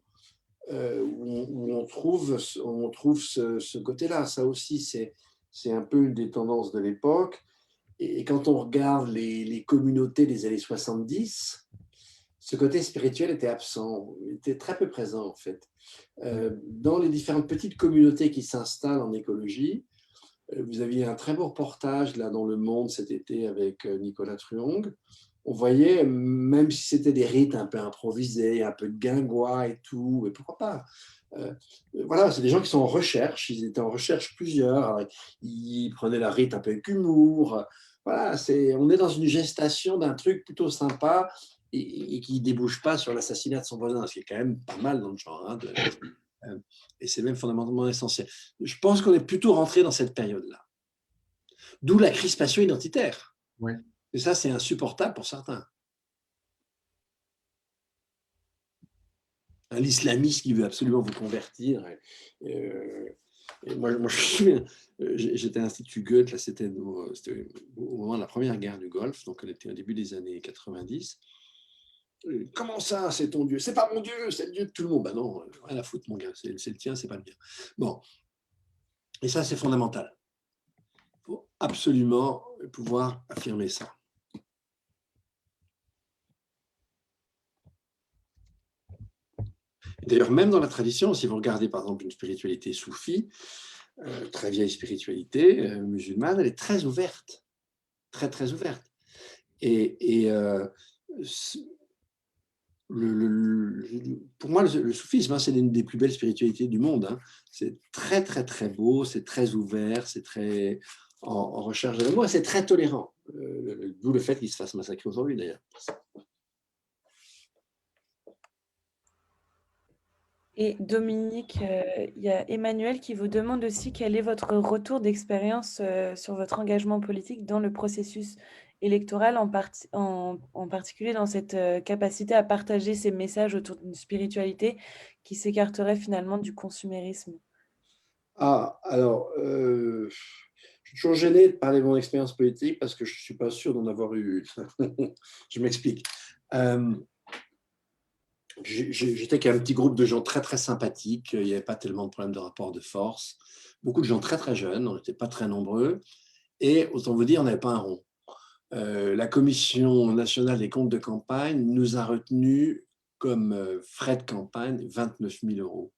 où on trouve ce côté-là. Ça aussi, c'est un peu une des tendances de l'époque. Et quand on regarde les communautés des années 70, ce côté spirituel était absent, était très peu présent en fait. Dans les différentes petites communautés qui s'installent en écologie, vous aviez un très beau reportage là dans Le Monde cet été avec Nicolas Truong. On voyait, même si c'était des rites un peu improvisés, un peu de guingois et tout, mais pourquoi pas voilà, c'est des gens qui sont en recherche, ils étaient en recherche plusieurs, ils prenaient la rite un peu avec humour. Voilà, on est dans une gestation d'un truc plutôt sympa et qui ne débouche pas sur l'assassinat de son voisin, ce qui est quand même pas mal dans le genre. Hein, et c'est même fondamentalement essentiel. Je pense qu'on est plutôt rentré dans cette période-là. D'où la crispation identitaire. Ouais. Et ça, c'est insupportable pour certains. L'islamiste qui veut absolument vous convertir. Et moi, je me souviens, j'étais à l'Institut Goethe, là, c'était au moment de la première guerre du Golfe, donc on était au début des années 90. Comment ça, c'est ton Dieu? C'est pas mon Dieu, c'est le Dieu de tout le monde. Ben non, rien à foutre, mon gars, c'est le tien, c'est pas le mien. Bon, et ça, c'est fondamental. Il faut absolument pouvoir affirmer ça. D'ailleurs, même dans la tradition, si vous regardez par exemple une spiritualité soufie, très vieille spiritualité musulmane, elle est très ouverte, très très ouverte. Et pour moi, le soufisme, hein, c'est l'une des plus belles spiritualités du monde. Hein. C'est très très très beau, c'est très ouvert, c'est très en recherche de l'amour, c'est très tolérant. D'où le fait qu'il se fasse massacrer aujourd'hui d'ailleurs. Et Dominique, il y a Emmanuel qui vous demande aussi quel est votre retour d'expérience sur votre engagement politique dans le processus électorale, en particulier dans cette capacité à partager ses messages autour d'une spiritualité qui s'écarterait finalement du consumérisme? Ah, alors, je suis toujours gêné de parler de mon expérience politique parce que je ne suis pas sûr d'en avoir eu une. Je m'explique. J'étais avec un petit groupe de gens très, très sympathiques. Il n'y avait pas tellement de problèmes de rapport de force. Beaucoup de gens très, très jeunes. On n'était pas très nombreux. Et autant vous dire, on n'avait pas un rond. La Commission nationale des comptes de campagne nous a retenus comme frais de campagne 29 000 euros.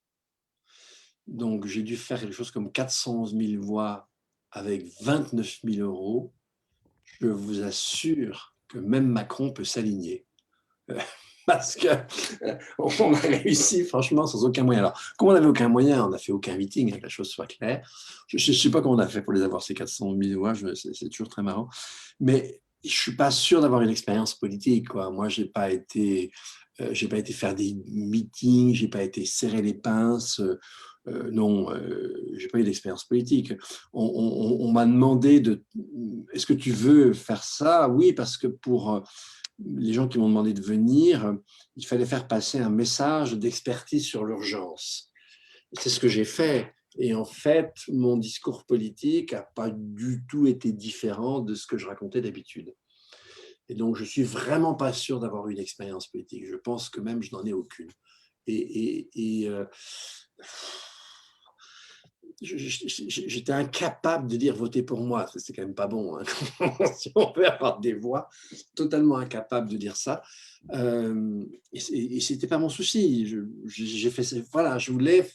Donc, j'ai dû faire quelque chose comme 411 000 voix avec 29 000 euros. Je vous assure que même Macron peut s'aligner. Parce qu'on a réussi, franchement, sans aucun moyen. Alors, comme on n'avait aucun moyen, on n'a fait aucun meeting, que la chose soit claire. Je ne sais pas comment on a fait pour les avoir, ces 400 000 voix, c'est toujours très marrant. Mais je ne suis pas sûr d'avoir une expérience politique, quoi. Moi, je n'ai pas été faire des meetings, je n'ai pas été serrer les pinces. Non, je n'ai pas eu d'expérience politique. On m'a demandé est-ce que tu veux faire ça? Oui, parce que pour les gens qui m'ont demandé de venir, il fallait faire passer un message d'expertise sur l'urgence. C'est ce que j'ai fait. Et en fait, mon discours politique n'a pas du tout été différent de ce que je racontais d'habitude. Et donc, je ne suis vraiment pas sûr d'avoir eu une expérience politique. Je pense que même je n'en ai aucune. J'étais incapable de dire votez pour moi. C'est quand même pas bon. Hein. Si on veut avoir des voix, totalement incapable de dire ça. Et c'était pas mon souci. J'ai fait, voilà, je voulais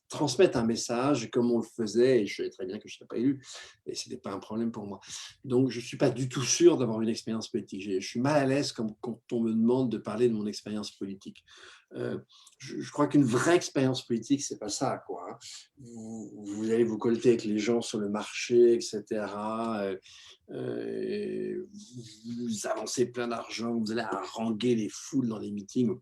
transmettre un message comme on le faisait, et je savais très bien que je ne serais pas élu, et ce n'était pas un problème pour moi. Donc, je ne suis pas du tout sûr d'avoir une expérience politique. Je suis mal à l'aise quand on me demande de parler de mon expérience politique. Je crois qu'une vraie expérience politique, c'est pas ça, quoi. Hein. Vous allez vous colter avec les gens sur le marché, etc. Vous avancez plein d'argent, vous allez haranguer les foules dans les meetings.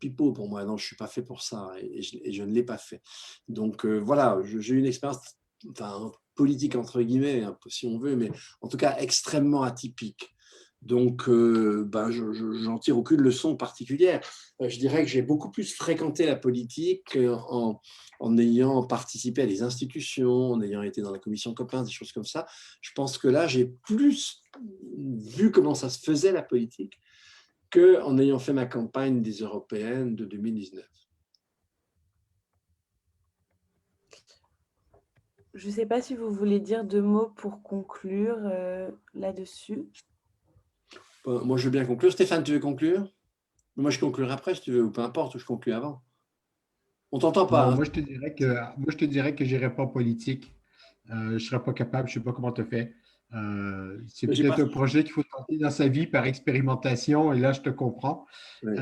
Pipeau pour moi, non, je ne suis pas fait pour ça et je ne l'ai pas fait. Donc voilà, j'ai eu une expérience politique entre guillemets, un peu, si on veut, mais en tout cas extrêmement atypique. Donc j'en tire aucune leçon particulière. Je dirais que j'ai beaucoup plus fréquenté la politique en ayant participé à des institutions, en ayant été dans la commission copains, des choses comme ça. Je pense que là, j'ai plus vu comment ça se faisait la politique qu'en ayant fait ma campagne des européennes de 2019. Je ne sais pas si vous voulez dire 2 mots pour conclure là-dessus. Moi, je veux bien conclure. Stéphane, tu veux conclure? Moi, je conclurai après, si tu veux, ou peu importe, ou je conclue avant. On t'entend pas. Non, Hein. moi, je te dirais que je n'irai pas en politique. Je ne serais pas capable, je ne sais pas comment tu fais. C'est J'ai pas... peut-être un projet qu'il faut tenter dans sa vie par expérimentation, et là, je te comprends. Oui.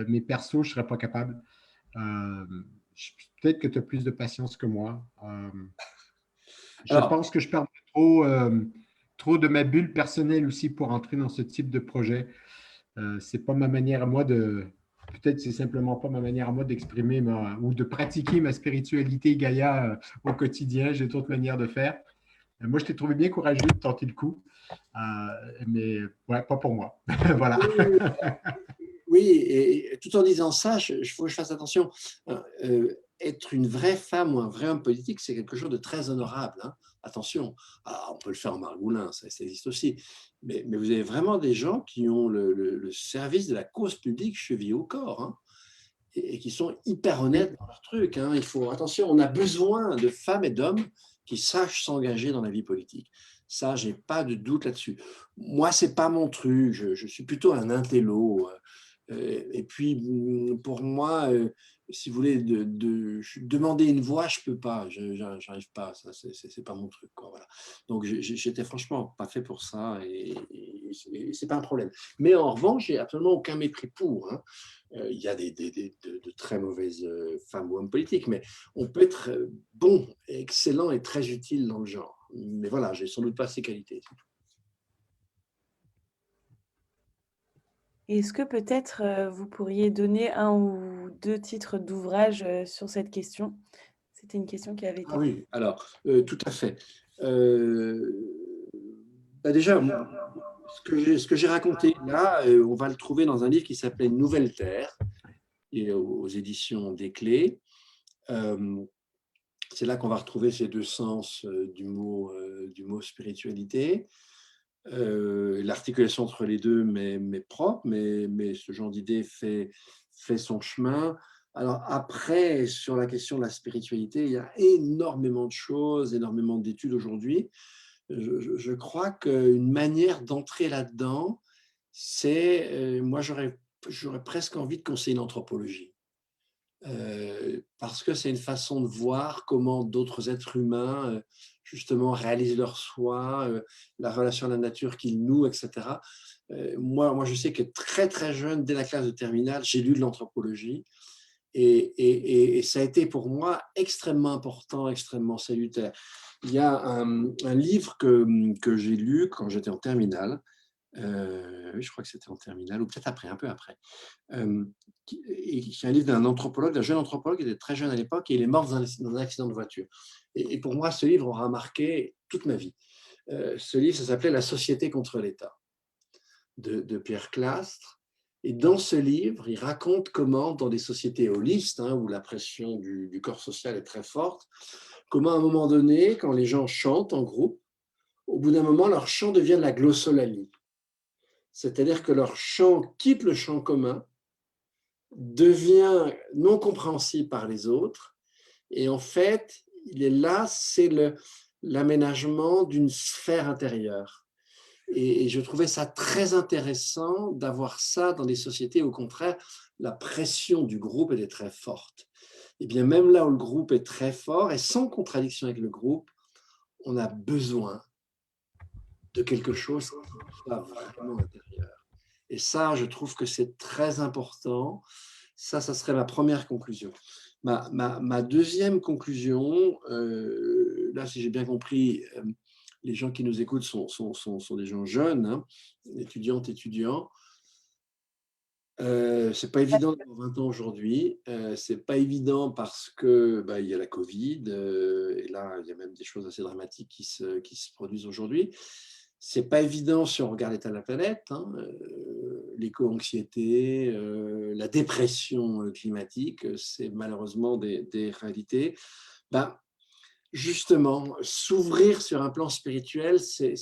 Mais perso, je ne serais pas capable. Peut-être que tu as plus de patience que moi. Je Alors, pense que je perds trop de ma bulle personnelle aussi pour entrer dans ce type de projet. C'est pas ma manière à moi de. Peut-être c'est simplement pas ma manière à moi d'exprimer ou de pratiquer ma spiritualité Gaïa au quotidien. J'ai d'autres manières de faire. Moi, je t'ai trouvé bien courageux de tenter le coup, mais ouais, pas pour moi. Voilà. oui, et tout en disant ça, il faut que je fasse attention. Être une vraie femme ou un vrai homme politique, c'est quelque chose de très honorable. Hein. Attention, on peut le faire en margoulin, ça existe aussi. Mais vous avez vraiment des gens qui ont le service de la cause publique chevillé au corps. Hein. Et qui sont hyper honnêtes dans leur truc. Hein. Il faut, attention, on a besoin de femmes et d'hommes qui sachent s'engager dans la vie politique. Ça, j'ai pas de doute là-dessus. Moi, c'est pas mon truc. Je suis plutôt un intello. Et puis, pour moi, si vous voulez, demander une voix, je peux pas. J'arrive pas. Ça, c'est pas mon truc. Quoi, voilà. Donc, j'étais franchement pas fait pour ça et c'est pas un problème. Mais en revanche, j'ai absolument aucun mépris pour. Hein. Il y a de très mauvaises femmes ou hommes politiques, mais on peut être bon, excellent et très utile dans le genre. Mais voilà, j'ai sans doute pas ces qualités. Est-ce que peut-être vous pourriez donner 1 ou 2 titres d'ouvrages sur cette question? C'était une question qui avait été Ah oui, alors, tout à fait. Déjà, ce que j'ai raconté là, on va le trouver dans un livre qui s'appelait Nouvelle Terre, et aux éditions des Clés. C'est là qu'on va retrouver ces deux sens du mot spiritualité. L'articulation entre les deux m'est propre, mais ce genre d'idée fait son chemin. Alors après, sur la question de la spiritualité, il y a énormément de choses, énormément d'études aujourd'hui. Je crois qu'une manière d'entrer là-dedans, c'est, moi j'aurais presque envie de conseiller l'anthropologie. Parce que c'est une façon de voir comment d'autres êtres humains justement réalisent leur soi, la relation à la nature qu'ils nouent, etc. Moi, je sais que très très jeune, dès la classe de terminale, j'ai lu de l'anthropologie et ça a été pour moi extrêmement important, extrêmement salutaire. Il y a un livre que j'ai lu quand j'étais en terminale. Oui, je crois que c'était en terminale, ou peut-être après, un peu après. C'est un livre d'un anthropologue, d'un jeune anthropologue qui était très jeune à l'époque, et il est mort dans un accident de voiture. Et pour moi, ce livre aura marqué toute ma vie. Ce livre, ça s'appelait La société contre l'État, de Pierre Clastres. Et dans ce livre, il raconte comment, dans des sociétés holistes, où la pression du corps social est très forte, comment à un moment donné, quand les gens chantent en groupe, au bout d'un moment, leur chant devient de la glossolalie. C'est-à-dire que leur chant quitte le chant commun, devient non compréhensible par les autres, et en fait, il est là, c'est l'aménagement d'une sphère intérieure. Et je trouvais ça très intéressant d'avoir ça dans des sociétés où, au contraire, la pression du groupe était très forte. Et bien même là où le groupe est très fort et sans contradiction avec le groupe, on a besoin de quelque chose qui soit vraiment intérieur. Et ça, je trouve que c'est très important. Ça serait ma première conclusion. Ma deuxième conclusion, là, si j'ai bien compris, les gens qui nous écoutent sont des gens jeunes, étudiantes, étudiants. C'est pas évident d'avoir 20 ans aujourd'hui. C'est pas évident parce que il y a la Covid, et là, il y a même des choses assez dramatiques qui se produisent aujourd'hui. C'est pas évident si on regarde l'état de la planète, l'éco-anxiété, la dépression climatique, c'est malheureusement des réalités. Justement, s'ouvrir sur un plan spirituel, c'est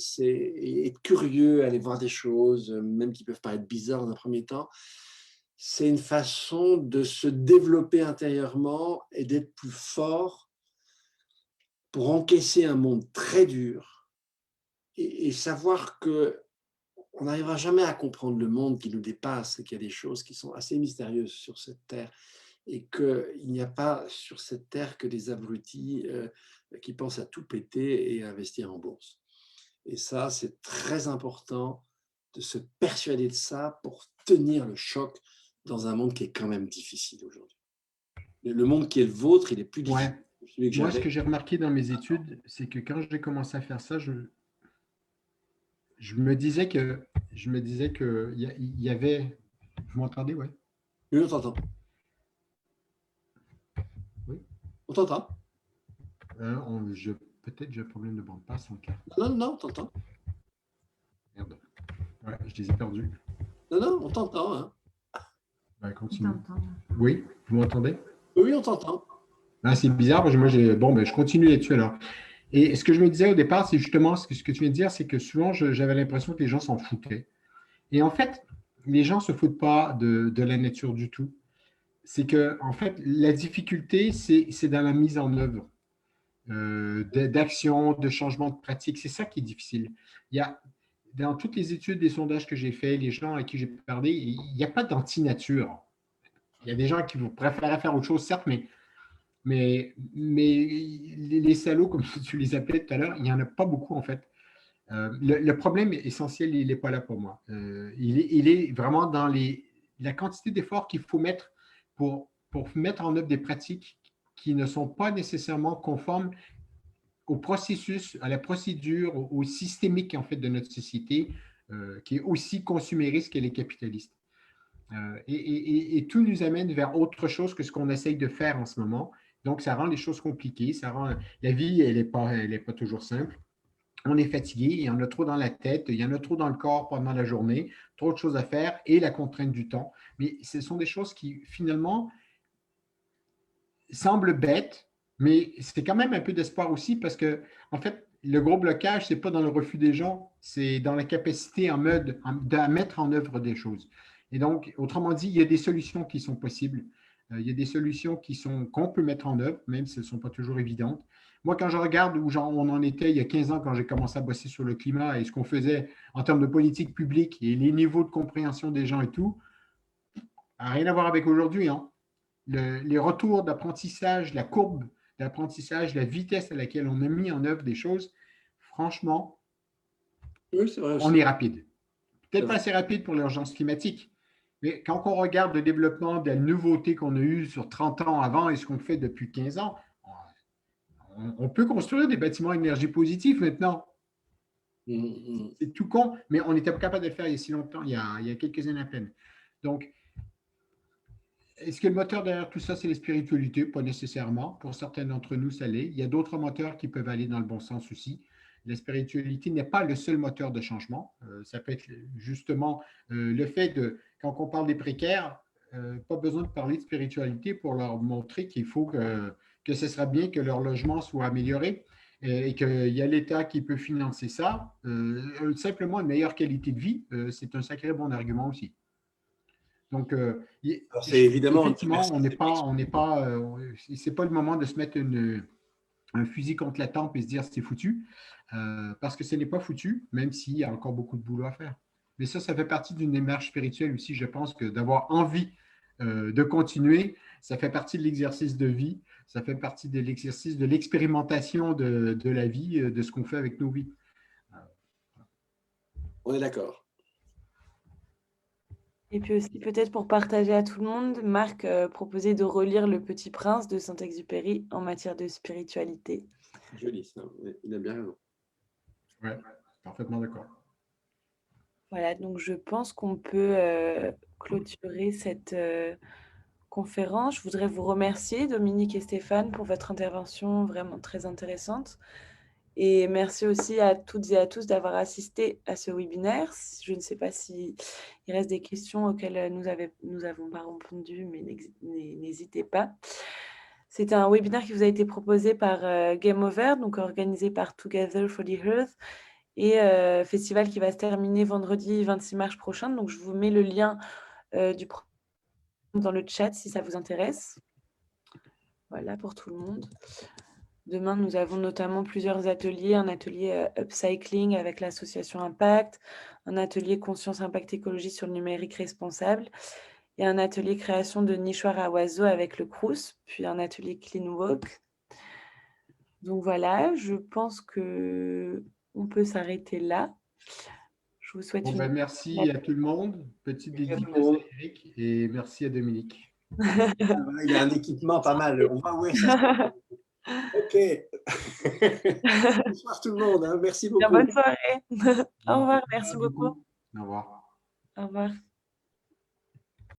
être curieux, aller voir des choses, même qui peuvent paraître bizarres dans un premier temps. C'est une façon de se développer intérieurement et d'être plus fort pour encaisser un monde très dur et savoir que on n'arrivera jamais à comprendre le monde qui nous dépasse et qu'il y a des choses qui sont assez mystérieuses sur cette terre et qu'il n'y a pas sur cette terre que des abrutis qui pensent à tout péter et à investir en bourse. Et ça, c'est très important de se persuader de ça pour tenir le choc dans un monde qui est quand même difficile aujourd'hui. Le monde qui est le vôtre, il est plus difficile. Ouais. Moi, ce que j'ai remarqué dans mes études, c'est que quand j'ai commencé à faire ça, je me disais que il y avait. Vous m'entendez, ouais? Oui, on t'entend. Oui. On t'entend. Peut-être j'ai un problème de bande passe en cas. Non, on t'entend. Merde. Ouais, je les ai perdus. Non, on t'entend. Continue. Oui, vous m'entendez? Oui, on t'entend. C'est bizarre, parce que moi, je continue là-dessus alors. Et ce que je me disais au départ, c'est justement ce que tu viens de dire, c'est que souvent, j'avais l'impression que les gens s'en foutaient. Et en fait, les gens ne se foutent pas de la nature du tout. C'est que, en fait, la difficulté, c'est dans la mise en œuvre d'action, de changement de pratique. C'est ça qui est difficile. Il y a, dans toutes les études, des sondages que j'ai faits, les gens à qui j'ai parlé, il n'y a pas d'anti-nature. Il y a des gens qui vont préférer faire autre chose, certes, mais les salauds, comme tu les appelais tout à l'heure, il n'y en a pas beaucoup, en fait. Le problème essentiel, il n'est pas là pour moi. Il est vraiment dans la quantité d'efforts qu'il faut mettre pour mettre en œuvre des pratiques qui ne sont pas nécessairement conformes au processus, à la procédure, au systémique en fait de notre société, qui est aussi consumériste qu'elle est capitaliste. Et tout nous amène vers autre chose que ce qu'on essaye de faire en ce moment. Donc, ça rend les choses compliquées, ça rend la vie, elle n'est pas toujours simple. on est fatigué, il y en a trop dans la tête, il y en a trop dans le corps pendant la journée, trop de choses à faire et la contrainte du temps. Mais ce sont des choses qui, finalement, semblent bêtes, mais c'est quand même un peu d'espoir aussi parce que, en fait, le gros blocage, ce n'est pas dans le refus des gens, c'est dans la capacité à mettre en œuvre des choses. Et donc, autrement dit, il y a des solutions qui sont possibles. Il y a des solutions qu'on peut mettre en œuvre, même si elles ne sont pas toujours évidentes. Moi, quand je regarde où on en était il y a 15 ans, quand j'ai commencé à bosser sur le climat et ce qu'on faisait en termes de politique publique et les niveaux de compréhension des gens et tout, ça n'a rien à voir avec aujourd'hui, hein. Les retours d'apprentissage, la courbe d'apprentissage, la vitesse à laquelle on a mis en œuvre des choses, franchement, Oui, c'est vrai on aussi. est rapide. Peut-être pas assez rapide pour l'urgence climatique, mais quand on regarde le développement des nouveautés qu'on a eues sur 30 ans avant et ce qu'on fait depuis 15 ans, on peut construire des bâtiments à énergie positive maintenant. C'est tout con, mais on n'était pas capable de le faire il y a si longtemps, il y a quelques années à peine. Donc, est-ce que le moteur derrière tout ça, c'est la spiritualité? Pas nécessairement. Pour certains d'entre nous, ça l'est. Il y a d'autres moteurs qui peuvent aller dans le bon sens aussi. La spiritualité n'est pas le seul moteur de changement. Ça peut être justement le fait de, quand on parle des précaires, pas besoin de parler de spiritualité pour leur montrer qu'il faut que ce sera bien que leur logement soit amélioré et qu'il y a l'État qui peut financer ça. Simplement une meilleure qualité de vie, c'est un sacré bon argument aussi. Donc, Alors, c'est évidemment effectivement, c'est pas le moment de se mettre un fusil contre la tempe et se dire c'est foutu, parce que ce n'est pas foutu, même s'il y a encore beaucoup de boulot à faire. Mais ça fait partie d'une démarche spirituelle aussi. Je pense que d'avoir envie de continuer, ça fait partie de l'exercice de vie, ça fait partie de l'exercice de l'expérimentation de la vie, de ce qu'on fait avec nos vies. On est d'accord. Et puis aussi, peut-être pour partager à tout le monde, Marc proposait de relire Le Petit Prince de Saint-Exupéry en matière de spiritualité. Joli, ça. Il a bien raison. Ouais, parfaitement d'accord. Voilà, donc je pense qu'on peut clôturer cette conférence. Je voudrais vous remercier, Dominique et Stéphane, pour votre intervention vraiment très intéressante. Et merci aussi à toutes et à tous d'avoir assisté à ce webinaire. Je ne sais pas s'il reste des questions auxquelles nous n'avons pas répondu, mais n'hésitez pas. C'était un webinaire qui vous a été proposé par Game Over, donc organisé par Together for the Earth, et festival qui va se terminer vendredi 26 mars prochain. Donc, je vous mets le lien du programme dans le chat si ça vous intéresse. Voilà, pour tout le monde. Demain, nous avons notamment plusieurs ateliers. Un atelier upcycling avec l'association Impact, un atelier conscience impact écologie sur le numérique responsable et un atelier création de nichoirs à oiseaux avec le Crous, puis un atelier Clean Walk. Donc voilà, je pense qu'on peut s'arrêter là. Je vous souhaite une... Merci à tout le monde. Petite dédicace à Eric et merci à Dominique. Il a un équipement pas mal. On va voir ça. Ok. Bonsoir tout le monde. Hein. Merci beaucoup. Bonne soirée. Au revoir. Merci beaucoup. Au revoir. Au revoir.